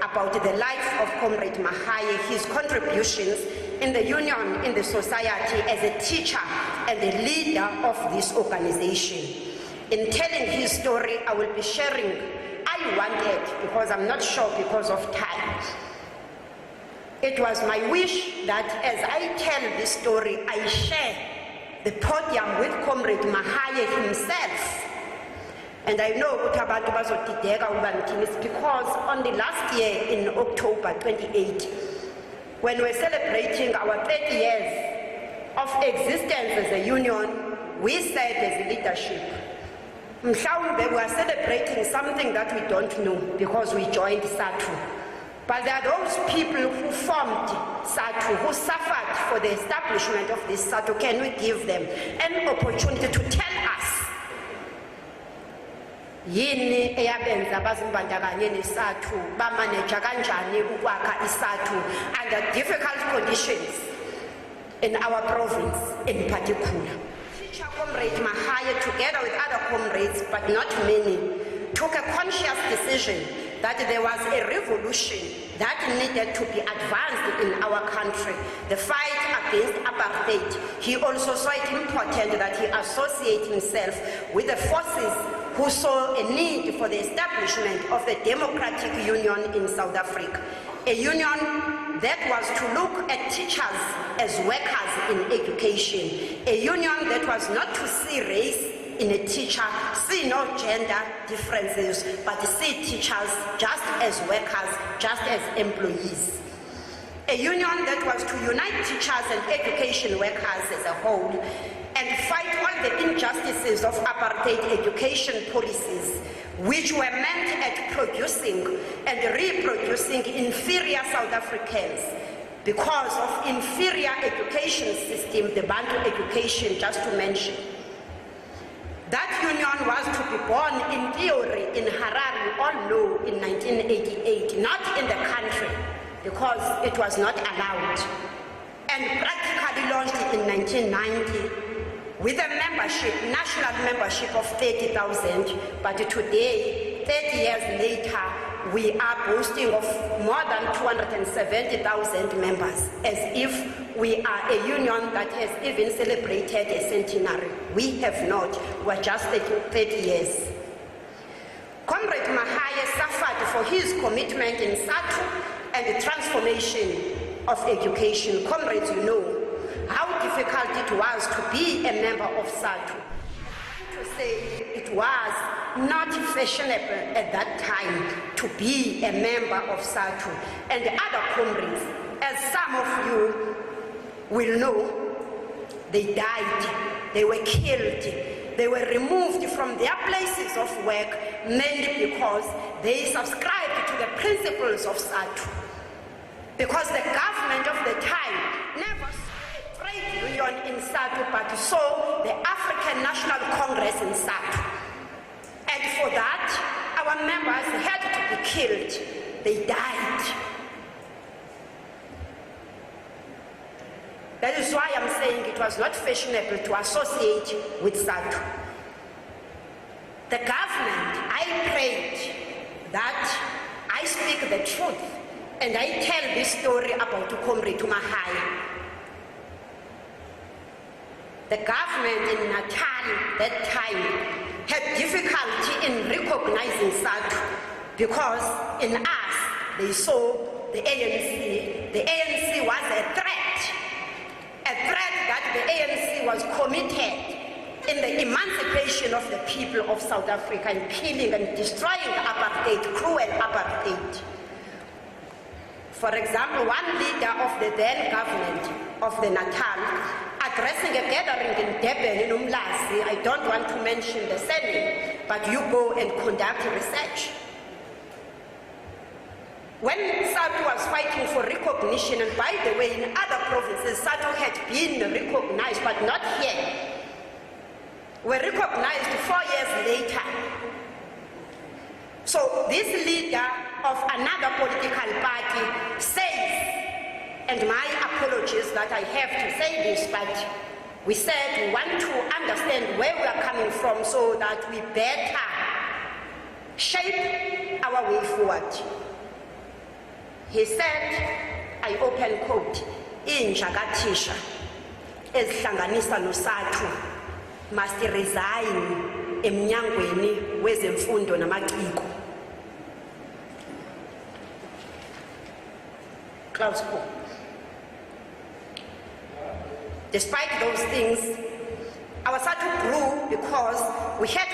Speaker 12: about the life of Comrade Mahaye, his contributions in the union, in the society, as a teacher and a leader of this organization. In telling his story, I will be sharing, I wanted, because I'm not sure because of time, it was my wish that as I tell this story, I share the podium with Comrade Mahaye himself. And I know because on the last year in October 28, when we're celebrating our 30 years of existence as a union, we said as a leadership, we are celebrating something that we don't know because we joined SADTU. But there are those people who formed SADTU, who suffered for the establishment of this SADTU. Can we give them an opportunity to tell us yini eyabenza bazimbandakanye neSADTU, bamanager kanjani ukwakha iSADTU under difficult conditions in our province in particular? Teacher Comrade Mahaye, together with other comrades, but not many, took a conscious decision that there was a revolution that needed to be advanced in our country, the fight against apartheid. He also saw it important that he associate himself with the forces who saw a need for the establishment of a democratic union in South Africa, a union that was to look at teachers as workers in education, a union that was not to see race in a teacher, see no gender differences, but see teachers just as workers, just as employees. A union that was to unite teachers and education workers as a whole and fight all the injustices of apartheid education policies, which were meant at producing and reproducing inferior South Africans because of inferior education system, the Bantu education, just to mention. That union was to be born in theory in Harare, we all know, in 1988, not in the country, because it was not allowed. and practically launched in 1990 with a membership, national membership of 30,000, but today, 30 years later, we are boasting of more than 270,000 members, as if we are a union that has even celebrated a centenary. We have not, we're just 30 years. Comrade Mahaye suffered for his commitment in SADTU and the transformation of education. Comrades, you know how difficult it was to be a member of SADTU. To say it was not fashionable at that time to be a member of SADTU. And the other comrades, as some of you will know, they died, they were killed, they were removed from their places of work, mainly because they subscribed to the principles of SADTU. Because the government of the time never saw a trade union in SADTU, but saw the African National Congress in SADTU. And for that, our members had to be killed. They died. That is why I'm saying it was not fashionable to associate with SADTU. The government, I prayed that I speak the truth and I tell this story about Community Mahaye. The government in Natal that time had difficulty in recognizing SADTU because in us they saw the ANC. The ANC was a threat that the ANC was committed in the emancipation of the people of South Africa and killing and destroying apartheid, cruel apartheid. For example, one leader of the then government of the Natal, addressing a gathering in Durban in Umlazi, I don't want to mention the surname, but you go and conduct research. When SADTU was fighting for recognition, and by the way, in other provinces, SADTU had been recognized, but not here. Were recognized 4 years later. So this leader of another political party says, and my apologies that I have to say this, but we said we want to understand where we are coming from so that we better shape our way forward. He said, I open quote, injakatisha ezihlanganisa noSADTU must resign emnyangweni wezemfundo namaciko. Close quote. Despite those things, our SADTU grew because we had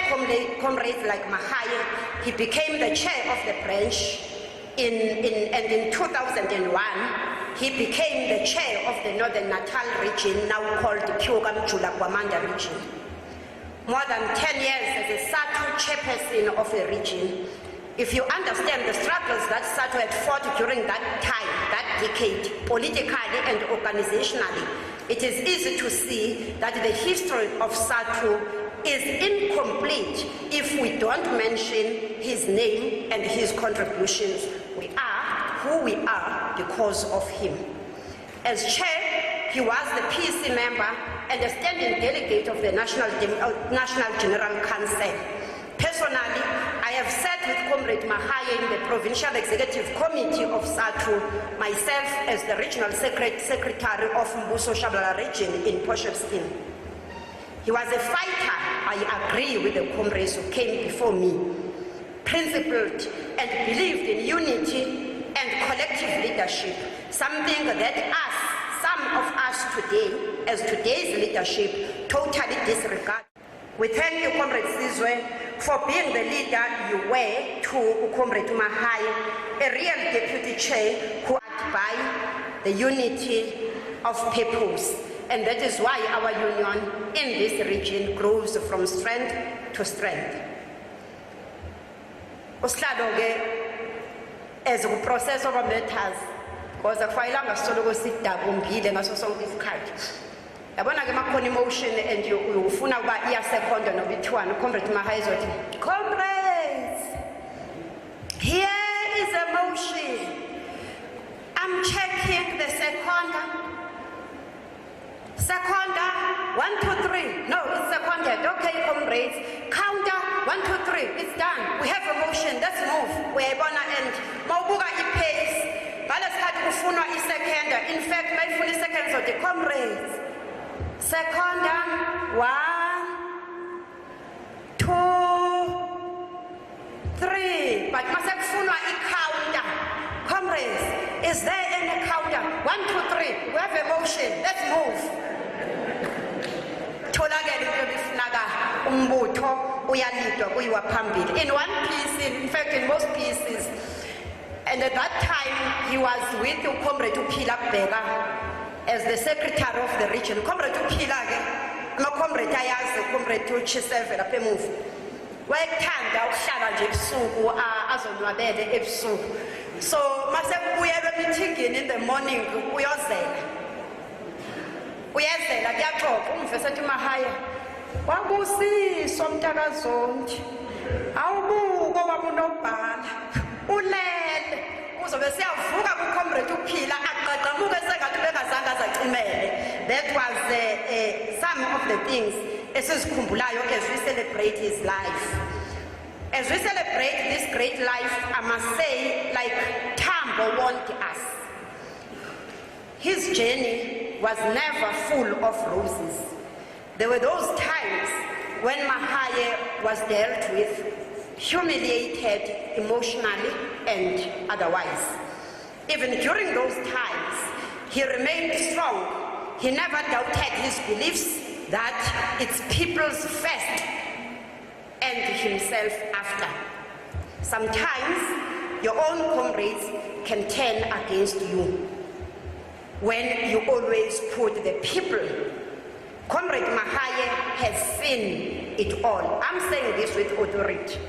Speaker 12: comrades like Mahaye. He became the chair of the branch. And in 2001, he became the chair of the Northern Natal region, now called the Cllr.Mahaye region. More than 10 years as a SADTU chairperson of a region. If you understand the struggles that SADTU had fought during that time, that decade, politically and organizationally, it is easy to see that the history of SADTU is incomplete if we don't mention his name and his contributions. We are who we are because of him. As chair, he was the PC member and a standing delegate of the National General Council. Personally, I have sat with Comrade Mahaye in the Provincial Executive Committee of SADTU, myself as the Regional Secretary of Mbuso Shabala region in Potchefstroom. He was a fighter, I agree with the comrades who came before me, principled and believed in unity and collective leadership, something that some of us today, as today's leadership, totally disregard. We thank you, Comrade Sizwe, for being the leader you were to Comrade Mahaye, a real deputy chair who acted by the unity of purpose. And that is why our union in this region grows from strength to strength. As a process of matters, because the file is so sit down and also so difficult. I want to get my emotion and you phone about year second and between Comrade Mahaye. Comrades, here is a motion. I'm checking the second. Seconder, 1, 2, 3. No, it's seconded. Okay, comrades. Counter, 1, 2, 3. It's done. We have a motion. Let's move. We're gonna end. Mawubuka i-pace. Ngalesikhathi kufunwa i-seconder. In fact, mayifuna i-second of the comrades. Seconder, 1, 2, 3. But mase kufunwa i-counter. Comrades, is there any counter? 1, 2, 3. We have a motion. Let's move. Tholakele into ebifunaka umbutho uyalidwa kuyiwa phambili. In one piece, in fact, in most pieces, and at that time he was with Comrade Upila Bega as the secretary of the region. Comrade Upila, no comrade ayazi, Comrade Chiseve lapha emuva. Wayethanda ukuhlala nje ebusuku azonwabele ebusuku. So mase kubuyelwa meeting in the morning uyozela. Uyezela kuyaxoxa umvesethi Mahaye. Wabusiso mntakazondi. Awubuko wamunobhala. Ulele uzobe siyavuka kuComrade uphila aqaqamuke sengathi bekazange azacimele. That was some of the things esizikhumbulayo as we celebrate his life. As we celebrate this great life, I must say, like Tambo warned us, his journey was never full of roses. There were those times when Mahaye was dealt with, humiliated emotionally and otherwise. Even during those times, he remained strong. He never doubted his beliefs that it's people's first and himself after. Sometimes your own comrades can turn against you when you always put the people. Comrade Mahaye has seen it all. I'm saying this with authority.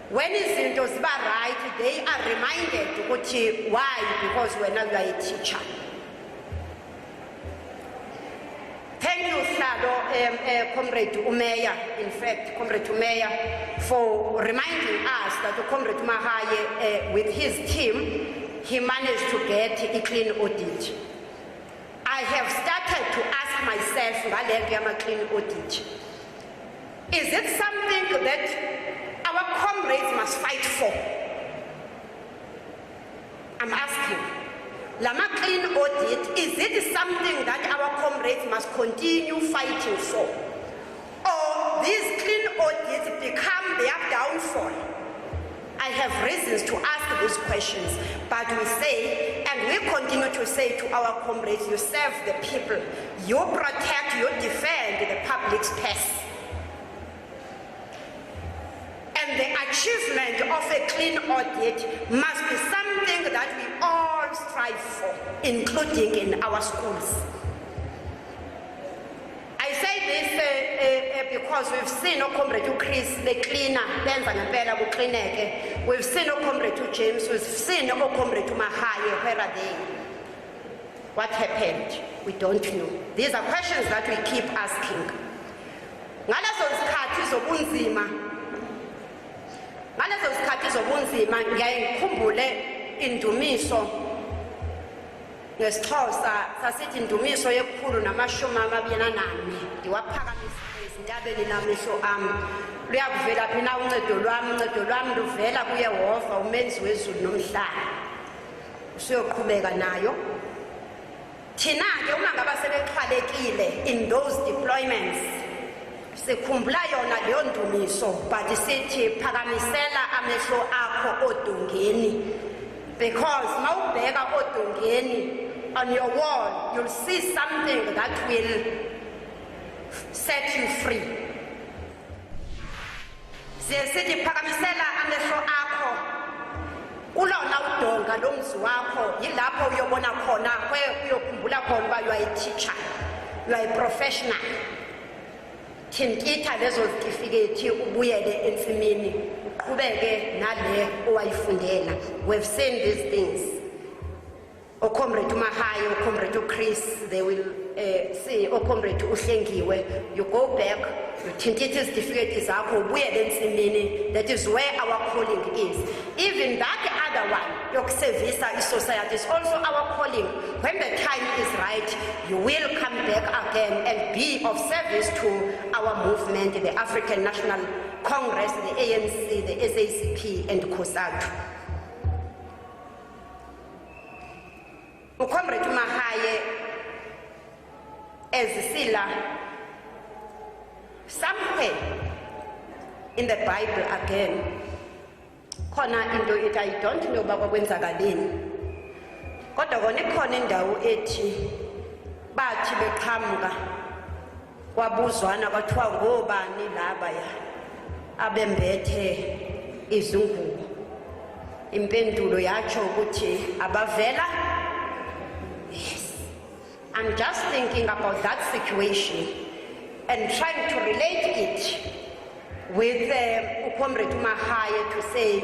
Speaker 12: When izinto ziba right, they are reminded ukuthi why, because when you are a teacher. Thank you, Hlalo, Comrade Mahaye, in fact, Comrade Mahaye, for reminding us that Comrade Mahaye, with his team, he managed to get a clean audit. I have started to ask myself, a clean audit. Is it something that our comrades must fight for? I'm asking. Lama clean audit, is it something that our comrades must continue fighting for? Or these clean audits become their downfall? I have reasons to ask these questions, but we say, and we continue to say to our comrades, you serve the people, you protect, you defend the public's purse. And the achievement of a clean audit must be something that we all strive for, including in our schools. I say this because we've seen Comrade Chris, the cleaner, we've seen Comrade James, we've seen Comrade Mahaye, where are they? What happened? We don't know. These are questions that we keep asking. Ngalezo zikhathi zobunzima ngiyayikhumbule indumiso ngesixhosa sasithi indumiso yekhulu namashumi amabili nane ndiwaphakamisile ezintabeni namehlo ami luyakuvela phina uncedo lwami luvela kuYehova umenzi wezulu nomhlaba usiyoqhubeka nayo thina ke uma ngaba sebexhalekile in those deployments sikhumbula yona leyo ndumiso but sithi phakamisela amehlo akho odongeni, because mawubheka odongeni on your wall you'll see something that will set you free. Sithi phakamisela amehlo akho kulona udonga lomzi wakho, yilapho uyobona khona uyokhumbula khona uba you are a teacher, you are a professional. Thintitha lezo certificate ubuyele ensimini uqhubeke nale owayifundela. We've seen these things. Comrade Mahaye, Comrade Chris, they will see Comrade Uhlengiwe. You go back, you thintitha certificate zakho ubuyele ensimini. That is where our calling is. Even that other one, yokusevisa i-society. It's also our calling. When the time is right, you will come back again and be of service to our movement, the African National Congress, the ANC, the SACP, and COSATU. Comrade Mahaye, as Sila, somewhere in the Bible again, khona into ethi I don't know uba kwakwenzakaleni kodwa kona ikhona indawo ethi bathi beqhamuka kwabuzwana kwathiwa ngobani labaya abembethe izingubo. Impendulo yatsho ukuthi abavela. Yes, I'm just thinking about that situation and trying to relate it with Comrade Mahaye to say,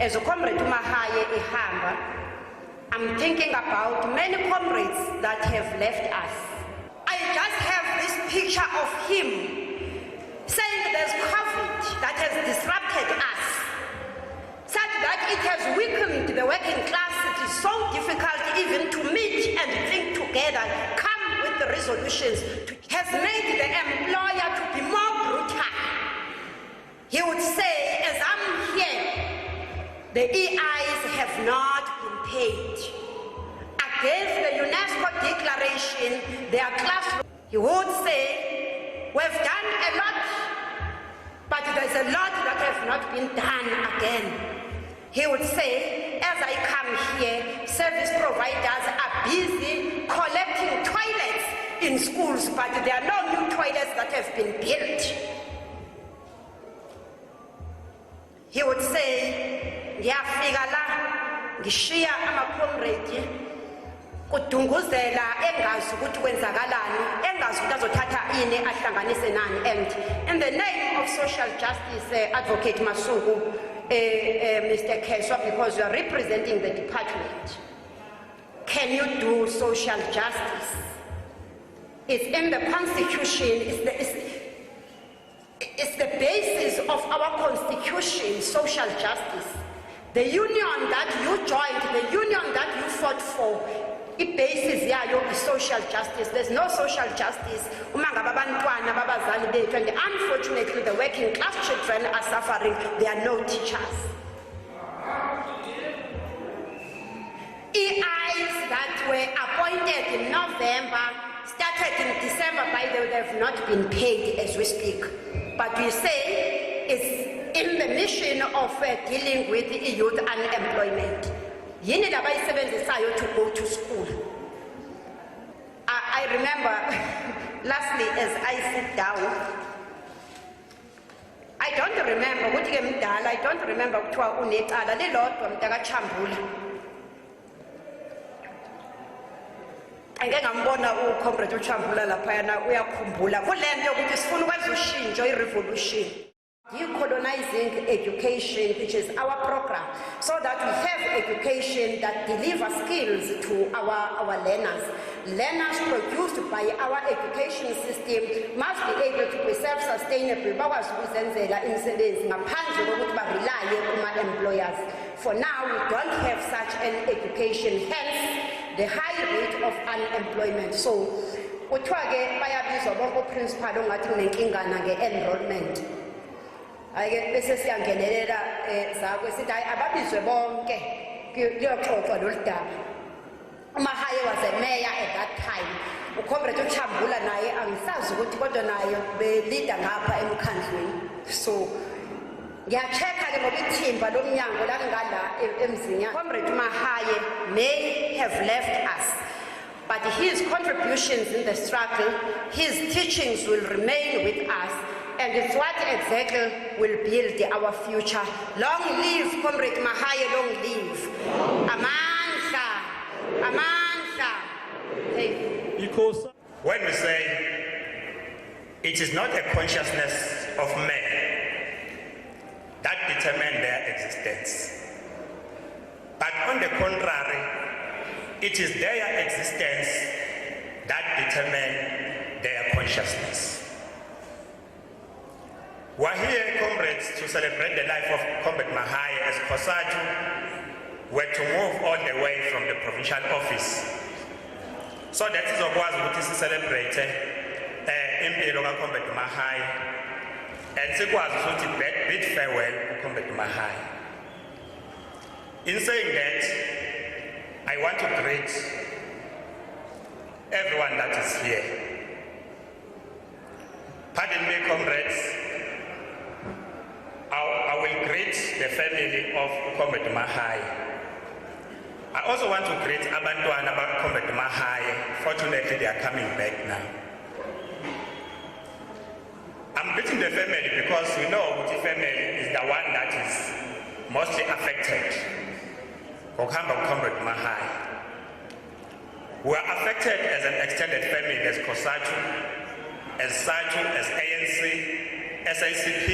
Speaker 12: as Comrade Mahaye ehamba, I'm thinking about many comrades that have left us. I just have this picture of him saying there's COVID that has disrupted us, such that it has weakened the working class. It is so difficult even to meet and think together, come with the resolutions, has made the employer to be more brutal. He would say, as I'm here, the EIs have not been paid. Against the UNESCO declaration, their class, he would say, we've done a lot, but there's a lot that has not been done again. He would say, as I come here, service providers are busy collecting toilets in schools, but there are no new toilets that have been built. He would say, ngiyafika la ngishiya ama-comrade kudunguzela engazi ukuthi kwenzakalani, engazi ukuthi azothatha ini ahlanganise nani. And in the name of social justice, Advocate Masuku, Mr. Keswa, because you are representing the department, can you do social justice? It's in the Constitution, it's the basis of our Constitution, social justice. The union that you joined, the union that you fought for, it basis yayo is social justice. There's no social justice. And unfortunately, the working class children are suffering. There are no teachers. EIs that were appointed in November, started in December, by the way, they have not been paid as we speak. But we say it's in the mission of dealing with youth unemployment. Yini labayisebenzisayo to go to school. I remember, lastly, as I sit down, I don't remember kuthiwa unecala lelodwa mntaka Chambula. Angeke ngambona uComrade uChambula laphayana uyakhumbula kulento yokuthi sifuna ukwenza ushintsho i-revolution. Decolonizing education, which is our program, so that we have education that delivers skills to our learners. Learners produced by our education system must be able to be self-sustainable, bakwazi ukuzenzela imisebenzi ngaphandle kokuthi barely kuma-employers. For now, we don't have such an education, hence the high rate of unemployment. So, kuthiwa ke bayabizwa bonke principal ongathi kunenkingana nge-enrollment. Ayike bese siyangenelela zakwe sithi ababizwe bonke kuyoxoxwa lolu daba. Mahaye was a mayor at that time. uComrade uChambula naye angisazi ukuthi kodwa naye be-leader ngapha emkhandlweni. So ngiyacheka ke ngoba ithimba lomnyango langala emzini. Comrade Mahaye may have left us, but his contributions in the struggle, his teachings will remain with us. And it's what exactly will build our future. Long live Comrade Mahaye, long live. Amandla, amandla.
Speaker 13: When we say it is not a consciousness of men that determine their existence, but on the contrary, it is their existence that determine their consciousness. We are here, comrades, to celebrate the life of Comrade Mahaye as COSATU were to move all the way from the provincial office. So that is what we celebrate impilo Cllr.Mahaye and sikwazi ukuthi bid farewell Cllr.Mahaye. In saying that, I want to greet everyone that is here. Pardon me, comrades. I will greet the family of Cllr.Mahaye. I also want to greet abantwana ba Cllr.Mahaye. Fortunately, they are coming back now. I'm greeting the family because we know the family is the one that is mostly affected. Cllr.Mahaye. We are affected as an extended family, as COSATU, as SADTU, as ANC, SACP.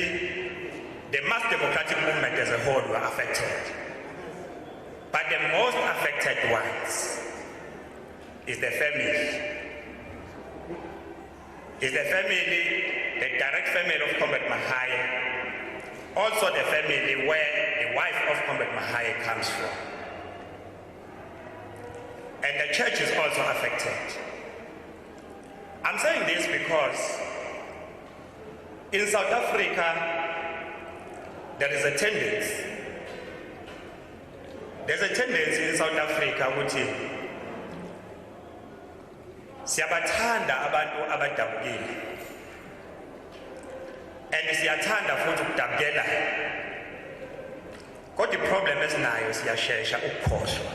Speaker 13: The mass democratic movement as a whole were affected. But the most affected ones is the family. Is the family, the direct family of Cllr.Mahaye, also the family where the wife of Cllr.Mahaye comes from. And the church is also affected. I'm saying this because in South Africa, there is a tendency. There's a tendency in South Africa ukuthi siyabathanda abantu abadabukile and siyathanda futhi ukudabukela. Kodwa iproblem esinayo siyashesha ukukhohlwa.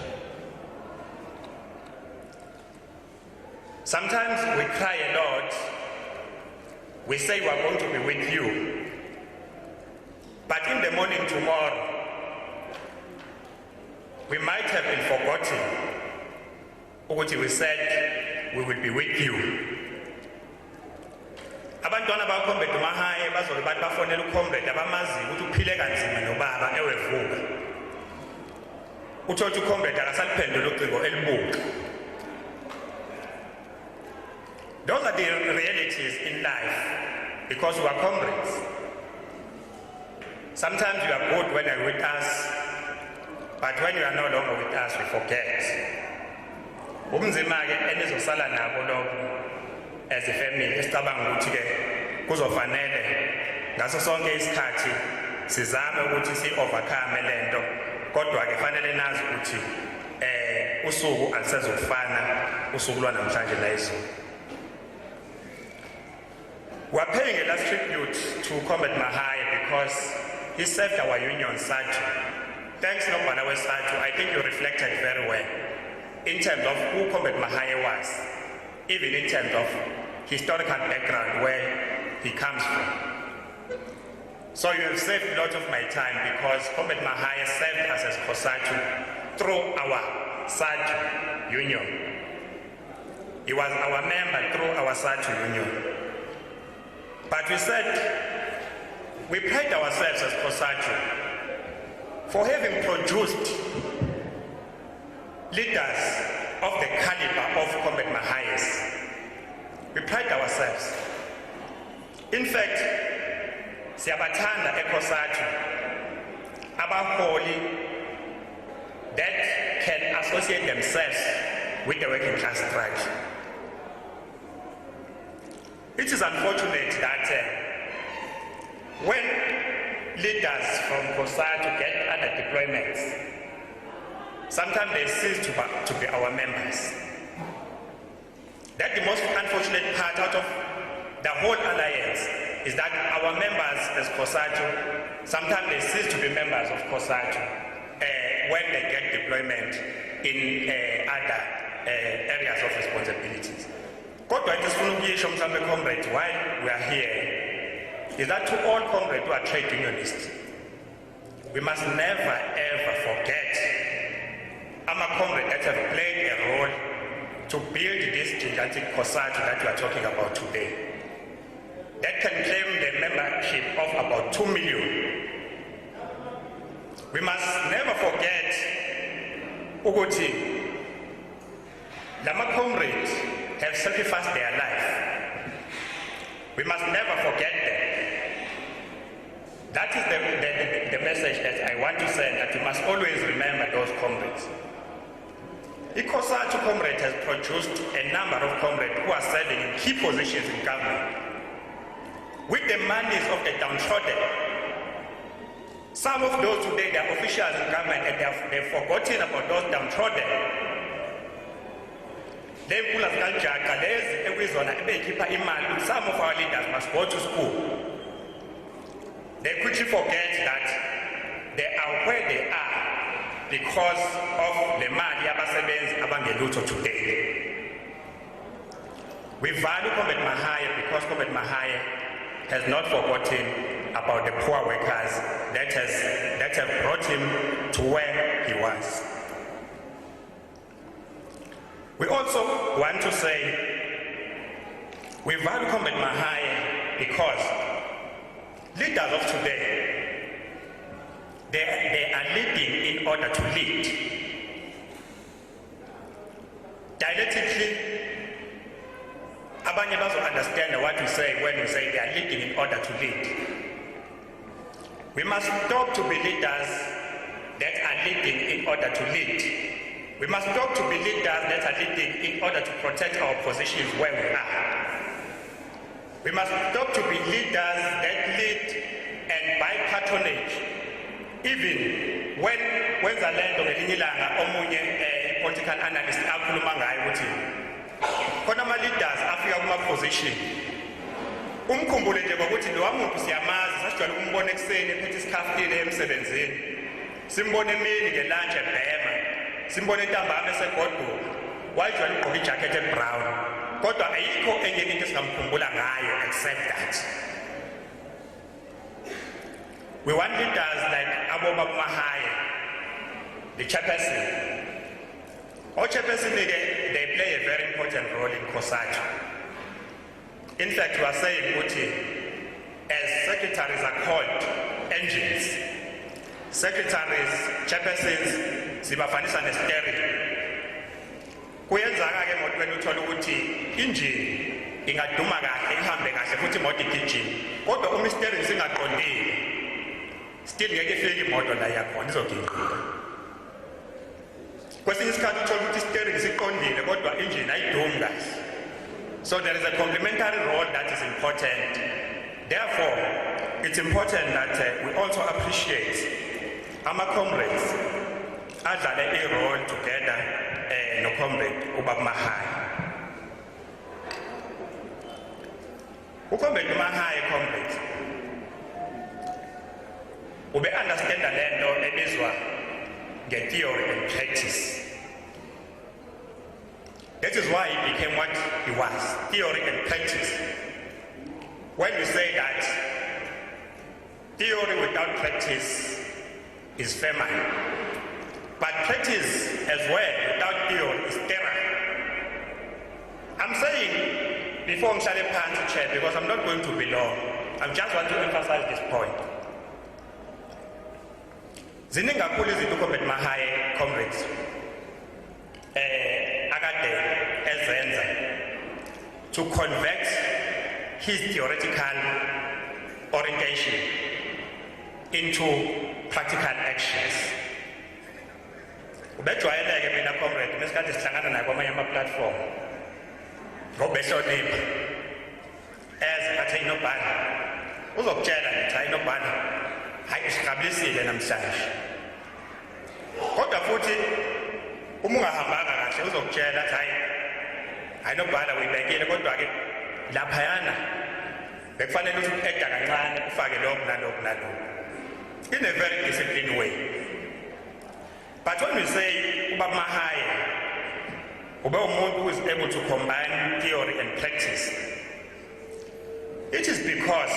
Speaker 13: Sometimes we cry a lot. We say we are going to be with you. But in the morning tomorrow, we might have been forgotten. Ukuthi we said we will be with you. Abantwana ba Cllr.Mahaye bazobe bathi bafonela uComrade abamazi ukuthi uphile kanzima nobaba ewevuka. Uthola uComrade akasaliphendula ucingo elibuka. Those are the realities in life because we are comrades. Sometimes you are good when you're with us, but when you are no longer with us, we forget. Ubunzima-ke enizosala nabo lokho as a family esicabanga ukuthi ke kuzofanele ngaso sonke isikhathi sizame ukuthi si-overcome lento, kodwa ke fanele nazi ukuthi usuku alisezofana usuku lwanamhlanje la izolo. We are paying a last tribute to Cllr.Mahaye because he served our union, SADTU. Thanks, Nobana SADTU. I think you reflected very well in terms of who Cllr.Mahaye was, even in terms of historical background where he comes from. So you have saved a lot of my time because Cllr.Mahaye served us as COSATU through our SADTU union. He was our member through our SADTU union. But we said, we pride ourselves as COSATU for having produced leaders of the caliber of Cllr.Mahaye. We pride ourselves. In fact, siyabathanda eCOSATU abaholi that can associate themselves with the working class struggle. It is unfortunate that when leaders from COSATU get other deployments, sometimes they cease to be our members. That's the most unfortunate part out of the whole alliance, is that our members as COSATU, sometimes they cease to be members of COSATU when they get deployment in other areas of responsibilities. Kodwa ndisifuna ukuyisho mhlambe comrades while we are here is that to all comrades who are trade unionists, we must never ever forget our comrades that have played a role to build this gigantic COSATU that we are talking about today, that can claim the membership of about 2 million. We must never forget ukuthi lama comrades have sacrificed their life. We must never forget them. That is the message that I want to send, that we must always remember those comrades. COSATU comrade has produced a number of comrades who are serving in key positions in government. With the monies of the downtrodden, some of those today, they are officials in government and they've forgotten about those downtrodden. Some of our leaders must go to school. They quickly forget that they are where they are because of the mali abasebenzi abangelutho today. We value Comrade Mahaye because Comrade Mahaye has not forgotten about the poor workers that have brought him to where he was. We also want to say we value Comrade Mahaye because leaders of today, they are leading in order to lead. Dialectically, abanye bazo understand what we say when we say they are leading in order to lead. We must stop to be leaders that are leading in order to lead. We must stop to be leaders that are leading in order to protect our positions where we are. We must stop to be leaders that lead and buy patronage, even when the land of Elingilanga, omunye political analyst, akhuluma ngayo ukuthi khona ama leaders afika kuma position. Umkhumbule nje ukuthi lo muntu siyamazi, sasijwayele ukumbona ekseni ephethe isikhafile emsebenzini. Simbone emini ngelunch ebhema. Simbone ntambama esegoduka. Wajwayele ugqoka ijacket ebrown. Kodwa ayikho enye into esingamkhumbula ngayo except that. We want leaders like Majuba Mahaye, the chairperson. All chairperson, they play a very important role in COSATU. In fact, we are saying, Uti, as secretaries are called engines, secretaries, chairpersons, sibafanisa ne-steering. Kuyenzeka ke imoto wena uthola ukuthi engine ingaduma kahle ihambe kahle futhi imoto igijima kodwa uma i-steering singaqondile still ngeke ifike imoto la yakhona izoginqika. Kwesinye isikhathi uthola ukuthi i-steering siqondile kodwa engine ayidumi kahle. So there is a complementary role that is important. Therefore, it's important that we also appreciate our comrades adlale a role together no comrade Majuba Mahaye. Comrade Mahaye comrade. Ube understand the land ebizwa nge theory and practice. That is why he became what he was, theory and practice. When we say that theory without practice is famine, but practice as well without theory is terror. I'm saying before I'm starting to chair because I'm not going to be long. I just want to emphasize this point. Ziningi kakhulu izinto Comrade Mahaye comrades akade ezenza to convert his theoretical orientation into practical actions. Ubejwayeleke mina comrade mesikade sihlangana naye kwamanye ama-platform ngobehlonipha eze athi inobhana uzokutshela nithi hayi inobhana hayi isiqabisile namhlanje kodwa futhi uma ungahambanga kahle uzokutshela athi hayi inobhana uyibekile kodwa-ke laphayana bekufanele ukuthi uqeda kancane ufake lokhu nalokhu nalokhu in a very disciplined way. But when we say Majuba Mahaye, ube umuntu who is able to combine theory and practice, it is because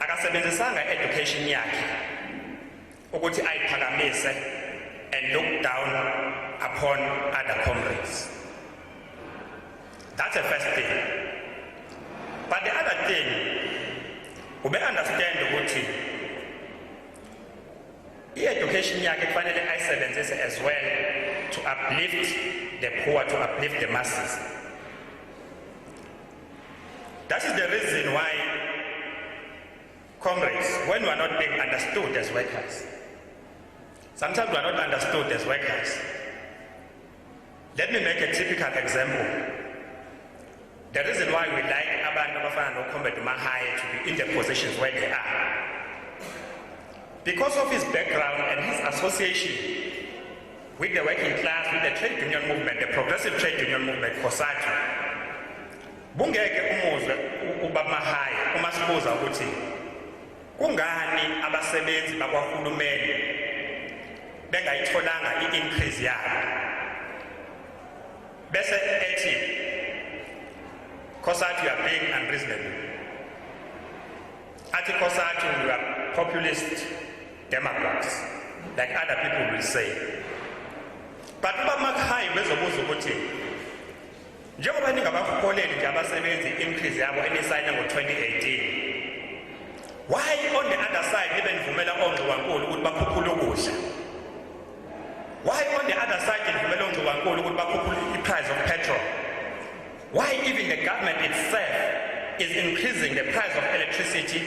Speaker 13: akasebenzisanga education yakhe ukuthi ayiphakamise and look down upon other comrades. That's the first thing. But the other thing, ube understand ukuthi education yakhe kufanele ayisebenzise as well to uplift the poor, to uplift the masses. That is the reason why, comrades, when we are not being understood as workers, sometimes we are not understood as workers, Let me make a typical example. The reason why we like abantu abafana noCllr.Mahaye to be in the positions where they are, because of his background and his association with the working class, with the trade union movement, the progressive trade union movement, COSATU. Bungeke umuzwe uBaMahaye uma sibuza ukuthi kungani abasebenzi bakwaHulumeni bengayitholanga i-increase yabo. Bese ethi COSATU, you are being unreasonable. At COSATU, you are populist demagogues, like other people will say. But uBaMahaye bezobuza ukuthi njengoba ningabaholeli nje abasebenzi increase yabo enisayine ngo-2018, why on the other side nibe nivumela oNgxowankulu ukuthi bakhuphule ukudla? Why on the other side nivumela oNgxowankulu ukuthi bakhuphule i-price of petrol? Why even the government itself is increasing the price of electricity,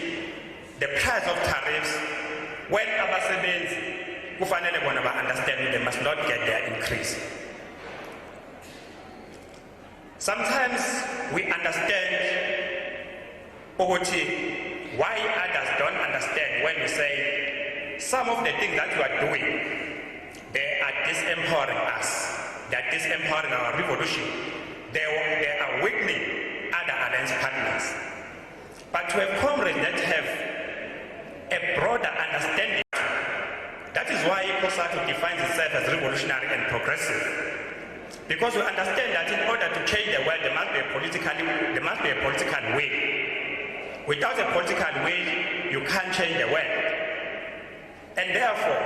Speaker 13: the price of tariffs, when abasebenzi kufanele bona ba-understand they must not get their increase? Sometimes we understand ukuthi why others don't understand when we say some of the things that you are doing, they are disempowering us, they are disempowering our revolution, they are weakening other alliance partners. But to have comrades that have a broader understanding, that is why COSATU defines itself as revolutionary and progressive. Because we understand that in order to change the world, there must be a political will. Without a political will, you can't change the world. And therefore,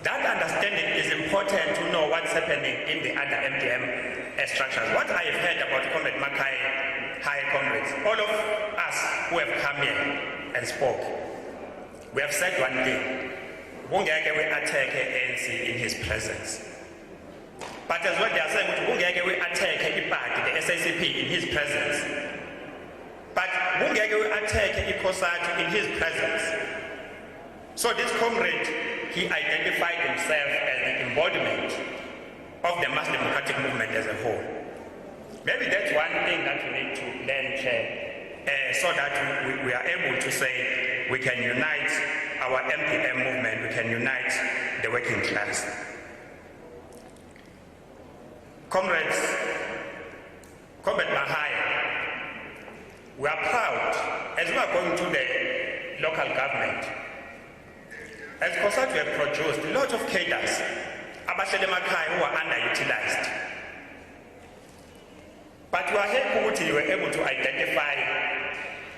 Speaker 13: that understanding is important to know what's happening in the other MDM structures. What I have heard about Cllr.Mahaye comrades, all of us who have come here and spoke, we have said one thing: Bungeke we attack ANC in his presence. But as well, they are saying Bungeke we attack the SACP in his presence. But Bungeke we attack COSATU in his presence. So this comrade, he identified himself as the embodiment of the mass democratic movement as a whole. Maybe that's one thing that we need to learn, Chair, so that we are able to say we can unite our MPM movement, we can unite the working class. Comrades, Cllr.Mahaye, we are proud as we are going to the local government. As COSATU have produced a lot of cadres, Mahaye, who are underutilized. But we are happy that you were able to identify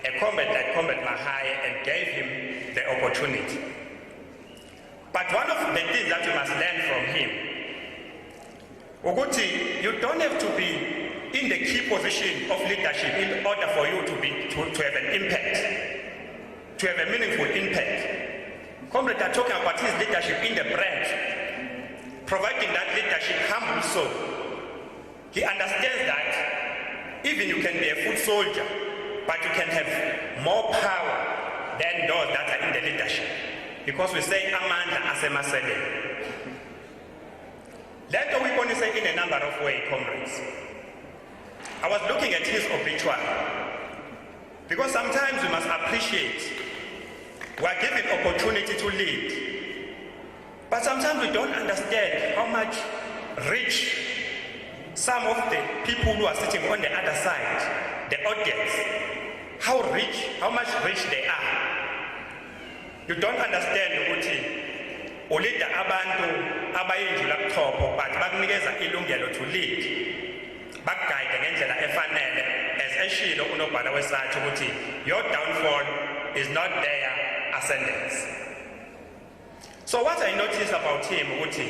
Speaker 13: a comrade like Cllr.Mahaye and gave him the opportunity. But one of the things that you must learn from him, Oguti, you don't have to be in the key position of leadership in order for you to have an impact, to have a meaningful impact. Comrades are talking about his leadership in the branch, providing that leadership humble soul. He understands that even you can be a foot soldier, but you can have more power than those that are in the leadership. Because we say Amanda Asemasele. That we want to say in a number of ways, comrades. I was looking at his obituary, because sometimes we must appreciate we are given opportunity to lead, but sometimes we don't understand how much reach some of the people who are sitting on the other side, the audience, how much rich they are. You don't understand ukuthi ulida abantu abayinjula kuthopho but bakunikeza ilungelo to lead, bakuguide ngendlela efanele, as eshilo unobhala weSADTU ukuthi your downfall is not their ascendance. So what I noticed about him ukuthi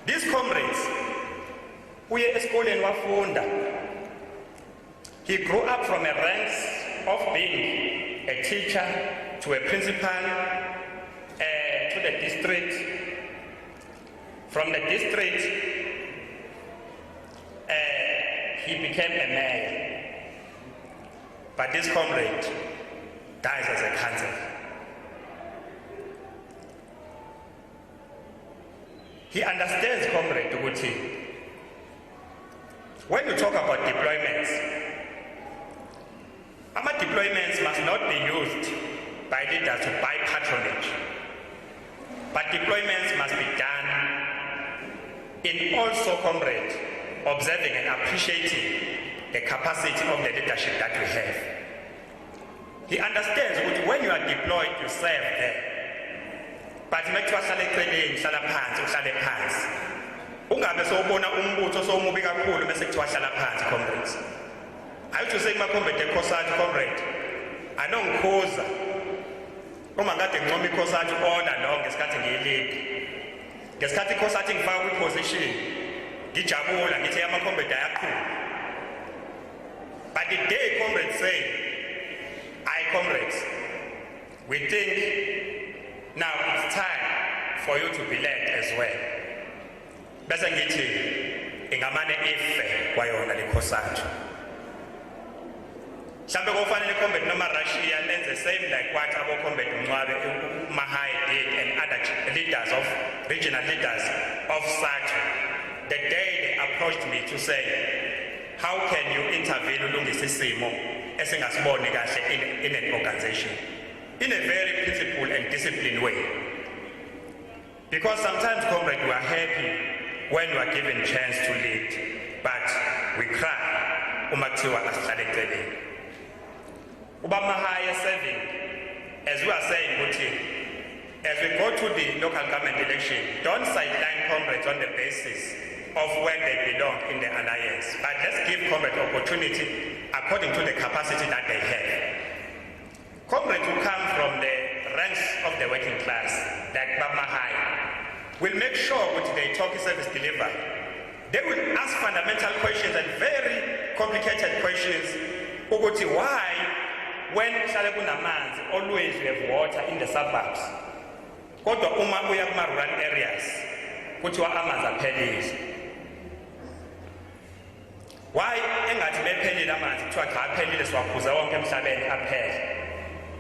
Speaker 13: these comrades uye esikoleni wafunda. He grew up from a ranks of being a teacher to a principal, to the district. From the district, he became a mayor. But this comrade dies as a cancer. He understands, comrade Tuguti, When you talk about deployments, deployments must not be used by leaders to buy patronage, but deployments must be done in also, comrade, observing and appreciating the capacity of the leadership that we have. He understands that when you are deployed, you serve there. But make sure ungabe sowubona umbutho sowumubi kakhulu bese kuthiwa hlala phansi, comrades. I used to say makombe COSATU, comrade, anongikhuza uma ngade ngincoma COSATU all along ngesikhathi ngiyilidi. Ngesikhathi COSATU ngifaka kwi-position ngijabula ngithi amakombe ayakhula. But the day comrades say, comrades, we think now it's time for you to be led as well. Bese ngithi ingamane ife kwayona le COSATU. Mhlambe kufanele comrade noma Russia lenze the same like what abo comrade Mahaye did and other leaders of regional leaders of SADTU. The day they approached me to say, how can you intervene ulungise isimo esingasiboni kahle in an organization in a very principled and disciplined way? Because sometimes, comrade, we are happy when we are given chance to lead, but we cry umaktiwa asihlale. Uba Mahaye serving, as we are saying, as we go to the local government election, don't sideline comrades on the basis of where they belong in the alliance, but let's give comrades opportunity according to the capacity that they have. Comrades who come from the ranks of the working class, like Mahaye, will make sure that they talk service deliver. They will ask fundamental questions and very complicated questions. Why, when Shalebunamanzi always we have water in the suburbs, kodwa uma uya kuma rural areas, kuthiwa amanzi aphelile. Why engathi bephelile amanzi kuthiwa cha aphelile siwaphuza wonke emhlabeni aphele?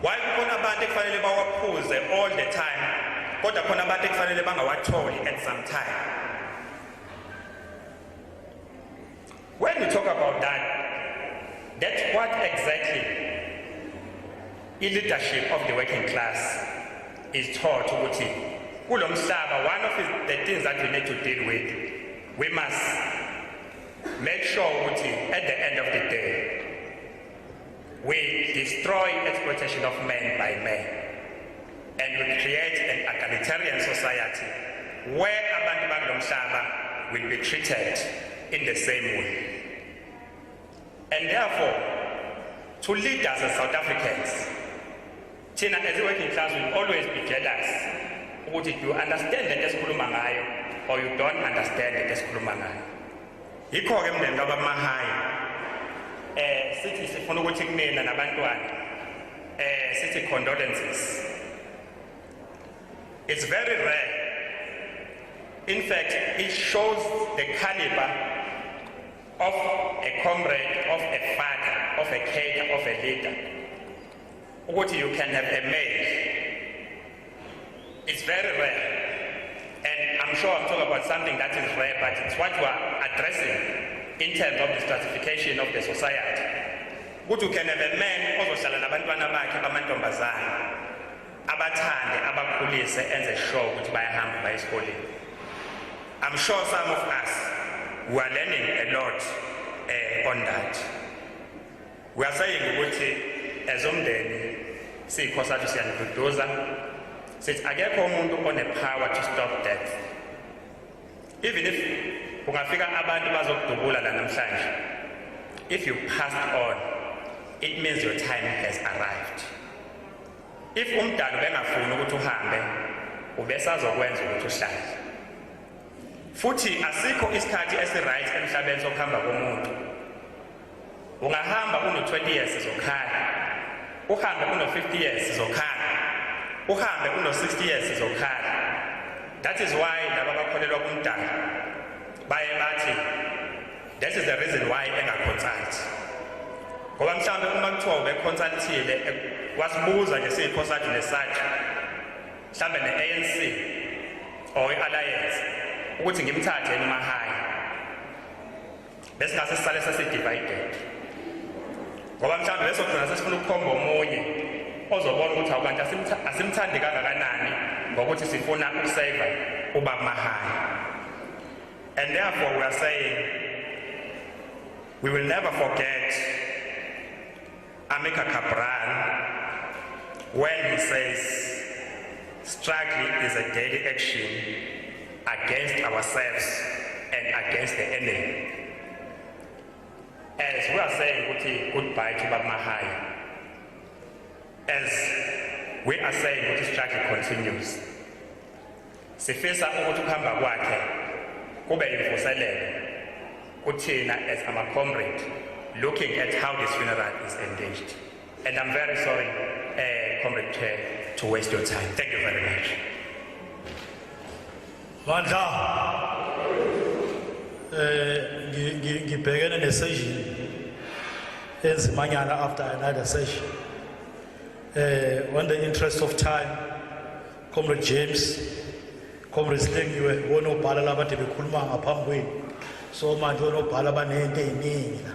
Speaker 13: Why kukhona abantu ekufanele bawaphuze all the time, kodwa khona abantu ekufanele bangawatholi at some time? When we talk about that, that's what exactly the leadership of the working class is taught to do. One of the things that we need to deal with, we must make sure that at the end of the day, we destroy exploitation of men by men, and we create an egalitarian society where abantu bangomhlaba will be treated in the same way. And therefore, to lead us as South Africans, Tina, as a working class, will always be jealous. Would you understand the Cllr.Mahaye or you don't understand the Cllr.Mahaye? He called him the Mahaye. City Sifonugutik men and Abandwan. City condolences. It's very rare. In fact, it shows the caliber of a comrade, of a father, of a cadre, of a leader. What you can have a male. It's very rare. And I'm sure I'm talking about something that is rare, but it's what we are addressing in terms of the stratification of the society. What you can have a man, also Salabantwana Baki, Bamantombazana, Abatande, Abakulise, and the show which by hand by schooling. I'm sure some of us we are learning a lot on that. We are saying, as umndeni COSATU siyanduduza sithi akekho umuntu one power to stop death. Even if kungafika abantu bazokudubula la namhlanje, if you passed on, it means your time has arrived. If umdala bengafuni ukuthi uhambe, ubesazokwenza ukuthi uhlale. Futhi asikho isikhathi esiright emhlabeni sokuhamba komuntu. Ungahamba uno 20 years zokhala. Uhambe uno 50 years zokhala. Uhambe uno 60 years zokhala. That is why laba bakholelwa kumdala baye bathi this is the reason why engaconsult. Ngoba mhlambe uma kuthiwa ubeconsultile wasibuza nje siyiCOSATU neSADTU mhlambe neANC or iAlliance ukuthi ngimthathe uMahaye. besingase sisale sesi-divided ngoba mhlawumbe bese khona sesifuna ukukhomba omunye ozobona ukuthi awukanti asimthandi kangakanani ngokuthi sifuna ukuseva ubaba Mahaye. And therefore we are saying we will never forget Amika Cabral when he says struggling is a daily action against ourselves and against the enemy. As we are saying goodbye to Baba Mahaye, as we are saying the struggle continues, sifisa ukuthi ukuhamba kwakhe kube yimvuselelo kuthina as our comrade looking at how this funeral is engaged. And I'm very sorry, Comrade Chair, to waste your time. Thank you very much.
Speaker 11: Mandla, ngibhekene nesession enzimanyana after another session. On the interest of time, Comrade James, Comrade Slengiwe, wonobhala labade bekhuluma ngaphambi kwenu. So manje wonobhala banento eziningi la.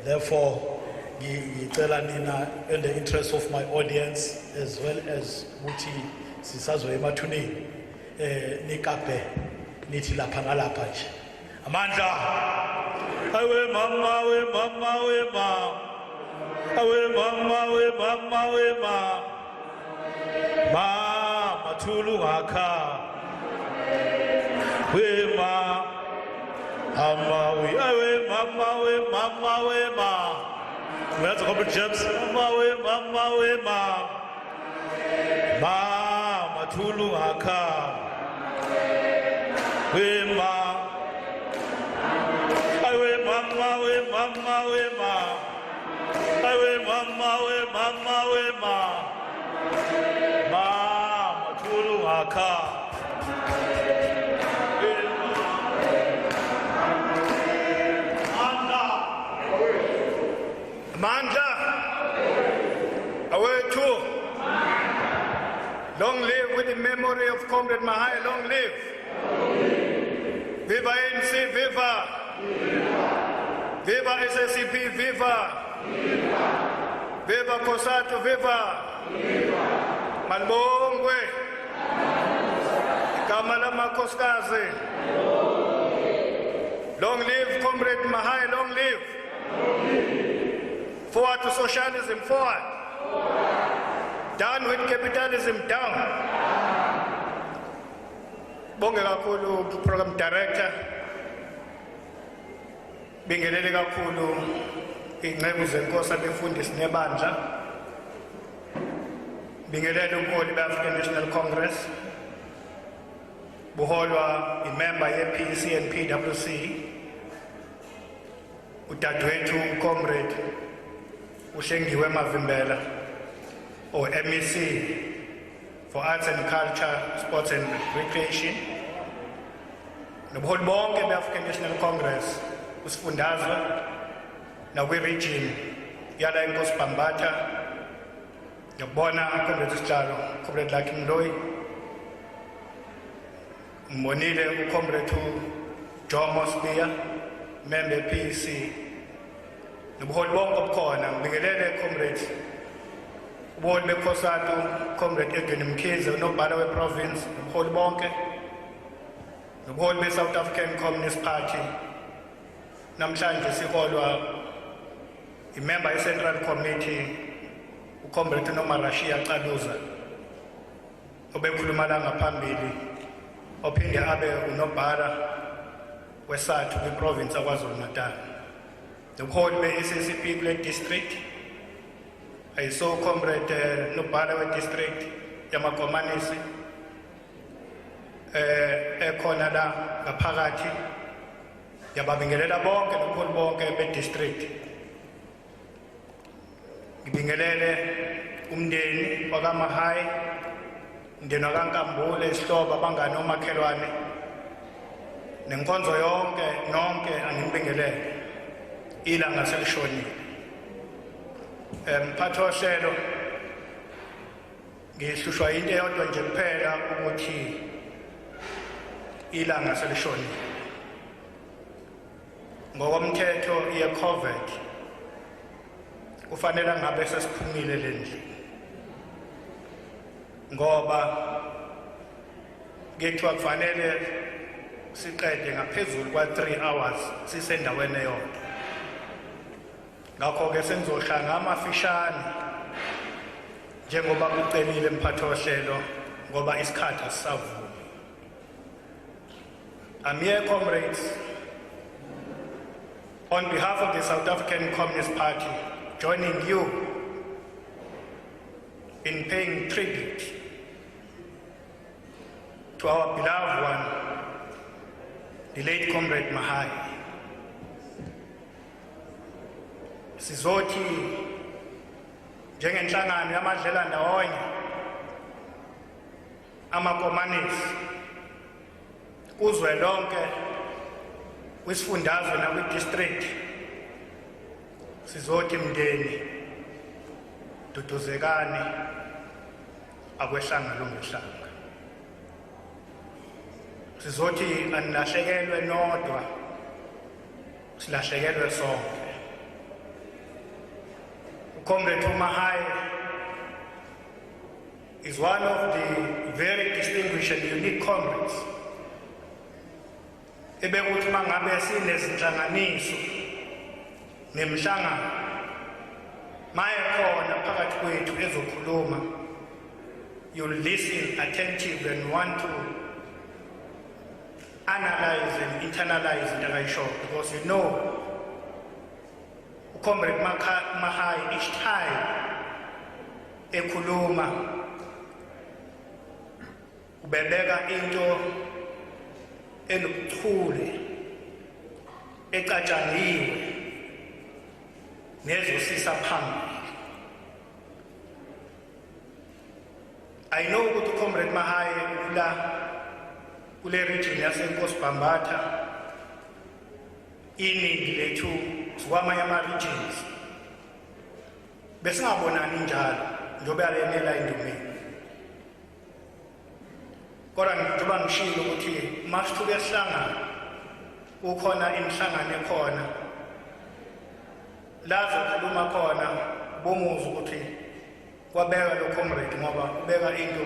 Speaker 11: Therefore, ngicela nina in the interest of my audience as well as ukuthi sisazoya emathuneni nikape nithi lapha ngalapha nje. Amandla. Awe mama we mama we mama. Awe mama we mama we mama. Mama thulu ngakha. We mama. Mama we awe mama we mama we mama. We have to come to James. Mama we mama we mama. Mama thulu ngakha. We mama. Awe mama we mama we mama. Awe mama we mama we mama. Mama thulu ngakha.
Speaker 14: Mandla, away too. Long live with the memory of Comrade Mahaye, long live. Viva ANC, viva. Viva SACP, viva. Viva COSATU, viva. Malbongwe. Kamala Makoskazi. Long live Comrade Mahaye, long live. Forward to socialism, forward. Down with capitalism, down. Bonge kakhulu program director. Bingelele kakhulu ingcebu zenkosi abefundisi nebandla. Bingelele umholi be-African National Congress. Buholwa imember ye-PEC and PWC. Udadewethu comrade Ushengiwe Mavimbela, or MEC for Arts and Culture, Sports and Recreation. Nobuholi bonke be-African National Congress, usifundazwe, nakwi-region yala inkosi Bambatha, ngiyabona Comrade Sitshalo, Comrade Lucky Mloyi, ngibonile uComrade Jomo Sibiya, member PEC. Nobuholi bonke obukhona ngibingelele comrade ubuholi beCOSATU, Comrade Endumeni Mkhize, unobhala weprovince, nobuholi bonke, nobuholi be-South African Communist Party. Namhlanje siholwa imember ye-Central Committee, uComrade Nomarashiya Caluza, obekhuluma la ngaphambili, ophinde abe unobhala we-SADTU kwiprovince yaKwaZulu-Natal. The whole SACP kule district. I saw Comrade Nobhala district Yamakomanisi ekhona la ngaphakathi yababingelela bonke nobuholi bonke be-district. Ngibingelele umndeni wakaMahaye, umndeni wakaNkambule, isihlobo, abangani, omakhelwane, nenkonzo yonke nonke angibingelele. Ilanga selishonile. Mphathi wohlelo ngihlushwa into eyodwa nje kuphela ukuthi ilanga selishonile. ngokomthetho ye-COVID kufanele ngabe sesiphumile lendlu ngoba kuthiwa kufanele siqede ngaphezulu kwa3 hours sisendaweni eyodwa ngakho ke senzohlanga amafishane njengoba kucelile mphathi ohlelo ngoba isikhathi asisavumi. I'm here, comrades, on behalf of the South African Communist Party, joining you in paying tribute to our beloved one, the late Comrade Mahaye. Sizothi njengenhlangano yamadlela ndawonye amakomanisi kuzwe lonke kwisifundazwe nakwi-district sizothi mndeni duduzekane akwehlanga longehlanga sizothi anilahlekelwe nodwa silahlekelwe sonke. Comrade Mahaye is one of the very distinguished and unique comrades ebekuthi mangabe sinezinhlanganiso nemhlangano maye khona phakathi kwethu ezokhuluma, you'll listen attentive and want to analyze and internalize into akayisho, because you know Comrade Mahaye each time ekhuluma ubebeka into enobuchule ecatshangiwe nezosisa phambili. I know ukuthi Comrade Mahaye kule region yaseNkosibhambatha iningi lethu sikwamanye ama-regions besingabonani njalo njengoba yalenela Endumeni, kodwa njengoba ngishilo ukuthi masithuke sihlangana kukhona imihlangano ekhona lazo khuluma khona bomuzi ukuthi kwabeka lo comrade ngoba ubeka into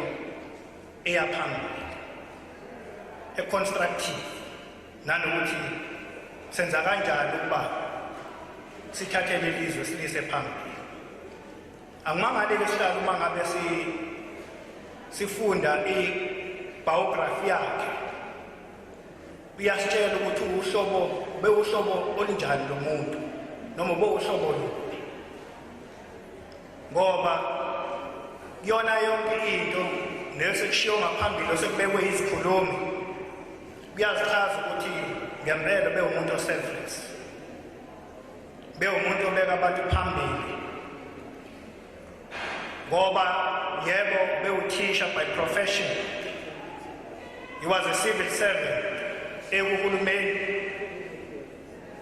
Speaker 14: eyaphambili e-constructive nanokuthi senza kanjani ukuba sithathele ilizwe silise phambili. Angimangaleli sihlalo uma ngabe sifunda i-biography yakhe uyasitshela ukuthi uhlobo olunjani lo muntu noma uhlobo luphi, ngoba kuyona yonke into nesekushiwo ngaphambili osekubekwe izikhulumi kuyazichaza ukuthi ngempela bewumuntu o-selfless, bewumuntu obeka abantu phambili, ngoba yebo bewuthisha by profession, he was a civil servant ekuhulumeni,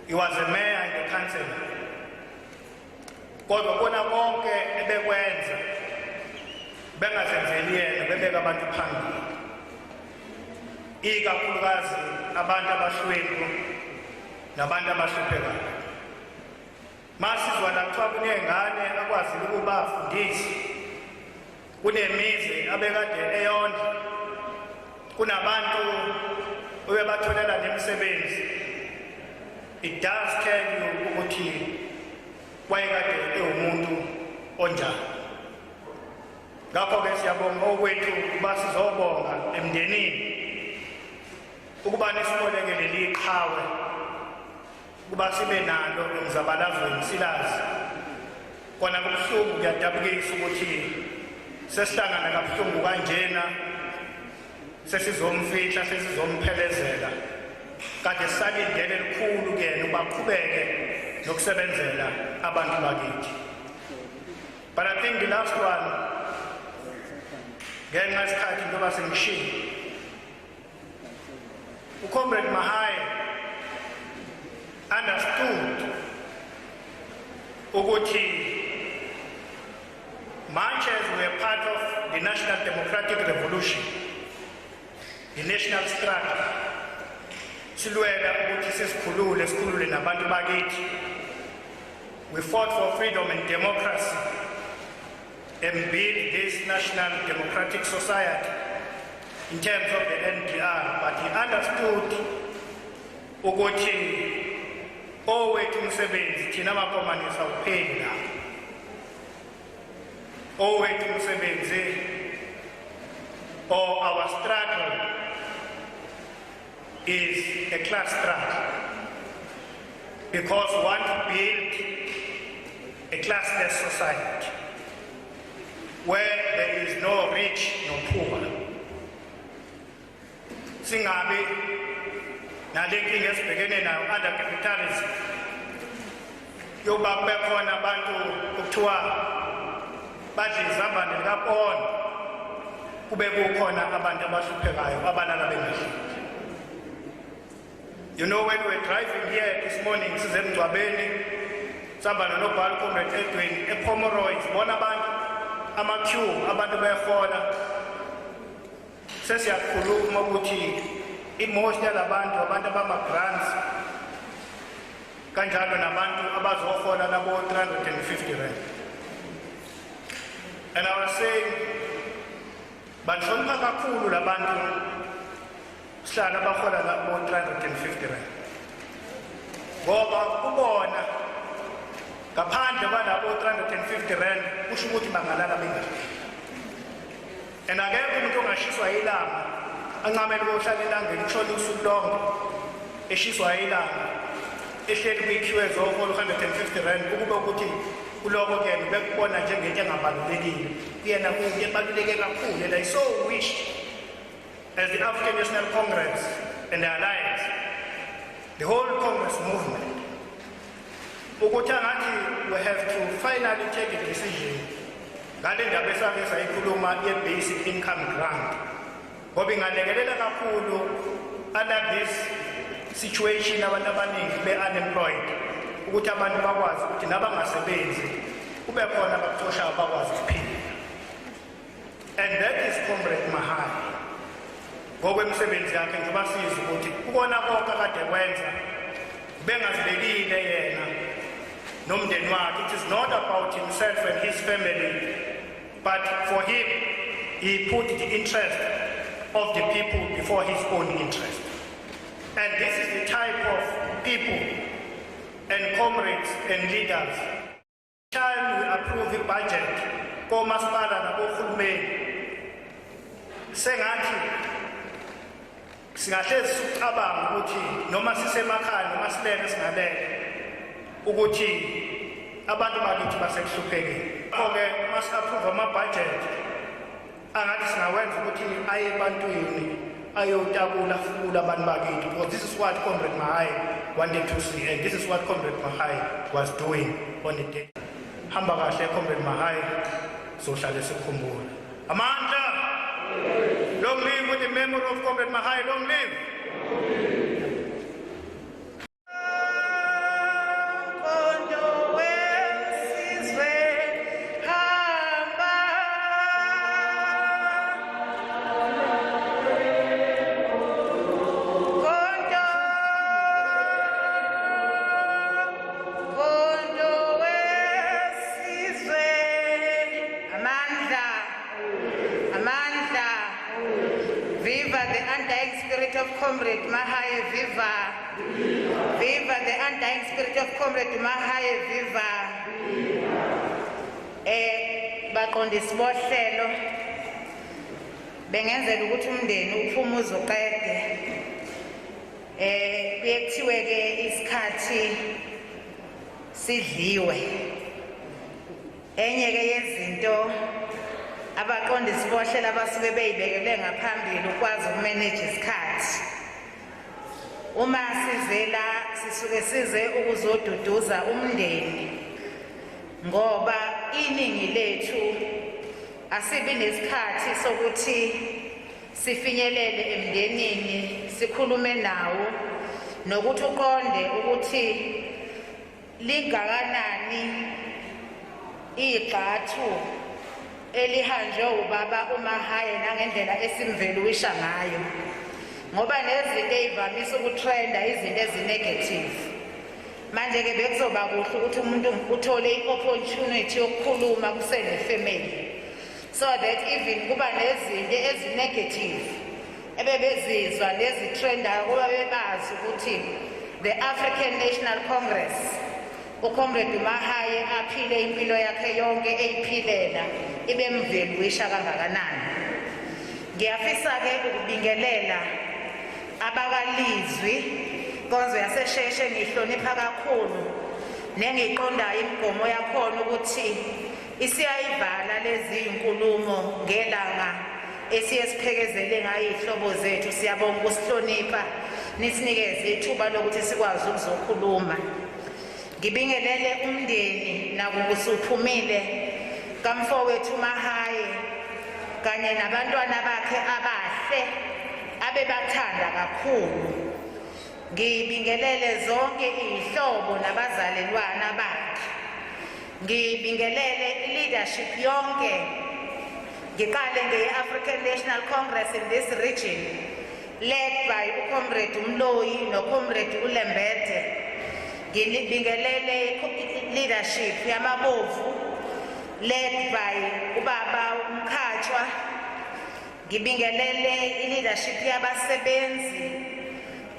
Speaker 14: he was a mayor and a councillor, kodwa kona konke ebekwenza bengazenzeli yena, bebeka abantu phambili, ikakhulukazi abantu abahlwempu nabantu abahluphekayo. Masizwa lakuthiwa kuney'ngane akwazile ukuba afundise, kunemizi abekade eyondla, kunabantu obebatholela nemisebenzi, it does tell you ukuthi wayekade ewumuntu onjani. Ngakho-ke siyabonga okwethu ukuba sizobonga emndenini ukuba nesibolekele iqhawe ukuba sibe nalo emzabalazweni silazi. Kona kubuhlungu kuyadabukisa ukuthi sesihlangana kabuhlungu kanjena sesizomfihla sesizomphelezela, kade sisalindele elikhulu kuyena ukuba aqhubeke nokusebenzela abantu bakithi. But I think the last one, ngenxa yesikhathi njengoba sengishilo, Comrade Mahaye understood ukuthi much as we are part of the National Democratic Revolution, the national struggle, silwela ukuthi sikhulule nabantu bakithi. We fought for freedom and democracy and build this national democratic society in terms of the NDR, but he understood ukuthi owethu umsebenzi thina makomanisa upheli la. Owethu umsebenzi or our struggle is a class struggle, because we want to build a classless society where there is no rich no poor. Singabi nalenkinga esibhekene nayo under capitalism yoba bekhona abantu ukuthiwa badla izambane likaPondo, kube kukhona abantu abahluphekayo abalala bengadli. You know, when we were driving here this morning, size Mngcwabeni, sihamba nobhala Comrade Edwin ePomeroy, sibona abantu ama-queue, abantu behola. Sesiyakhuluma ukuthi i-most yalabantu abantu abama-grants kanjalo nabantu abazohola labo 350 rand. And I was saying, banhlonipha kakhulu labantu sihlala bahola labo 350 rand. Ngoba ubona ngaphandle kwalabo 350 rand kusho ukuthi bangalala bengadli. And akekho umuntu ongashiswa ilanga ancamela ukuhlala elangeni kushona usuku lonke eshiswa ilanga ehleli kwi-queue ezohola 150 rand ukube ukuthi kuloko kuyena bekubona njengento engabalulekile. Kuyena kuyinto ebaluleke kakhulu, and I so wished as the African National Congress and the Alliance, the whole Congress movement, ukuthi angathi we have to finally take a decision ngale ndaba esake sayikhuluma ye-basic income grant, ngoba ingalekelela kakhulu under this situation abantu abaningi be-unemployed, ukuthi abantu bakwazi ukuthi nabangasebenzi kube khona abakuthoshayo bakwazi ukuphila. And that is Comrade Mahaye. Ngokwemisebenzi yakhe ngibasiza ukuthi ukona konke akade kwenza bengazibekile yena nomndeni wakhe. It is not about himself and his family, but for him, he put the interest of the people before his own interest. And this is the type of people and comrades and leaders. Time we approve the budget, komasipala nabohulumeni, sengathi singahlezi sicabanga ukuthi noma sisemakhaya noma silele singalele ukuthi abantu bakithi basekuhluphekeni. Ke masi-approve ama-budget angathi singawenza ukuthi aye ebantwini ayotakula fula abantu bakithi, because this is what Comrade Mahaye wanted to see, and this is what Comrade Mahaye was doing on the day. Hamba kahle Comrade Mahaye, sohlale sikhumbula. Amandla! Long live with the memory of Comrade Mahaye, long live!
Speaker 15: Comrade Mahaye, viva! Viva the undying spirit of Comrade Mahaye, viva! Baqondisi bohlelo bengenzela ukuthi umndeni uphumuze uqede. Kuyekuthiwe ke isikhathi sidliwe. Enye ke yezinto abaqondisi bohlelo abasuke beyibekele ngaphambili ukwazi ukumanage isikhathi. Uma sizela sisuke size ukuzoduduza umndeni, ngoba iningi lethu asibi nesikhathi sokuthi sifinyelele emndenini sikhulume nawo nokuthi uqonde ukuthi lingakanani igxathu elihanjwe ubaba uMahaye nangendlela esimveluwisha ngayo. ngoba nezinto ezivamise ukutrenda izinto ezinegative. Manje ke bekuzoba kuhle ukuthi umuntu uthole i-opportunity yokukhuluma kusenefamily, so that even kuba nezinto ezinegative ebebezizwa nezitrendayo kuba bebazi ukuthi the African National Congress uComrade Mahaye aphile impilo yakhe yonke eyiphilela ibe mveluwisha kangakanani. Ngiyafisa ke ukubingelela abakalizwi konzo yasesheshe ngihlonipha kakhulu nengiqondayo imigomo yakhona ukuthi isiyayivala lezi inkulumo ngelanga esiyesiphekezele ngayo ihlobo zethu. Siyabonga ukusihlonipha nisinikeze ithuba lokuthi sikwazi ukuzokhuluma. Ngibingelele umndeni nakuba usuphumile kamfowethu Mahaye kanye nabantwana bakhe abahle abebathanda kakhulu. Ngibingelele zonke izihlobo nabazalelwana bakhe. Ngibingelele leadership yonke. Ngiqale nge-African National Congress in this region led by uComrade Mloyi noComrade uLembete. Ngibingelele leadership yamabovu led by ubaba uMkhatshwa. Ngibingelele leadership yabasebenzi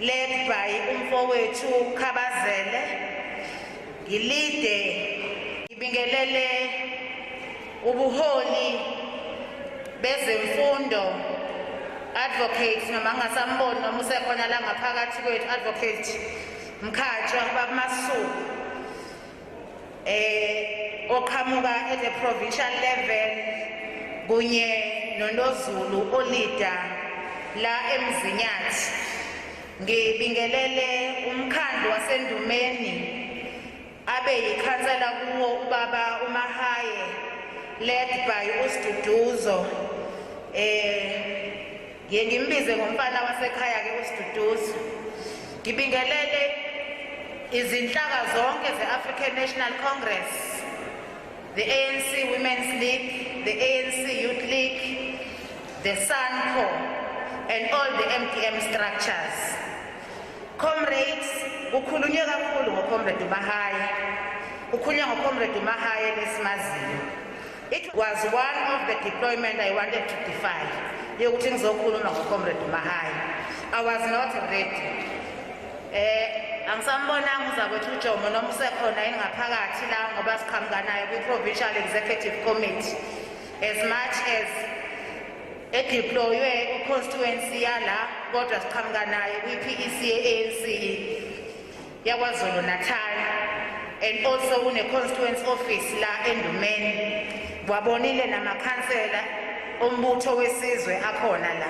Speaker 15: led by umfowethu Khabazele. Ngibingelele ubuholi bezemfundo advocate noma ngasamboni noma usekhona la ngaphakathi kwethu advocate Mkhatshwa bamasu oqhamuka at the provincial level kunye noNozulu olida la eMzinyathi. Ngibingelele umkhandlu wasendumeni abe yikhansela kuwo ubaba uMahaye led by uSduduzo. Ngimbize ngomfana wasekhaya ke uSduduzo. Ngibingelele izinhlaka zonke ze-African National Congress, the ANC Women's League, the ANC Youth League, the SANCO, and all the MTM structures. Comrades, ukhulunywe kakhulu ngoComrade Mahaye. Ukhulunywe ngoComrade Mahaye lesimaziyo. It was one of the deployment I wanted to defy. Yokuthi ngizokhuluma ngoComrade Mahaye. I was not ready. Angisambonanga uzakwethu uJomo noma usekhona yini ngaphakathi la ngoba siqhamuka naye kwi-Provincial Executive Committee as much as edeploywe ku-constituency yala kodwa siqhamuka naye kwi-PEC ye-ANC yaKwaZulu Natal and also une-constituency office la Endumeni. Wabonile namakhansela ombutho wesizwe akhona la.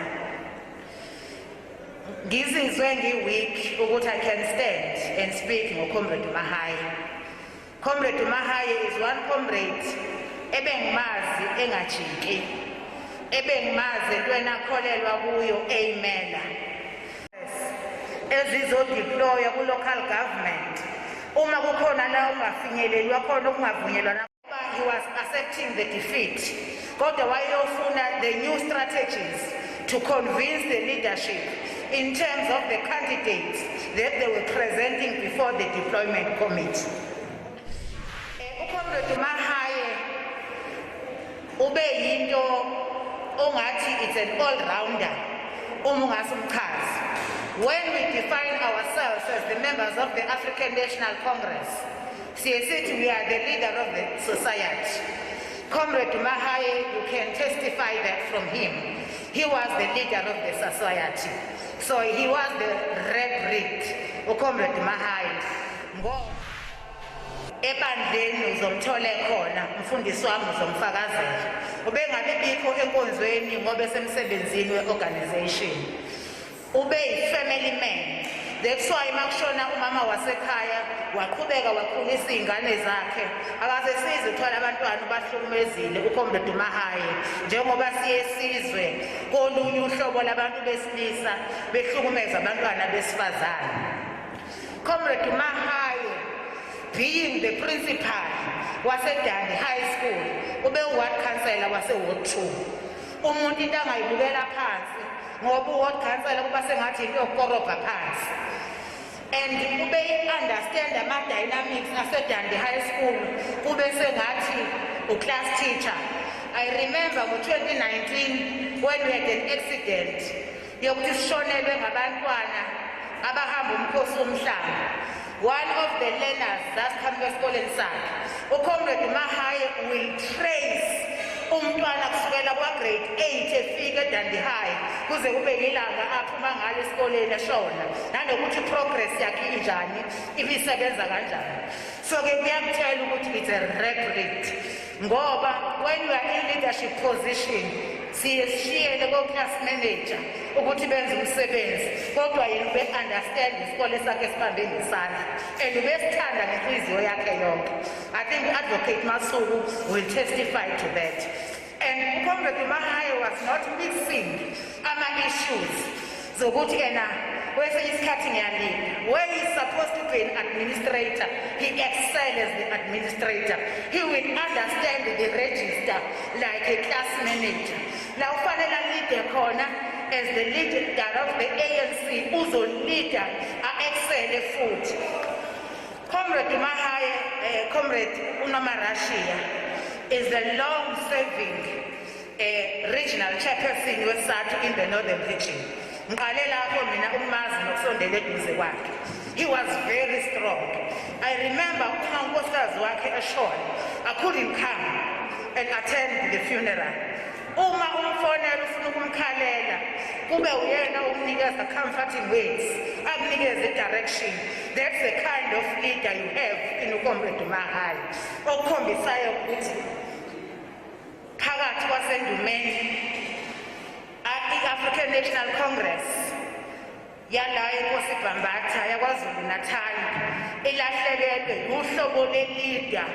Speaker 15: Ngizizwe ngiweak ukuthi I can stand and speak ngoComrade Mahaye. Comrade Mahaye is one comrade ebengimazi engajiki, ebengimazi entweni akholelwa kuyo eyimela ezizodeploya ku-local government. Uma kukhona la ungafinyeleli wakhona okungavunyelwa na he was accepting the defeat, kodwa wayofuna the new strategies to convince the leadership in terms of the candidates that they were presenting before the deployment committee. uComrade Mahaye ube yinto ongathi it's an all-rounder umngasumchazi. When we define ourselves as the members of the African National Congress, COSATU, we are the leader of the society. Comrade Mahaye, you can testify that from him. He was the leader of the society. So he was the red reed, uComrade Mahaye. Ebandleni uzomthole khona umfundisi wami uzomfakazela. Ubengabe bikho enkonzweni ngoba esemsebenzini weorganization. Ube yi-family man. That's why makushona umama wasekhaya waqhubeka wakhulisa izingane zakhe. Akasesizi uthola abantwana bahlukumezile uComrade Mahaye njengoba siyesizwe kolunye uhlobo labantu besilisa behlukumeza abantwana besifazane. Comrade Mahaye, being the principal wase-Dundee High School, ube ward councillor wase-Ward 2. Umuntu into angayibukela phansi ngoba uward councillor kuba sengathi into yokorobha phansi. And ube understand ama-dynamics ase-Dundee High School, ube sengathi u-class teacher. I remember ngo-2019 when we had an accident yokuthi sishonelwe ngabantwana abahamba umkhosi womhlanga. One of the learners zasikhambe esikoleni sakhe, uComrade Mahaye will trace umntwana kusukela kwa-grade 8 efika eDundee High kuze kube yilanga aphuma ngalo esikoleni eshona nanokuthi progress yakhe injani, ibisebenza kanjani. So-ke kuyakutshela ukuthi it's a regret ngoba when you are in leadership position siyeshiyele ko-class manager ukuthi benze umsebenzi, kodwa yena ube-understand isikole sakhe esibambe ngesandla and ubesithanda ngenhliziyo yakhe yonke. I think Advocate Masuku will testify to that. And uComrade Mahaye was not mixing ama-issues zokuthi yena kwesinye isikhathi ngiyalinda. Where he is supposed to be an administrator, he excels as the administrator. He will understand the register like a class manager. La ufanele leader khona as the leader of the ANC, uzolida a-excel futhi. Comrade Mahaye, Comrade Unomarashia, is the long-serving regional chairperson with SADTU in the Northern region. He was very strong. I remember I couldn't come and attend the funeral. Uma umfonela ufuna ukumkhalela kube uyena umnikeza comforting words, akunikeze direction. That's the kind of leader you have in uComrade Mahaye, okhombisayo ukuthi phakathi kwaseNdumeni i-African National Congress yala enkosibhambatha yaKwaZulu Natal ilahlekelwe uhlobo le-leader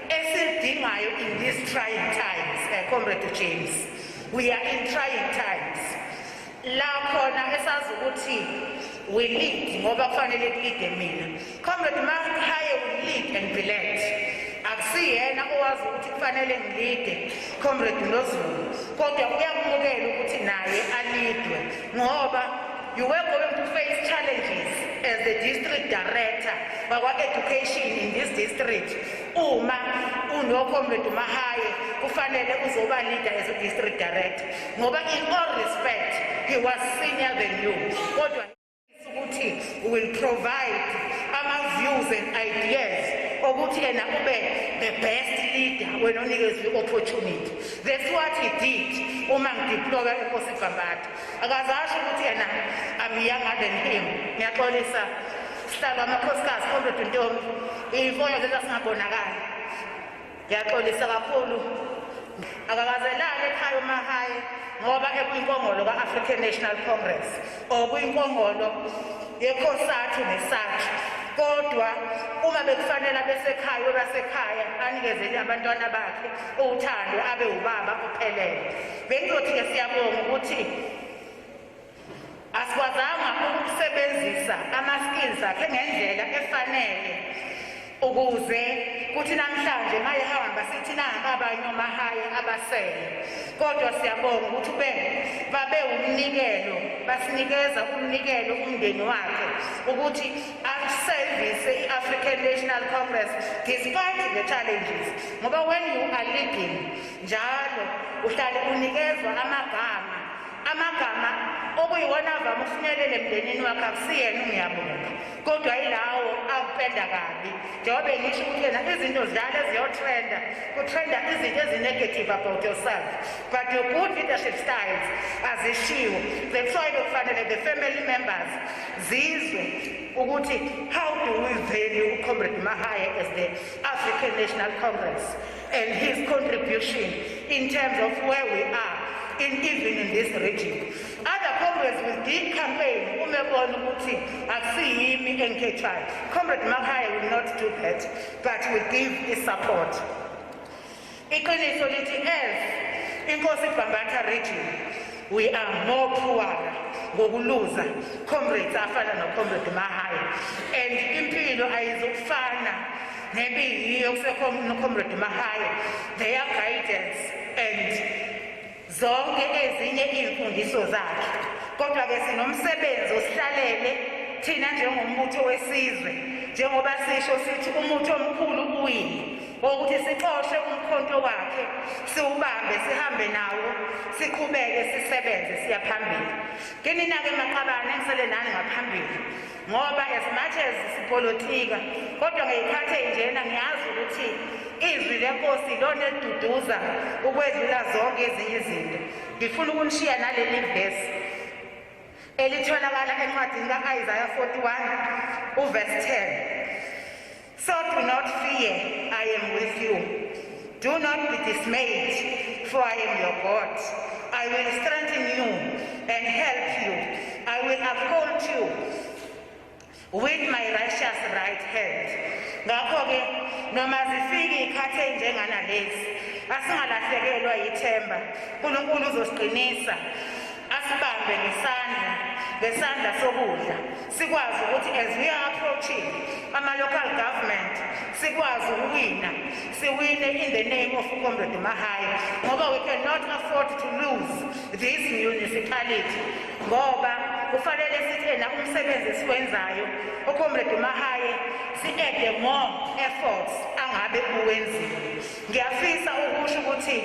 Speaker 15: esidingayo in these trying times. Comrade James, we are in trying times. La khona esazi ukuthi we lead ngoba kufanele kulide mina. Comrade Mahaye will lead and be led. Akusiyena owazi ukuthi kufanele ngilide Comrade Nozulu, kodwa uyakumukela ukuthi naye alidwe ngoba you were going to face challenges as the district director bakwa-education in this district. Uma unoComrade Mahaye kufanele uzoba leader as a district director ngoba in all respect he was senior than you, kodwa ukuthi will provide ama-views and ideas ukuthi yena ube the best leader when onikezwe opportunity. That's what he did uma ngideploya enkosibhambatha. Akazasho ukuthi yena I'm younger than him. Ngiyaxolisa sihlalo amakhosikazi Comrade Ntombi, ifonyo zethu singabonakali. Ngiyaxolisa kakhulu. Akakazelala ekhaya uMahaye ngoba ekuyinkongolo ka-African National Congress okuyinkongolo ye-COSATU ne-SACP. Kodwa uma bekufanele besekhaya basekhaya anikezele abantwana bakhe uthando abe ubaba uphelele. Bengizothi-ke siyabonga ukuthi asikwazanga ukusebenzisa ama-skills akhe ngendlela efanele ukuze kuthi namhlanje mayehamba sithi nanga abanye oMahaye abasele. Kodwa siyabonga ukuthi babe umnikelo, basinikeza umnikelo umndeni wakhe ukuthi aservice i-African National Congress despite the challenges. Ngoba when you are leading njalo uhlale unikezwa amagama okuyiwona avama ufinyelele emndenini wakhe, akusiyena ungiyabonga kodwa yilawo akupenda kabi. Njengoba ngisho ukuthi yena izinto zidala eziyotrenda, kutrenda izinto ezinegative about yourself, but your good leadership styles azishiwo. That's why kufanele the family members zizwe ukuthi how do we value Comrade Mahaye as the African National Congress and his contribution in terms of where we are even in this region. Other Congress will did campaign umebona ukuthi akusiyimi enkhethwayo. Comrade Mahaye will not do that, but will give his support. Iqiniso lithi as inkosibhambatha region we are more poorer ngokuluza comrades afana noComrade Mahaye, and impilo ayizokufana nebiyiyo kuseComrade Mahaye. Their guidance and zonke ezinye imfundiso zakhe kodwa ke sinomsebenzi osihlalele thina njengombutho wesizwe njengoba sisho sithi umuthi omkhulu kuwini ukuthi sixoxe umkhonto wakhe siubambe sihambe nawo siqhubeke sisebenze siya phambili kinina ke maqabane ngisele nani ngaphambili ngoba as much as sipolitika kodwa ngeyikhathe njena ngiyazi ukuthi izwi lenkosi lona eduduza ukwedlula zonke ezinye izinto ngifuna ukunishiya naleli verse elitholakala encwadini ka-Isaiah 41 uverse 10. So do not fear, I am with you. Do not be dismayed, for I am your God. I will strengthen you and help you. I will uphold you with my righteous right hand. Ngakho-ke noma zifike ikhathi enjenganalezi asingalahlekelwa yithemba uNkulunkulu uzosiqinisa asibambe ngesandla sokudla sikwazi ukuthi as we are approaching ama-local government sikwazi ukuwina siwine in the name of Cllr.Mahaye ngoba we cannot afford to lose this municipality ngoba kufanele sithena umsebenzi esiwenzayo uCllr.Mahaye si-add more efforts angabe uwenzile ngiyafisa ukusho ukuthi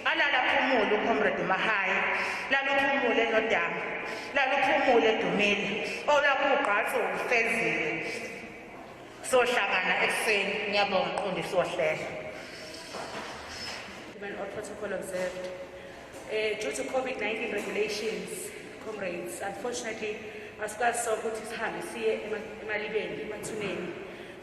Speaker 15: alala phumule uCllr.Mahaye laluphumule noDama laluphumule Dumile olakuqhatho ufezile sohlangana ekuseni ngiyabonga mqondisi wohlelo
Speaker 16: all protocol observed due to COVID-19 regulations comrades unfortunately asikwazi sonke ukuthi sihambe siye emalibeni emathuneni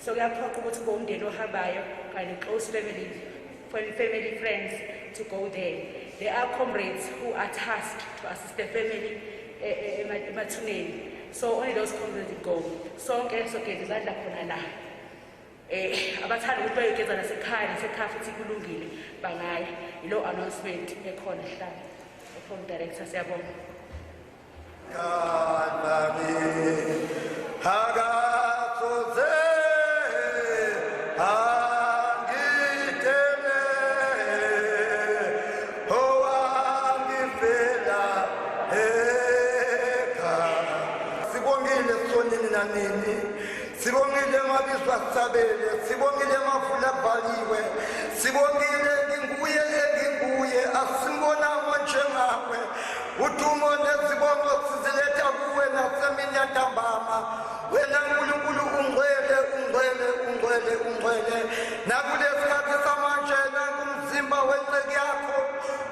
Speaker 16: so kuyaphoqa ukuthi kube umndeni ohambayo kanye close family friends to go there. There are comrades who are tasked to assist the family emathuneni. So only those comrades go. So okay, izandla khona la. Abathanda ukuthi bayogeza nasekhaya nasekhaya futhi kulungile bangaya. Ilo announcement ekhona hlala. From director siyabonga.
Speaker 17: Sibongile mabizwa sabele sibongile mafula bhaliwe sibongile nginguye asimbona manje ngakwe udumo nezibongo siziletha kuwe nasemini yantambama wena uNkulunkulu ungcwele nakulesikhathi samanje nangumzimba wenceki yakho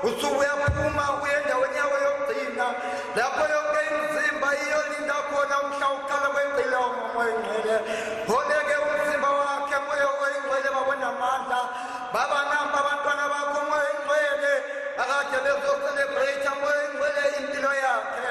Speaker 17: usuyaphuma uyendaweni yawo yokugcina lapho yonke imizimba iyolinda khona umhla uqala kwempilo moya ngcwele boneke umzimba wakhe moya oyingcwele babona amandla baba namba abantwana bakho moya ngcwele akade bezocelebrate moya ngcwele impilo yakhe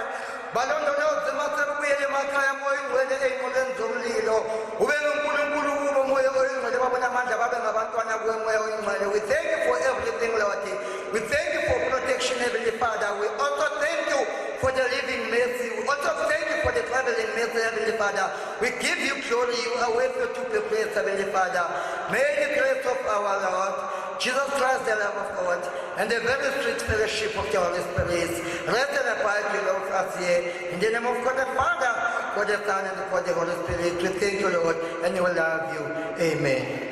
Speaker 17: balondoloze masebuyele emakhaya moya ngcwele ey'nqoleni zomlilo ube nguNkulunkulu kubo moya oyingcwele babona amandla babe ngabantwana kuwe moya oyingcwele. We thank you for everything, Lord. We thank you for protection, Heavenly Father. We also thank you for the living mercy. We also thank you for the traveling mercy, Heavenly Father. We give you glory. You are worthy to be praised, Heavenly Father. May the grace of our Lord Jesus Christ, the love of God, and the very sweet fellowship of the Holy Spirit rest and abide with us here. In the name of God the Father, God the Son, and God the Holy Spirit, we thank you, Lord, and we love you. Amen.